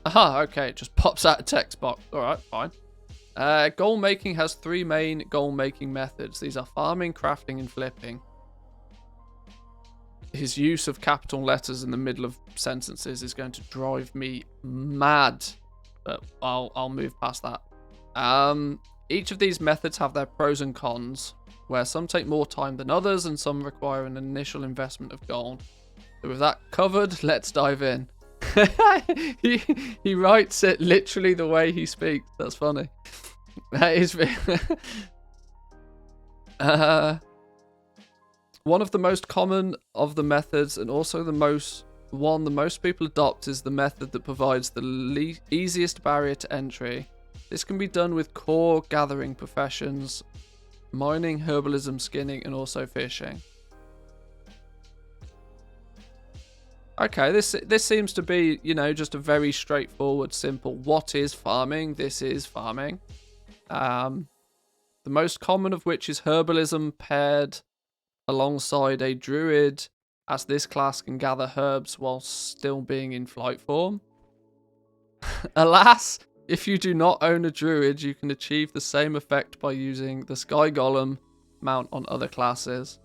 Aha, okay, it just pops out a text box. Alright, fine. Gold making has 3 main gold making methods. These are farming, crafting, and flipping. his use of capital letters in the middle of sentences is going to drive me mad. But I'll move past that. Each of these methods have their pros and cons, where some take more time than others and some require an initial investment of gold. So with that covered, let's dive in. he writes it literally the way he speaks. That's funny. That is one of the most common of the methods, and also the most people adopt, is the method that provides the easiest barrier to entry. This can be done with core gathering professions, mining, herbalism, skinning, and also fishing. Okay, this seems to be, you know, just a very straightforward, simple, what is farming? This is farming. The most common of which is herbalism paired alongside a druid, as this class can gather herbs while still being in flight form. Alas, if you do not own a druid, you can achieve the same effect by using the Sky Golem mount on other classes.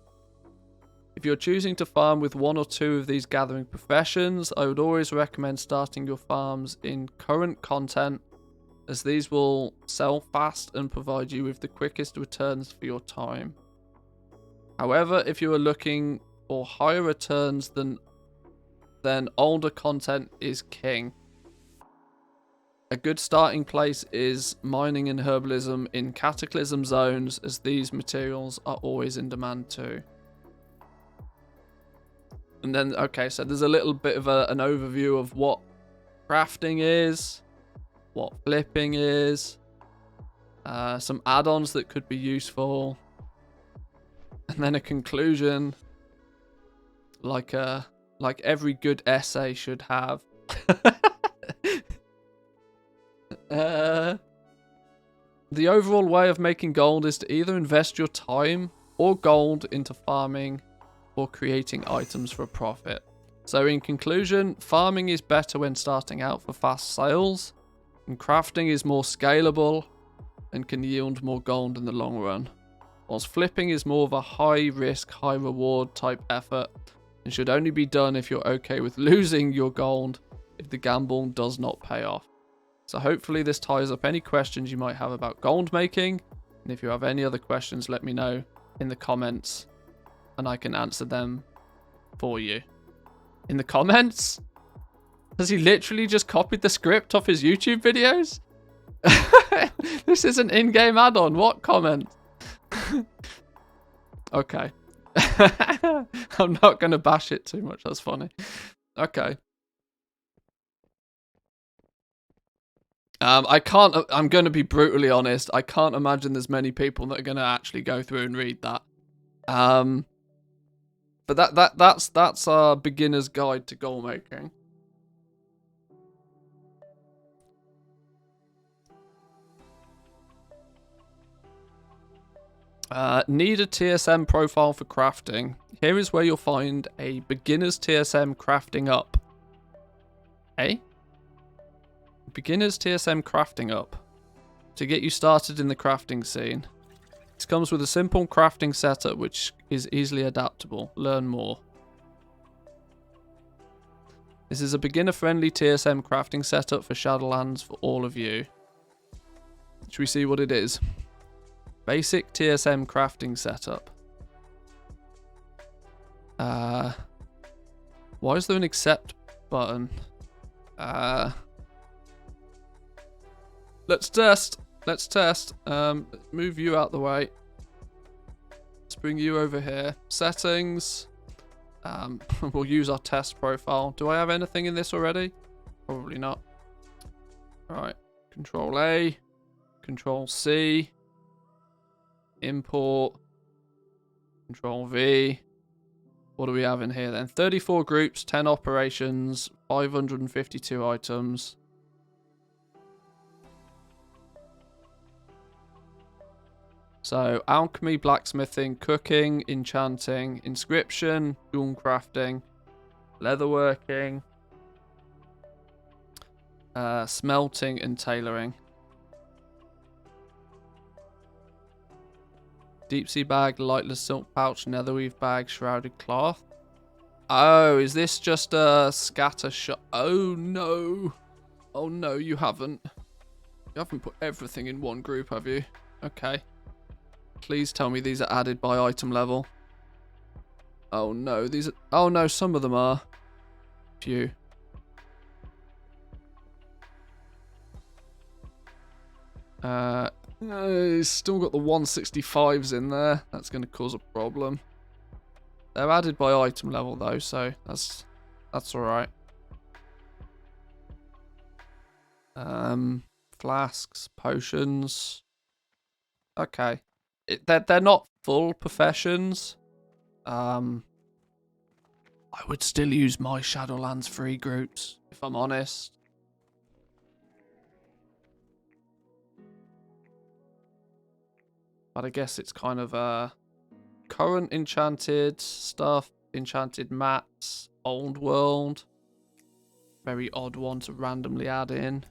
If you're choosing to farm with one or two of these gathering professions, I would always recommend starting your farms in current content, as these will sell fast and provide you with the quickest returns for your time. However, if you are looking for higher returns, then older content is king. A good starting place is mining and herbalism in cataclysm zones, as these materials are always in demand too. And then, okay, so there's a little bit of an overview of what crafting is, what flipping is, some add-ons that could be useful, and then a conclusion, like every good essay should have. The overall way of making gold is to either invest your time or gold into farming or creating items for a profit. So in conclusion, farming is better when starting out for fast sales, and crafting is more scalable and can yield more gold in the long run, whilst flipping is more of a high risk, high reward type effort and should only be done if you're okay with losing your gold if the gamble does not pay off. So hopefully this ties up any questions you might have about gold making, and if you have any other questions, let me know in the comments and I can answer them for you. In the comments? Has he literally just copied the script off his YouTube videos? This is an in-game add-on. What comment? Okay. I'm not going to bash it too much. That's funny. Okay. I'm going to be brutally honest. I can't imagine there's many people that are going to actually go through and read that. But that's our beginner's guide to goal making. Need a TSM profile for crafting. Here is where you'll find a beginner's TSM crafting up. Eh? Beginner's TSM crafting up. To get you started in the crafting scene. This comes with a simple crafting setup which is easily adaptable. Learn more. This is a beginner-friendly TSM crafting setup for Shadowlands for all of you. Should we see what it is? Basic TSM crafting setup. Why is there an accept button? Let's test. Let's test. Move you out the way. Let's bring you over here. Settings. We'll use our test profile. Do I have anything in this already? Probably not. Alright. Control A. Control C. Import. Control V. What do we have in here then? 34 groups, 10 operations, 552 items. So, alchemy, blacksmithing, cooking, enchanting, inscription, jewel crafting, leatherworking, smelting, and tailoring. Deep sea bag, lightless silk pouch, netherweave bag, shrouded cloth. Oh, is this just a scatter shot? Oh, no. Oh, no, you haven't. You haven't put everything in one group, have you? Okay. Please tell me these are added by item level. Oh, no. These are... Oh, no, some of them are. Phew. It's still got the 165s in there. That's going to cause a problem. They're added by item level though, so that's alright. Flasks, potions. Okay. They're not full professions. I would still use my Shadowlands free groups, if I'm honest. But I guess it's kind of current enchanted stuff, enchanted mats, old world. Very odd one to randomly add in.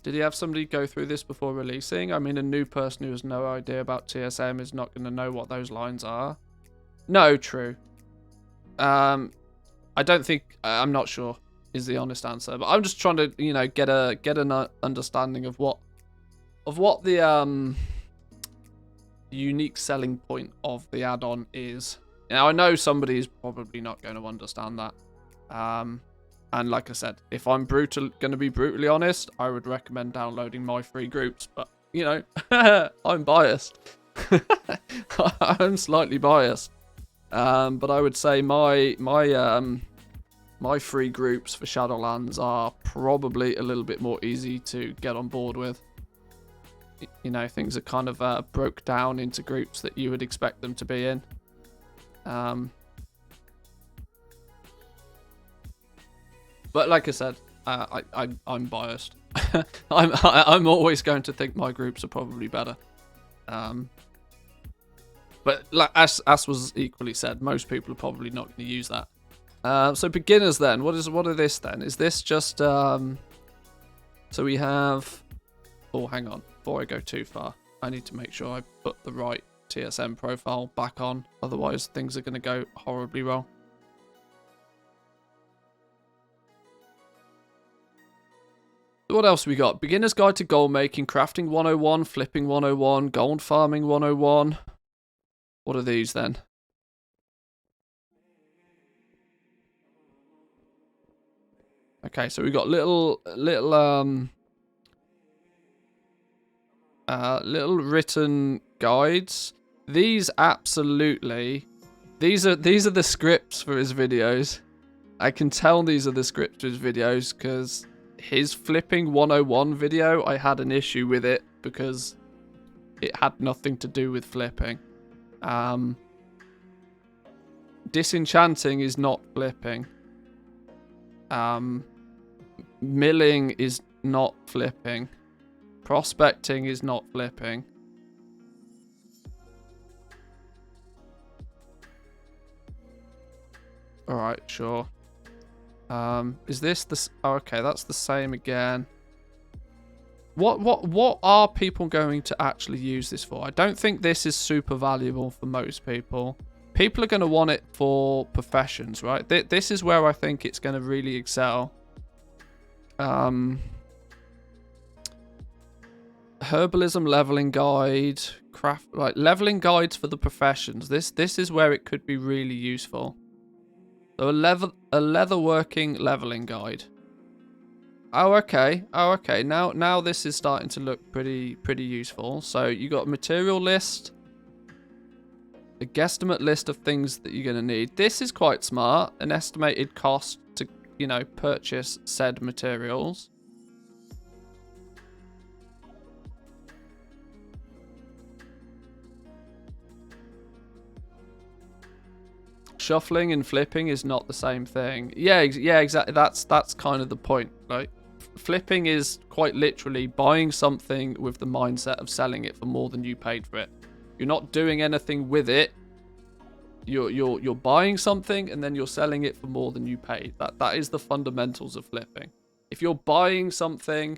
Did he have somebody go through this before releasing? I mean, a new person who has no idea about TSM is not going to know what those lines are. No, true. I don't think... I'm not sure is the honest answer. But I'm just trying to, you know, get an understanding of what the unique selling point of the add-on is. Now, I know somebody is probably not going to understand that. And like I said, if I'm going to be brutally honest, I would recommend downloading my free groups. But, you know, I'm biased. I'm slightly biased. But I would say my free groups for Shadowlands are probably a little bit more easy to get on board with. You know, things are kind of broke down into groups that you would expect them to be in. But like I said, I'm biased. I'm always going to think my groups are probably better. But like as was equally said, most people are probably not going to use that. So beginners then, what are this then? Is this just so we have? Oh, hang on. Before I go too far, I need to make sure I put the right TSM profile back on. Otherwise, things are going to go horribly wrong. What else we got? Beginner's Guide to Gold Making, Crafting 101, Flipping 101, Gold Farming 101. What are these then? Okay, so we got little written guides. These absolutely, these are the scripts for his videos. I can tell these are the scripts for his videos because his Flipping 101 video, I had an issue with it because it had nothing to do with flipping. Disenchanting is not flipping. Milling is not flipping. Prospecting is not flipping. Alright, sure. Is this the... Oh, okay, that's the same again. What are people going to actually use this for? I don't think this is super valuable for most people. People are going to want it for professions, right? This is where I think it's going to really excel. Herbalism leveling guide, like leveling guides for the professions. This is where it could be really useful. So a leatherworking leveling guide. Oh, okay. Oh, okay. Now this is starting to look pretty useful. So you got a material list, a guesstimate list of things that you're going to need. This is quite smart. An estimated cost to, you know, purchase said materials. Shuffling and flipping is not the same thing. Yeah, exactly. That's kind of the point. Like, flipping is quite literally buying something with the mindset of selling it for more than you paid for it. You're not doing anything with it. You're buying something and then you're selling it for more than you paid. That is the fundamentals of flipping. If you're buying something,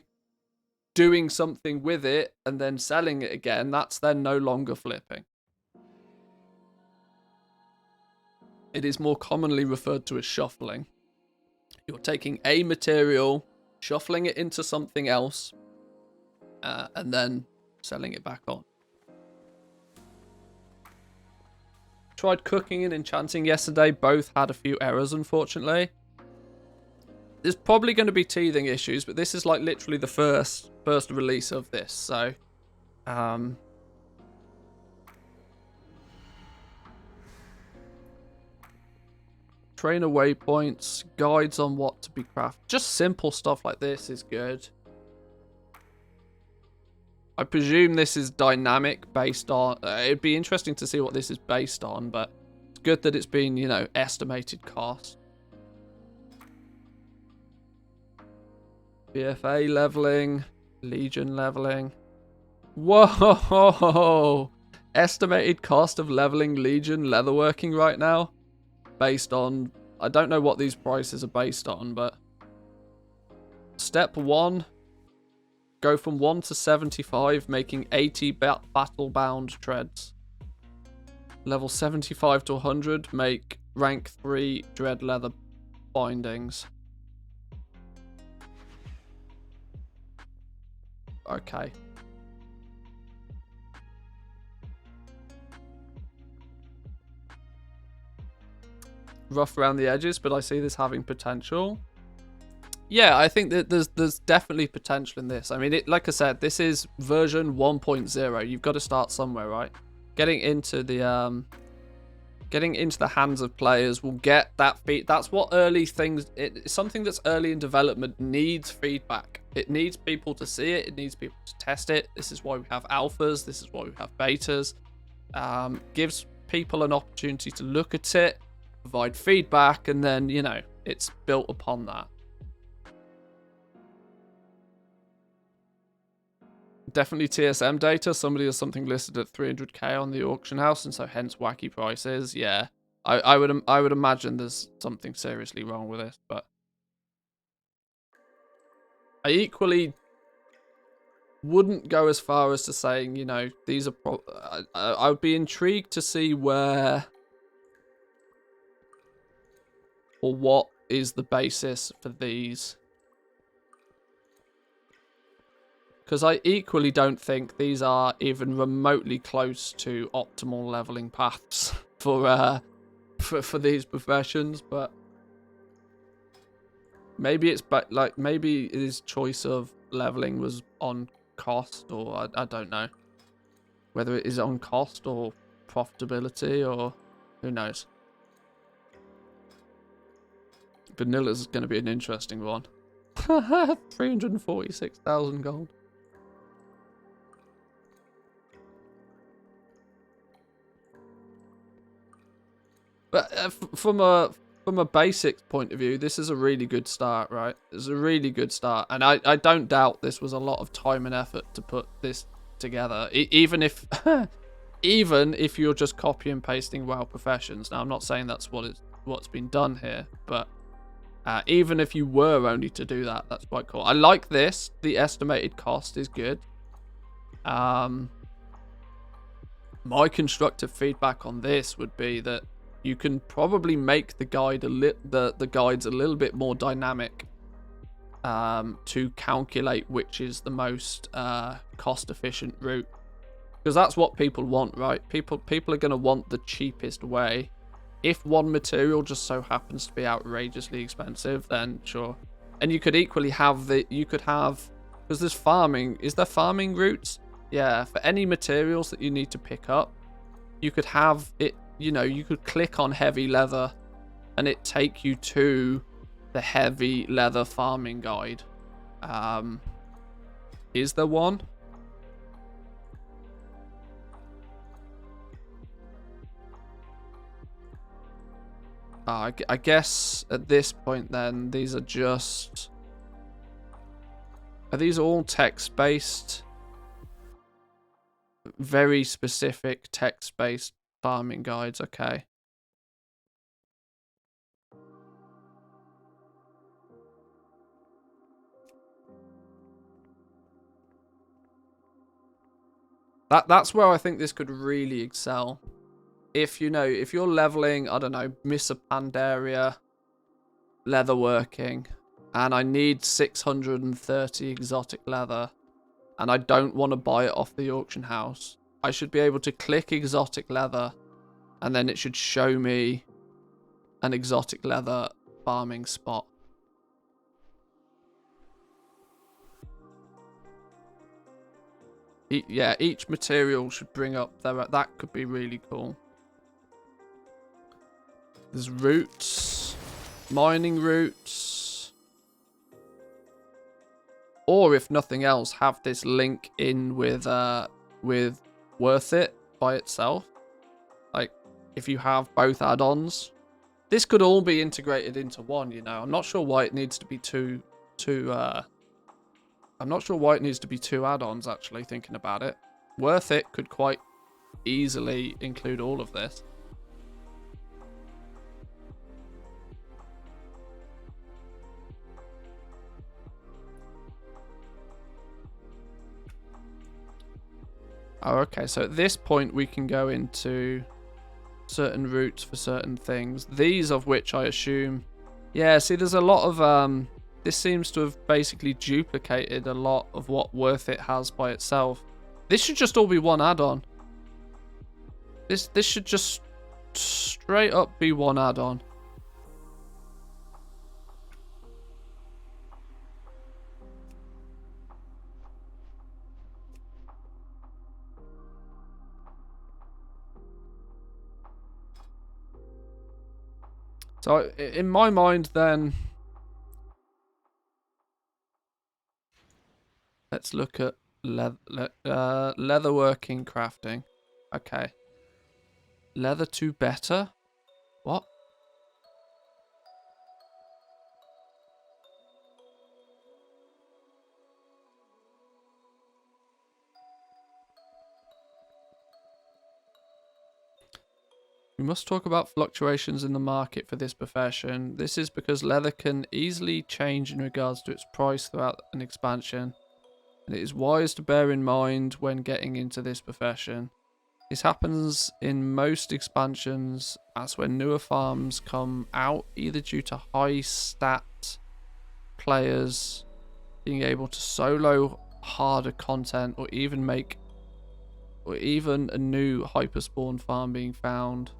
doing something with it, and then selling it again, that's then no longer flipping. It is more commonly referred to as shuffling. You're taking a material, shuffling it into something else, and then selling it back on. Tried cooking and enchanting yesterday. Both had a few errors, unfortunately. There's probably going to be teething issues, but this is like literally the first release of this, so trainer waypoints, guides on what to be crafted. Just simple stuff like this is good. I presume this is dynamic based on... it'd be interesting to see what this is based on, but it's good that it's been, you know, estimated cost. BFA leveling, Legion leveling. Whoa! Estimated cost of leveling Legion leatherworking right now. Based on... I don't know what these prices are based on, but... Step 1. Go from 1 to 75, making 80 battle-bound treads. Level 75 to 100, make rank 3 dread leather bindings. Okay. Rough around the edges, but I see this having potential. Yeah, I think that there's definitely potential in this. I mean, like I said, this is version 1.0. You've got to start somewhere, right? Getting into the hands of players will get that feed. That's what early things. It's something that's early in development needs feedback. It needs people to see it. It needs people to test it. This is why we have alphas. This is why we have betas. Gives people an opportunity to look at it, provide feedback, and then, you know, it's built upon that. Definitely TSM data. Somebody has something listed at 300k on the auction house, and so hence wacky prices. Yeah, I would imagine there's something seriously wrong with this, but I equally wouldn't go as far as to saying, you know, these are. I would be intrigued to see where or what is the basis for these. Because I equally don't think these are even remotely close to optimal leveling paths for these professions, but maybe it's maybe his choice of leveling was on cost, or I don't know whether it is on cost or profitability, or who knows. Vanilla's going to be an interesting one. 346,000 gold. But from a basics point of view, this is a really good start, right? It's a really good start, and I don't doubt this was a lot of time and effort to put this together. Even if you're just copy and pasting WoW professions. Now, I'm not saying that's what's been done here, but even if you were only to do that, that's quite cool. I like this. The estimated cost is good. My constructive feedback on this would be that you can probably make the guide the guides a little bit more dynamic to calculate which is the most cost efficient route, because that's what people want, right? People are going to want the cheapest way. If one material just so happens to be outrageously expensive, then sure. And you could equally have because there's farming. Is there farming routes? Yeah, for any materials that you need to pick up, you could have it. You know, you could click on heavy leather and it take you to the heavy leather farming guide. Is there one? I guess at this point then, these are just... Are these all text-based? Very specific text-based farming guides, okay. That's where I think this could really excel. if you're leveling, I don't know, Missa Pandaria, leatherworking, and I need 630 exotic leather, and I don't want to buy it off the auction house, I should be able to click exotic leather, and then it should show me an exotic leather farming spot. Yeah, each material should bring up there. That could be really cool. There's roots, mining roots, or if nothing else, have this link in with Worth It by itself. Like if you have both add-ons, this could all be integrated into one. I'm not sure why it needs to be two. I'm not sure why it needs to be two add-ons, actually, thinking about it. Worth It could quite easily include all of this. Oh, okay, so at this point we can go into certain routes for certain things. These of which I assume... Yeah, see, there's a lot of... This seems to have basically duplicated a lot of what Worth It has by itself. This should just all be one add-on. This should just straight up be one add-on. So in my mind then... Let's look at leatherworking crafting. Okay. Leather to better? What? We must talk about fluctuations in the market for this profession. This is because leather can easily change in regards to its price throughout an expansion. And it is wise to bear in mind when getting into this profession. This happens in most expansions as when newer farms come out, either due to high stat players being able to solo harder content, or even a new hyperspawn farm being found.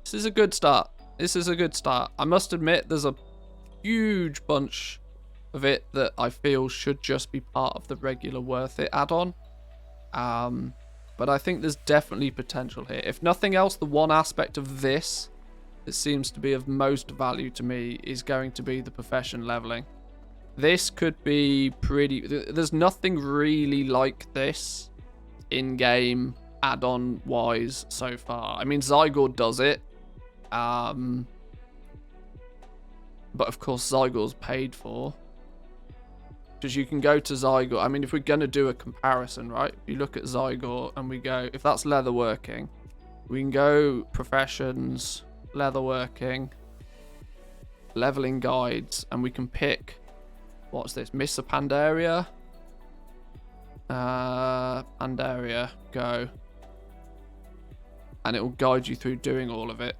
This is a good start. This is a good start. I must admit, there's a huge bunch of it that I feel should just be part of the regular Worth It add-on. But I think there's definitely potential here. If nothing else, the one aspect of this that seems to be of most value to me is going to be the profession leveling. This could be pretty... There's nothing really like this in-game add-on wise so far. I mean, Zygor does it. But of course Zygor's paid for, because you can go to Zygor. I mean, if we're going to do a comparison, right, if you look at Zygor and we go, if that's leatherworking, we can go professions, leatherworking, leveling guides, and we can pick, what's this, Missa Pandaria, Pandaria, go, and it will guide you through doing all of it.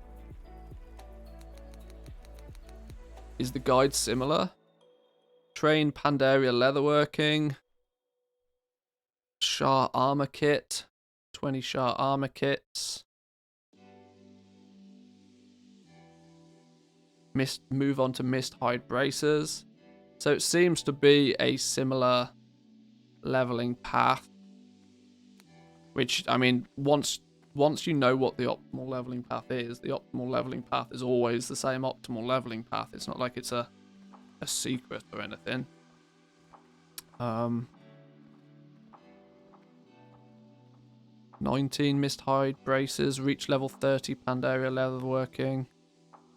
Is the guide similar? Train Pandaria leatherworking. Shah armor kit. 20 Shah armor kits. Move on to mist hide bracers. So it seems to be a similar leveling path. Which, I mean, once you know what the optimal leveling path is, the optimal leveling path is always the same optimal leveling path. It's not like it's a secret or anything. 19 mist hide braces, reach level 30 Pandaria leatherworking.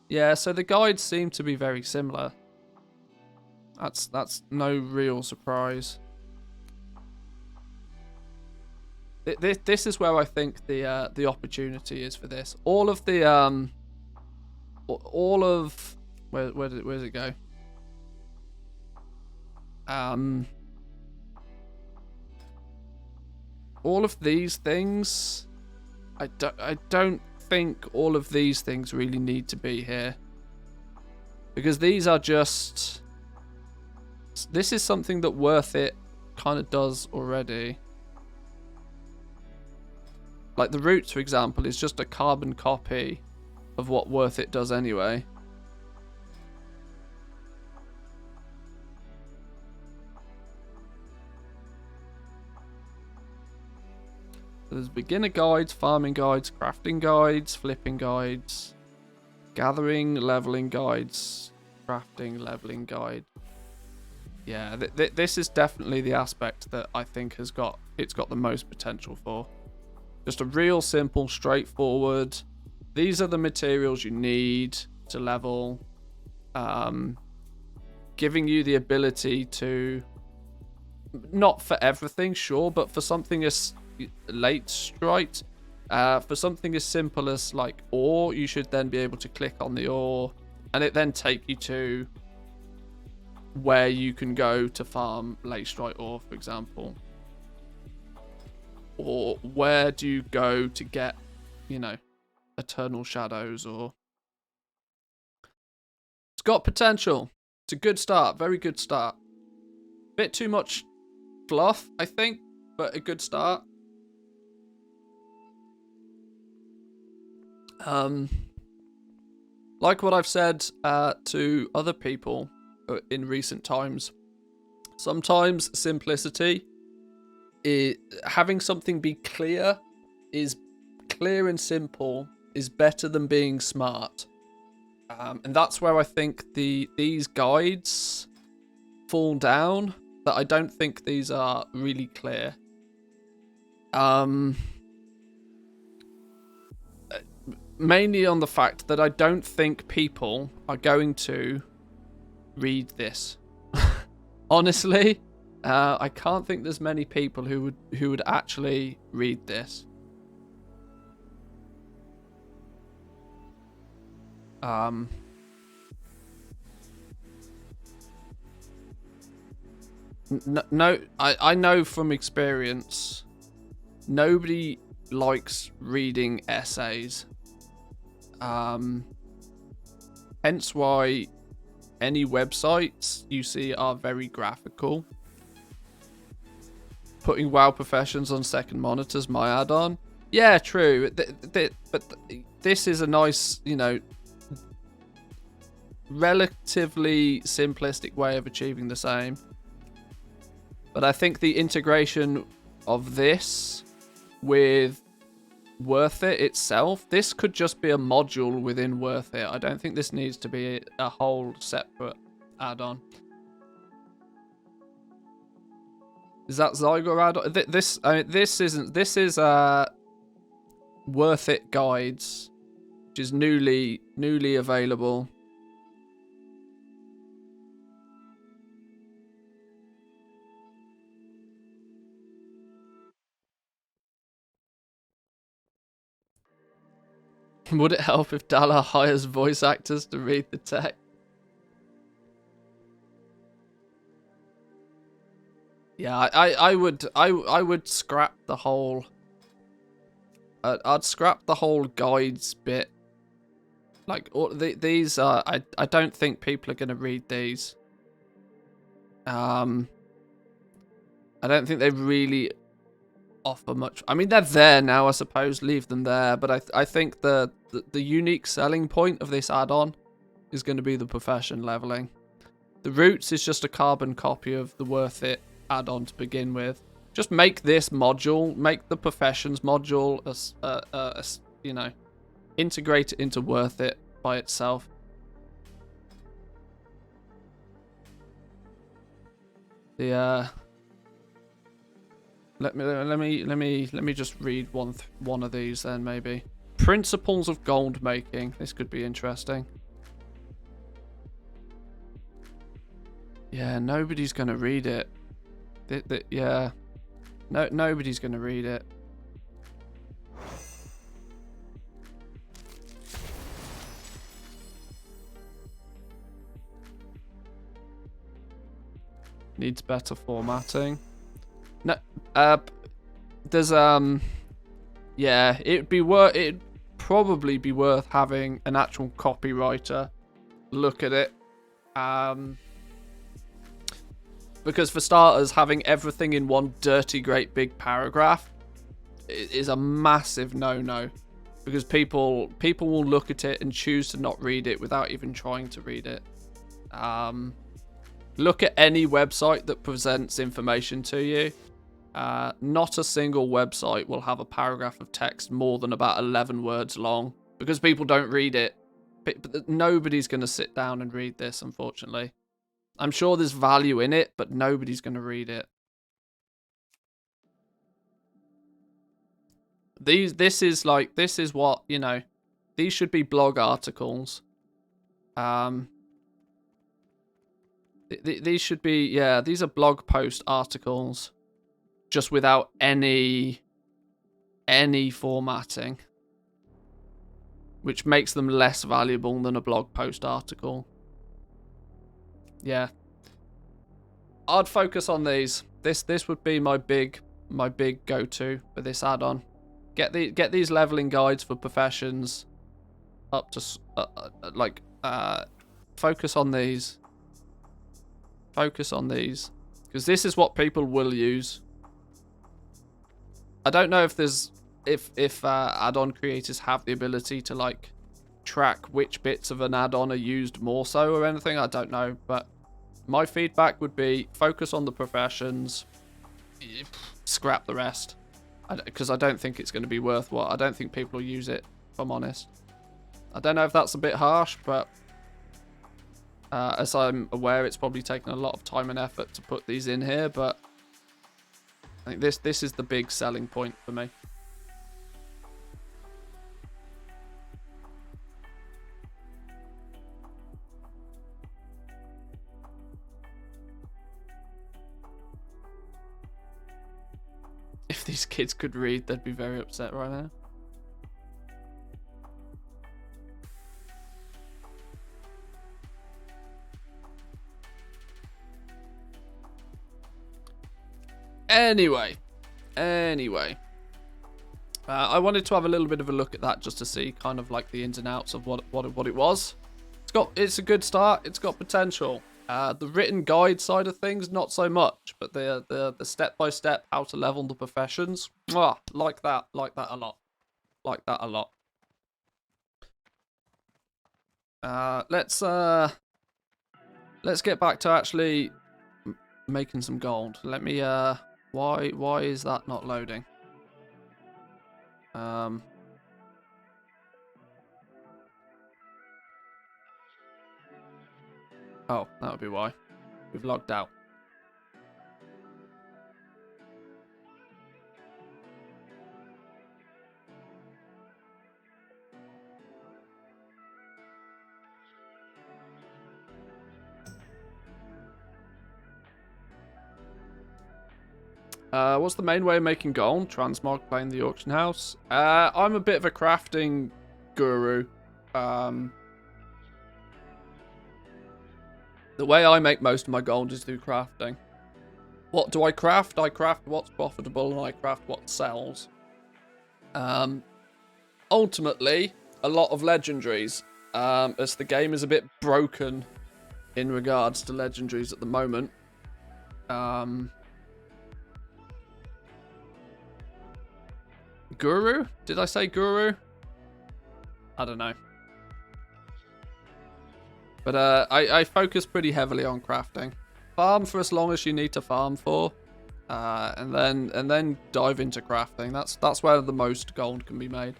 Yeah, so the guides seem to be very similar. That's no real surprise. This is where I think the opportunity is for this. All of where does it go? All of these things, I don't think all of these things really need to be here. Because these are just... This is something that Worth It kind of does already. Like the Roots, for example, is just a carbon copy of what Worth It does anyway. There's beginner guides, farming guides, crafting guides, flipping guides, gathering, leveling guides, crafting, leveling guide. Yeah, this is definitely the aspect that I think it's got the most potential for. Just a real simple, straightforward. These are the materials you need to level. Giving you the ability to, not for everything, sure, but for something as late straight, for something as simple as like ore, you should then be able to click on the ore and it then take you to where you can go to farm late strike ore, for example. Or where do you go to get, you know, eternal shadows, or... It's got potential. It's a good start, very good start. Bit too much fluff, I think, but a good start. Like what I've said to other people in recent times, sometimes simplicity, having something be clear and simple is better than being smart. And that's where I think these guides fall down, that I don't think these are really clear. Mainly on the fact that I don't think people are going to read this. Honestly, I can't think there's many people who would actually read this. No, I know from experience, nobody likes reading essays. Hence why any websites you see are very graphical. Putting WoW Professions on second monitors, my add-on. Yeah, true. But this is a nice, you know, relatively simplistic way of achieving the same. But I think the integration of this with Worth It itself, this could just be a module within Worth It. I don't think this needs to be a whole separate add-on. Is that Zygo add-on? This is Worth It guides, which is newly available. Would it help if Dala hires voice actors to read the text? Yeah, I would scrap the whole. I'd scrap the whole guides bit. Like these are, I don't think people are gonna read these. I don't think they really offer much. I mean, they're there now, I suppose. Leave them there, but I think the unique selling point of this add-on is going to be the profession leveling. The Roots is just a carbon copy of the Worth It add-on to begin with. Just make this module, make the professions module, you know, integrate it into Worth It by itself. The Let me just read one of these then, maybe. Principles of gold making. This could be interesting. Yeah, nobody's gonna read it. Yeah, nobody's gonna read it. Needs better formatting. No, there's yeah, it'd probably be worth having an actual copywriter look at it. Because for starters, having everything in one dirty, great big paragraph is a massive no-no. Because people will look at it and choose to not read it without even trying to read it. Look at any website that presents information to you. Not a single website will have a paragraph of text more than about 11 words long. Because people don't read it. But nobody's going to sit down and read this, unfortunately. I'm sure there's value in it, but nobody's going to read it. This is what, you know, these should be blog articles. These should be, yeah, these are blog post articles, just without any formatting, which makes them less valuable than a blog post article. Yeah, I'd focus on these. This would be my big go-to for this add-on. Get these leveling guides for professions up to focus on these. Focus on these, because this is what people will use. I don't know if there's if add-on creators have the ability to like track which bits of an add-on are used more so or anything. I don't know, but my feedback would be focus on the professions, scrap the rest, because I don't think it's going to be worthwhile. I don't think people will use it, if I'm honest. I don't know if that's a bit harsh, but as I'm aware, it's probably taken a lot of time and effort to put these in here, but I think this is the big selling point for me. If these kids could read, they'd be very upset right now. Anyway, I wanted to have a little bit of a look at that just to see kind of like the ins and outs of what it was. It's a good start. It's got potential. The written guide side of things, not so much, but the step by step how to level the professions, like that a lot, let's get back to actually making some gold. Let me why is that not loading? Oh, that would be why. We've logged out. What's the main way of making gold? Transmog playing the auction house. I'm a bit of a crafting guru. The way I make most of my gold is through crafting. What do I craft? I craft what's profitable and I craft what sells. Ultimately, a lot of legendaries. As the game is a bit broken in regards to legendaries at the moment. Guru? Did I say guru? I don't know. But I focus pretty heavily on crafting. Farm for as long as you need to farm for, and then dive into crafting. That's where the most gold can be made.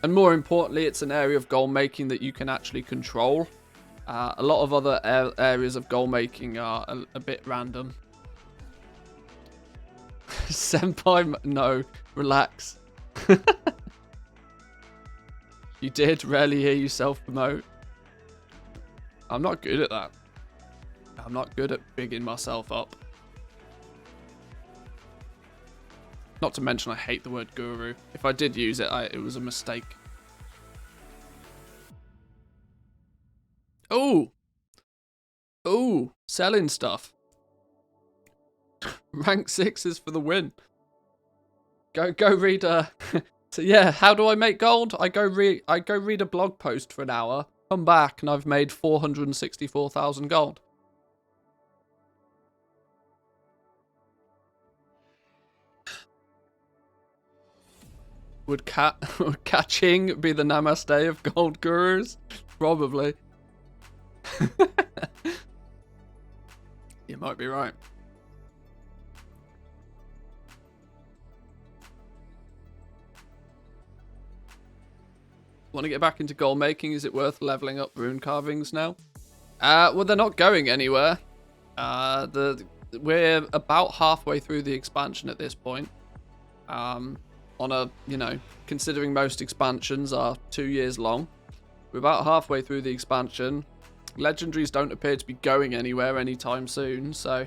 And more importantly, it's an area of gold making that you can actually control. A lot of other areas of gold making are a bit random. Senpai, no, relax. You did rarely hear yourself promote. I'm not good at that. I'm not good at bigging myself up. Not to mention I hate the word guru. If I did use it, it was a mistake. Oh! Oh! selling stuff. Rank 6 is for the win. Go read a... So yeah, how do I make gold? I go read a blog post for an hour, come back, and I've made 464,000 gold. Would catching be the namaste of gold gurus? Probably. You might be right. Want to get back into gold making? Is it worth leveling up rune carvings now? Well, they're not going anywhere. We're about halfway through the expansion at this point. On a, you know, considering most expansions are 2 years long, we're about halfway through the expansion. Legendaries don't appear to be going anywhere anytime soon, so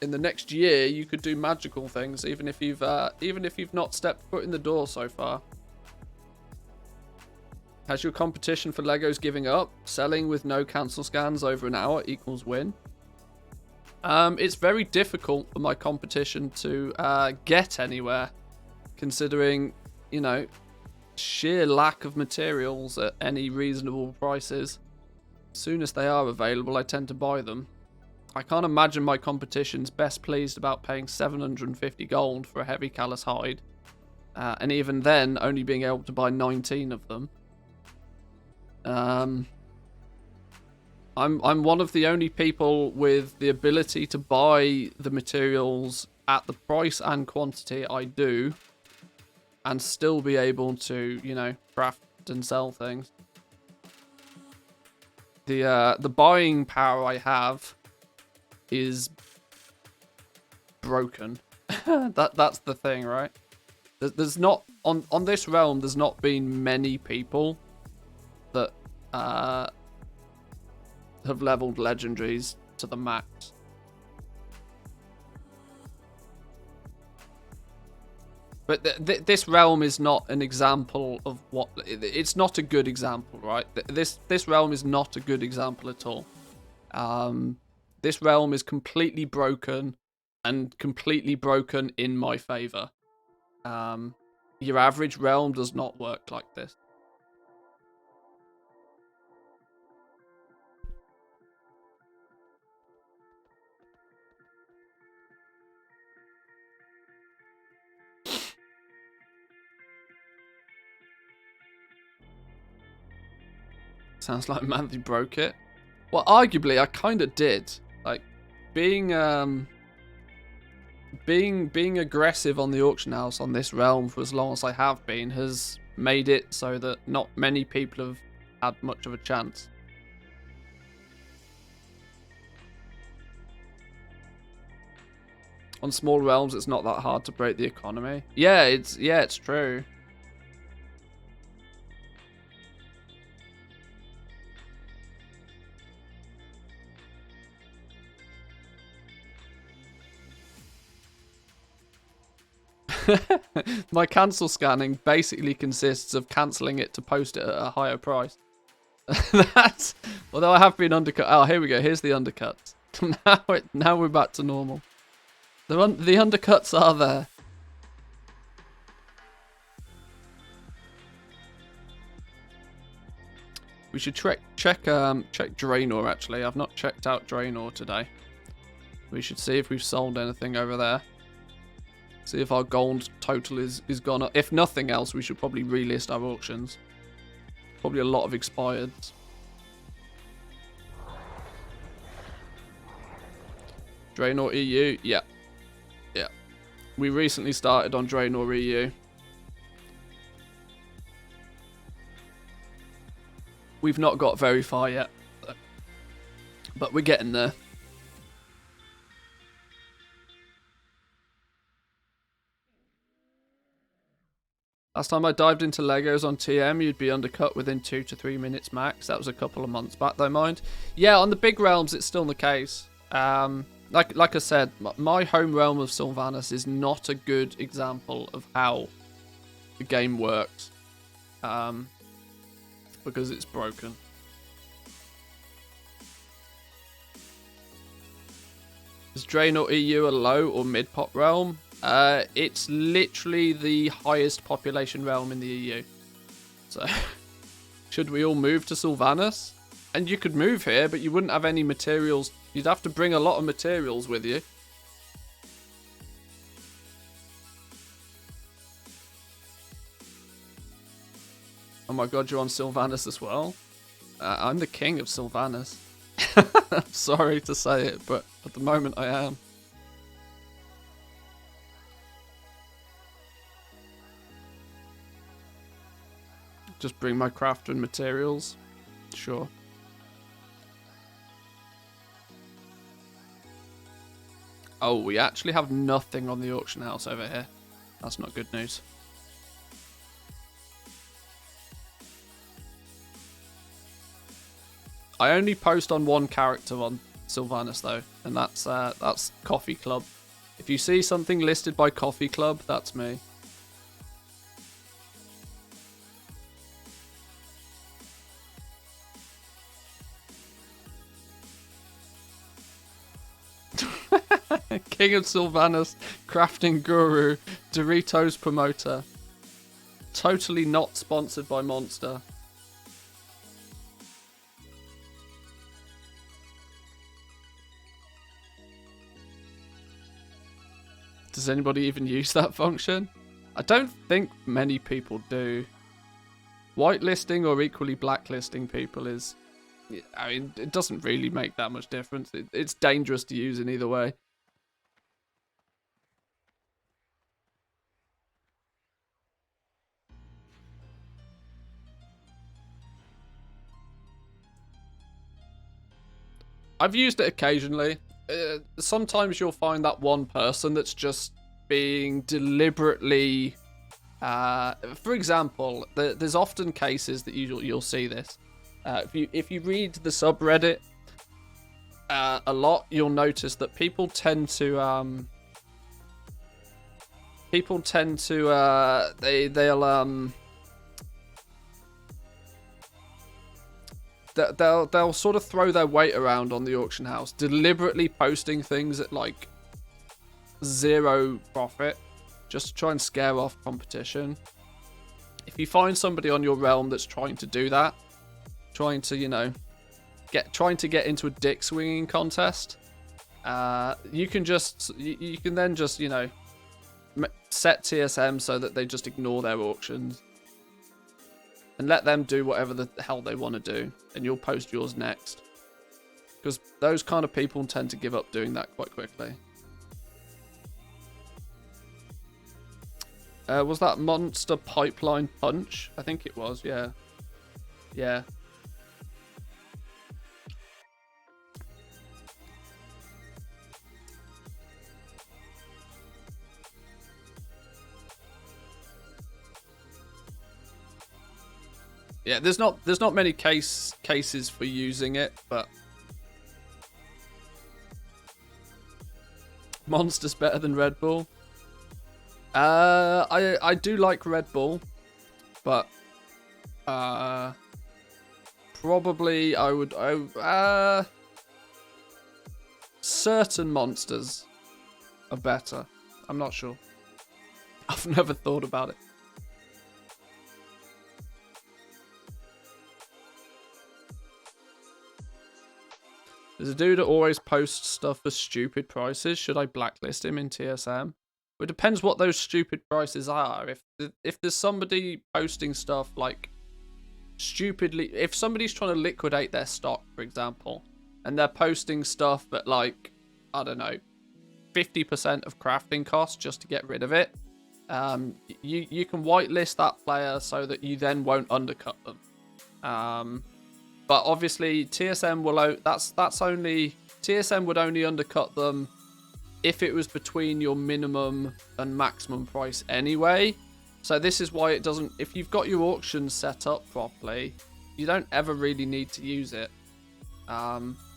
in the next year you could do magical things, even if you've not stepped foot in the door so far. Has your competition for Legos giving up? Selling with no cancel scans over an hour equals win. It's very difficult for my competition to get anywhere, considering, you know, sheer lack of materials at any reasonable prices. As soon as they are available, I tend to buy them. I can't imagine my competition's best pleased about paying 750 gold for a heavy callus hide, and even then only being able to buy 19 of them. I'm one of the only people with the ability to buy the materials at the price and quantity I do, and still be able to, you know, craft and sell things. The buying power I have is broken. That's the thing, right? There's not on this realm. There's not been many people that have leveled legendaries to the max. But this realm is not an example of what... It's not a good example, right? This realm is not a good example at all. This realm is completely broken, and completely broken in my favor. Your average realm does not work like this. Sounds like Manthe broke it. Well, arguably, I kind of did. Like, being aggressive on the auction house on this realm for as long as I have been has made it so that not many people have had much of a chance. On small realms, it's not that hard to break the economy. Yeah, it's true. My cancel scanning basically consists of cancelling it to post it at a higher price. That's, although I have been undercut. Oh, here we go. Here's the undercuts. Now we're back to normal. The undercuts are there. We should check Draenor, actually. I've not checked out Draenor today. We should see if we've sold anything over there. See if our gold total is gone up. If nothing else, we should probably relist our auctions. Probably a lot of expireds. Draenor EU, yeah. Yeah. We recently started on Draenor EU. We've not got very far yet, but we're getting there. Last time I dived into Legos on TM, you'd be undercut within 2 to 3 minutes max. That was a couple of months back, though, mind. Yeah, on the big realms, it's still the case. Like I said, my home realm of Sylvanas is not a good example of how the game works. Because it's broken. Is Draenor EU a low or mid pop realm? It's literally the highest population realm in the EU. So, should we all move to Sylvanas? And you could move here, but you wouldn't have any materials. You'd have to bring a lot of materials with you. Oh my god, you're on Sylvanas as well? I'm the king of Sylvanas. I'm sorry to say it, but at the moment I am. Just bring my craft and materials. Sure. Oh, we actually have nothing on the auction house over here. That's not good news. I only post on one character on Sylvanas though, and that's Coffee Club. If you see something listed by Coffee Club, that's me. King of Sylvanas, crafting guru, Doritos promoter. Totally not sponsored by Monster. Does anybody even use that function? I don't think many people do. Whitelisting or equally blacklisting people is... I mean, it doesn't really make that much difference. It's dangerous to use in either way. I've used it occasionally. Sometimes you'll find that one person that's just being deliberately... for example, there's often cases that you'll see this. If you read the subreddit a lot, you'll notice that people tend to they'll sort of throw their weight around on the auction house, deliberately posting things at like zero profit just to try and scare off competition. If you find somebody on your realm that's trying to do that, trying to, you know, trying to get into a dick swinging contest, you can then just, you know, set TSM so that they just ignore their auctions and let them do whatever the hell they want to do, and you'll post yours next, because those kind of people tend to give up doing that quite quickly. Was that Monster Pipeline Punch? I think it was, yeah. Yeah. Yeah, there's not many cases for using it, but Monster's better than Red Bull. I do like Red Bull, but probably I would certain monsters are better. I'm not sure. I've never thought about it. There's a dude that always posts stuff for stupid prices. Should I blacklist him in TSM? It depends what those stupid prices are. If there's somebody posting stuff like stupidly, if somebody's trying to liquidate their stock, for example, and they're posting stuff at like, I don't know, 50% of crafting costs just to get rid of it, you can whitelist that player so that you then won't undercut them. But obviously TSM will TSM would only undercut them if it was between your minimum and maximum price anyway. So this is why it doesn't, if you've got your auctions set up properly, you don't ever really need to use it.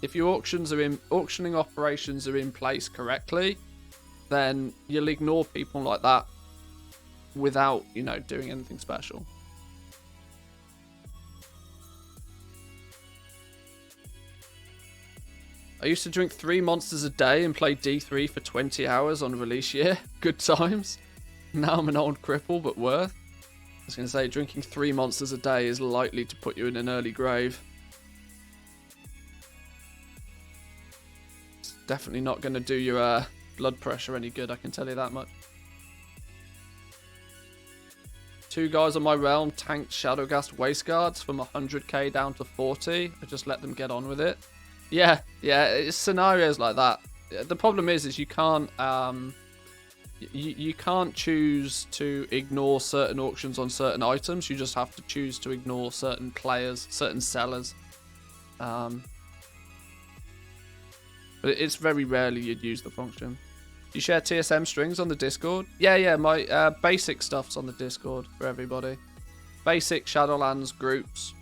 If your auctioning operations are in place correctly, then you'll ignore people like that without, you know, doing anything special. I used to drink 3 monsters a day and play D3 for 20 hours on release year. Good times. Now I'm an old cripple, but worth. I was going to say, drinking 3 monsters a day is likely to put you in an early grave. It's definitely not going to do your blood pressure any good, I can tell you that much. 2 guys on my realm tanked Shadowgast Wasteguards from 100k down to 40. I just let them get on with it. Yeah, it's scenarios like that. The problem is you can't you can't choose to ignore certain auctions on certain items. You just have to choose to ignore certain players, certain sellers. But it's very rarely you'd use the function. You share TSM strings on the Discord? Yeah, my basic stuff's on the Discord for everybody. Basic Shadowlands groups.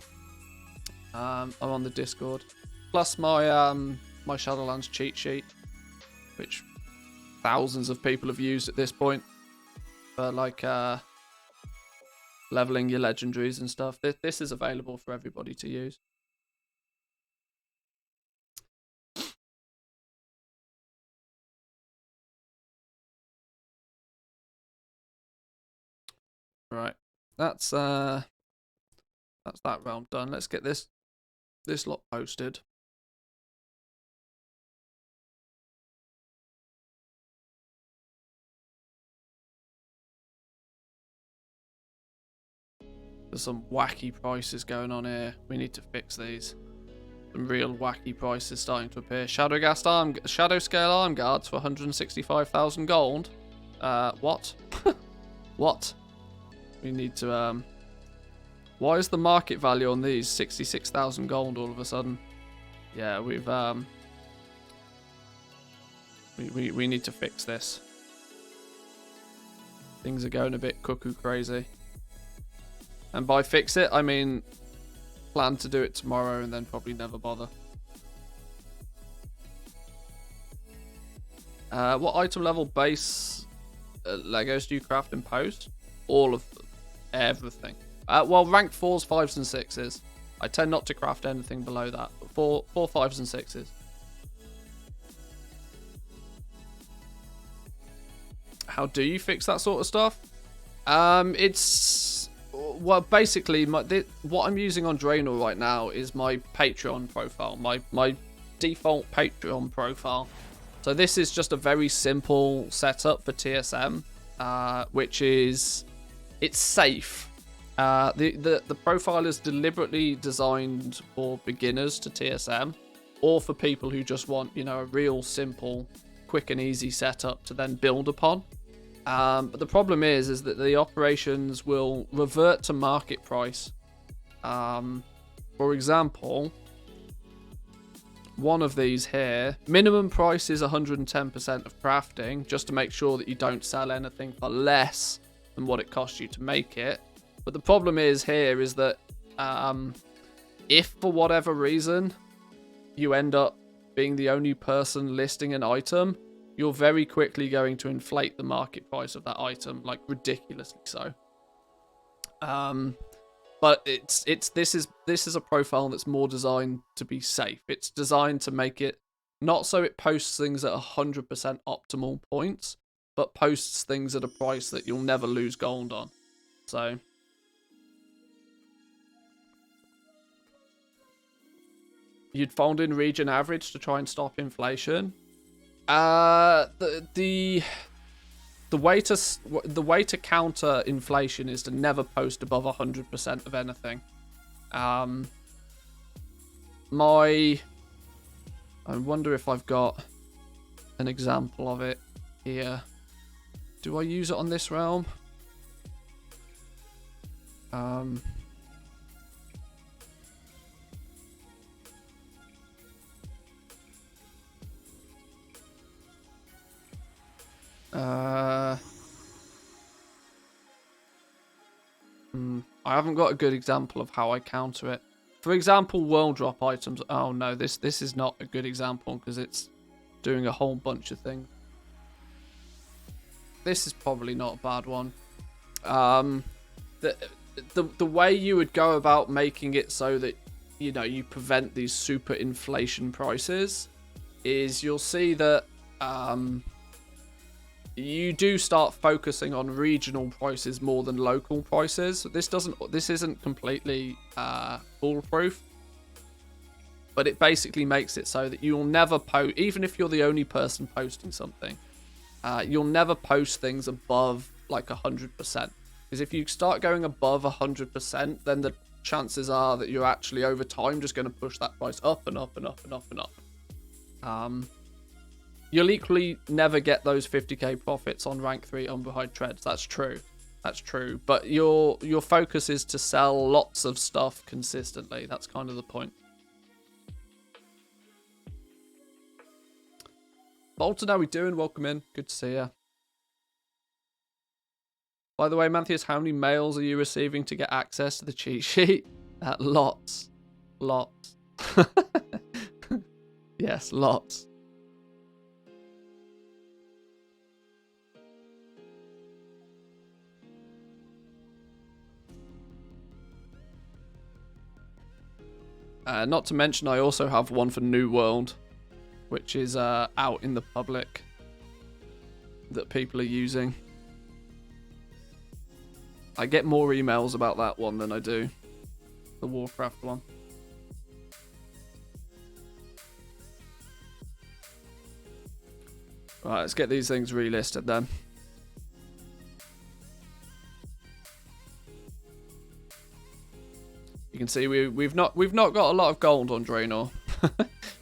I'm on the Discord. Plus my my Shadowlands cheat sheet, which thousands of people have used at this point for like leveling your legendaries and stuff. This is available for everybody to use. Right, that's that realm done. Let's get this lot posted. There's some wacky prices going on here. We need to fix these. Some real wacky prices starting to appear. Shadow scale arm guards for 165,000 gold. What? What? We need to why is the market value on these 66,000 gold all of a sudden? Yeah, we've we need to fix this. Things are going a bit cuckoo crazy. And by fix it, I mean plan to do it tomorrow and then probably never bother. What item level base Legos do you craft and post? All of them. Everything. Well, rank 4s, 5s, and 6s. I tend not to craft anything below that. But 4, 5s, and 6s. How do you fix that sort of stuff? It's... Well, basically, what I'm using on Draenor right now is my Patreon profile. My default Patreon profile. So this is just a very simple setup for TSM. Which is... It's safe. The profile is deliberately designed for beginners to TSM, or for people who just want, you know, a real simple, quick and easy setup to then build upon. But the problem is that the operations will revert to market price. For example, one of these here, minimum price is 110% of crafting, just to make sure that you don't sell anything for less than what it costs you to make it. But the problem is here is that if for whatever reason you end up being the only person listing an item, you're very quickly going to inflate the market price of that item, like ridiculously so. But this is a profile that's more designed to be safe. It's designed to make it not so it posts things at 100% optimal points, but posts things at a price that you'll never lose gold on. So you'd fold in region average to try and stop inflation. The way to counter inflation is to never post above 100% of anything. I wonder if I've got an example of it here. Do I use it on this realm? I haven't got a good example of how I counter it. For example, world drop items. Oh no, this is not a good example because it's doing a whole bunch of things. This is probably not a bad one. The way you would go about making it so that, you know, you prevent these super inflation prices is you'll see that you do start focusing on regional prices more than local prices. This isn't completely foolproof, but it basically makes it so that you'll never post, even if you're the only person posting something, you'll never post things above like 100%. Because if you start going above 100%, then the chances are that you're actually over time just going to push that price up and up and up and up and up. You'll equally never get those 50k profits on rank 3 unbehide treads. That's true. That's true. But your focus is to sell lots of stuff consistently. That's kind of the point. Bolton, how we doing? Welcome in. Good to see you. By the way, Manthias, how many mails are you receiving to get access to the cheat sheet? Lots. Lots. Yes, lots. Not to mention, I also have one for New World, which is out in the public that people are using. I get more emails about that one than I do the Warcraft one. Right, let's get these things relisted then. You can see we've not got a lot of gold on Draenor.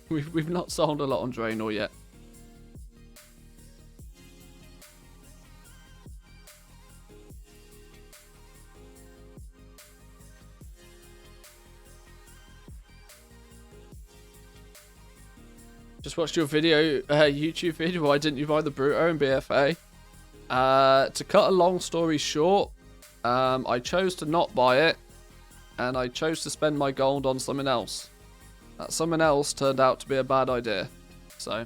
we've not sold a lot on Draenor yet. Just watched your video, YouTube video. Why didn't you buy the Bruto in BFA? To cut a long story short, I chose to not buy it, and I chose to spend my gold on something else. That something else turned out to be a bad idea. So,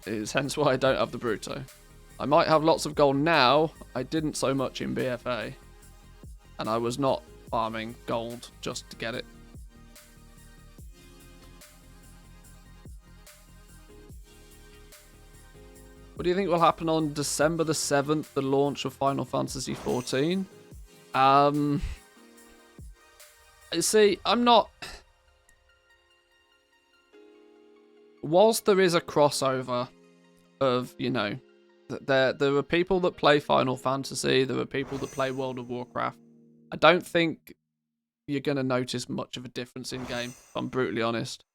is hence why I don't have the Bruto. I might have lots of gold now. I didn't so much in BFA. And I was not farming gold just to get it. What do you think will happen on December the 7th, the launch of Final Fantasy XIV? See, I'm not... Whilst there is a crossover of, you know, there are people that play Final Fantasy, there are people that play World of Warcraft. I don't think you're going to notice much of a difference in game, if I'm brutally honest.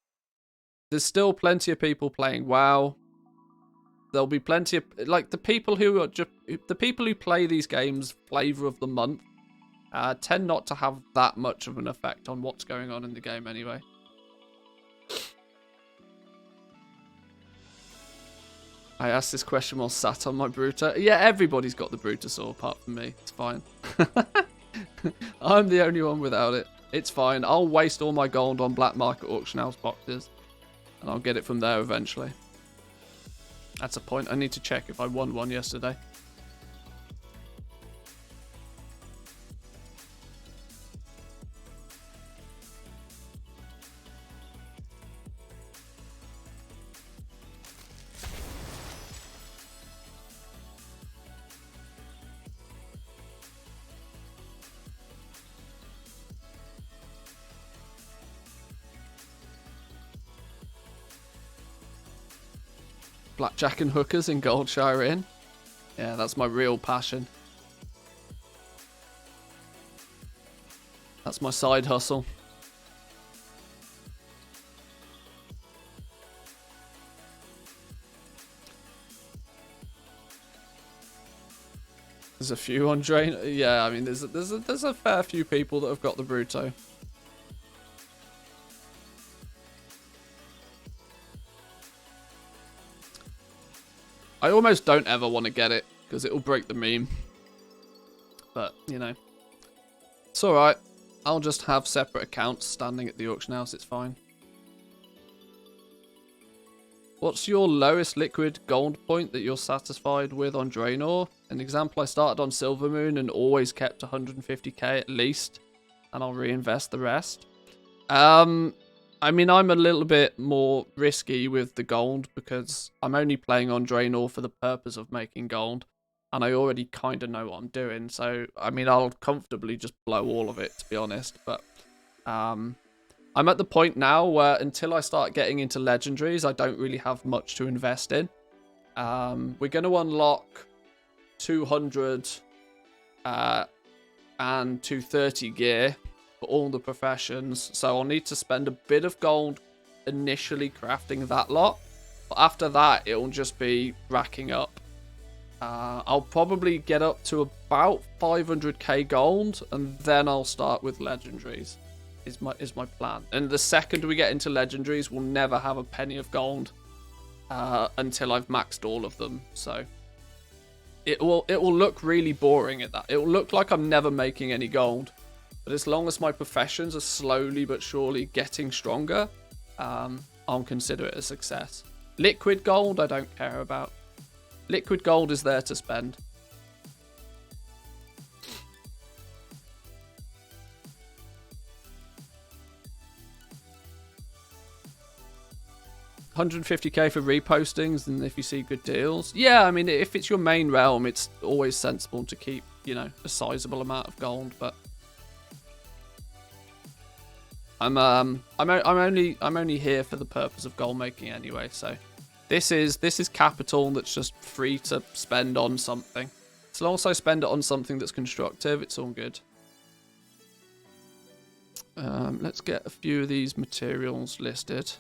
There's still plenty of people playing WoW. There'll be plenty of, like, the people who play these games flavor of the month tend not to have that much of an effect on what's going on in the game anyway. I asked this question while sat on my Bruto. Yeah, everybody's got the Brutosaur apart from me. It's fine. I'm the only one without it. It's fine. I'll waste all my gold on black market auction house boxes, and I'll get it from there eventually. That's a point. I need to check if I won one yesterday. Blackjack and hookers in Goldshire Inn. Yeah, that's my real passion. That's my side hustle. There's a few on Drain. Yeah, I mean, there's a fair few people that have got the Bruto. I almost don't ever want to get it, because it will break the meme. But, you know. It's alright. I'll just have separate accounts standing at the auction house, it's fine. What's your lowest liquid gold point that you're satisfied with on Draenor? An example, I started on Silvermoon and always kept 150k at least, and I'll reinvest the rest. I I mean, I'm a little bit more risky with the gold because I'm only playing on Draenor for the purpose of making gold. And I already kind of know what I'm doing. So, I mean, I'll comfortably just blow all of it, to be honest. But I'm at the point now where until I start getting into legendaries, I don't really have much to invest in. We're going to unlock 200 and 230 gear for all the professions. So I'll need to spend a bit of gold initially crafting that lot. But after that, it'll just be racking up. I'll probably get up to about 500k gold, and then I'll start with legendaries. Is my plan. And the second we get into legendaries, we'll never have a penny of gold until I've maxed all of them. So it will look really boring at that. It will look like I'm never making any gold. But as long as my professions are slowly but surely getting stronger, I'll consider it a success. Liquid gold, I don't care about. Liquid gold is there to spend. $150k for repostings, and if you see good deals. Yeah, I mean, if it's your main realm, it's always sensible to keep, you know, a sizable amount of gold. But I'm only here for the purpose of gold making anyway. So this is capital that's just free to spend on something. So also spend it on something that's constructive. It's all good. Let's get a few of these materials listed.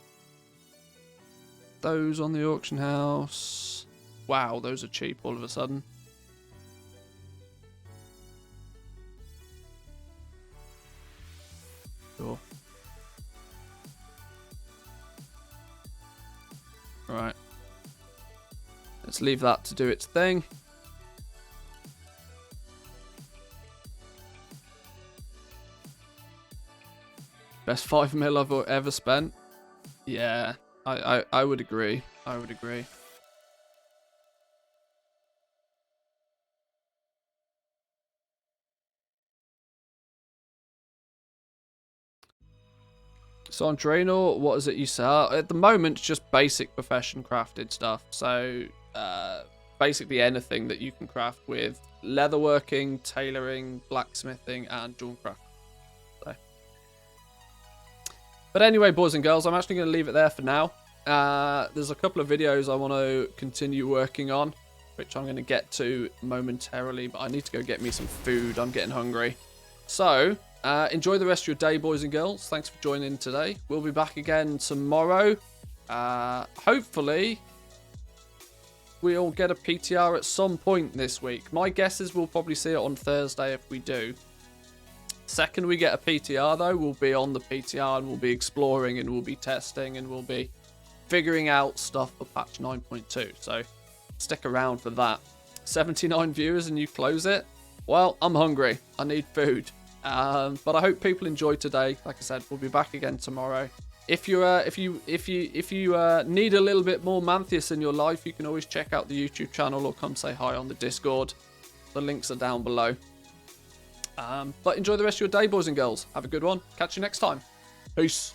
Those on the auction house. Wow, those are cheap all of a sudden. Sure. Right. Let's leave that to do its thing. Best 5 mil I've ever spent. Yeah. I would agree. I would agree. So on Draenor, what is it you sell? At the moment, it's just basic profession crafted stuff. So basically anything that you can craft with leatherworking, tailoring, blacksmithing, and jewelcraft. But anyway, boys and girls, I'm actually going to leave it there for now. There's a couple of videos I want to continue working on, which I'm going to get to momentarily, but I need to go get me some food. I'm getting hungry. So, enjoy the rest of your day, boys and girls. Thanks for joining today. We'll be back again tomorrow. Hopefully, we'll get a PTR at some point this week. My guess is we'll probably see it on Thursday if we do. Second we get a PTR though, we'll be on the PTR and we'll be exploring and we'll be testing and we'll be figuring out stuff for patch 9.2. So stick around for that. 79 viewers and you close it? Well, I'm hungry. I need food. But I hope people enjoyed today. Like I said, we'll be back again tomorrow. If you need a little bit more Manthias in your life, you can always check out the YouTube channel or come say hi on the Discord. The links are down below. But enjoy the rest of your day, boys and girls. Have a good one. Catch you next time. Peace.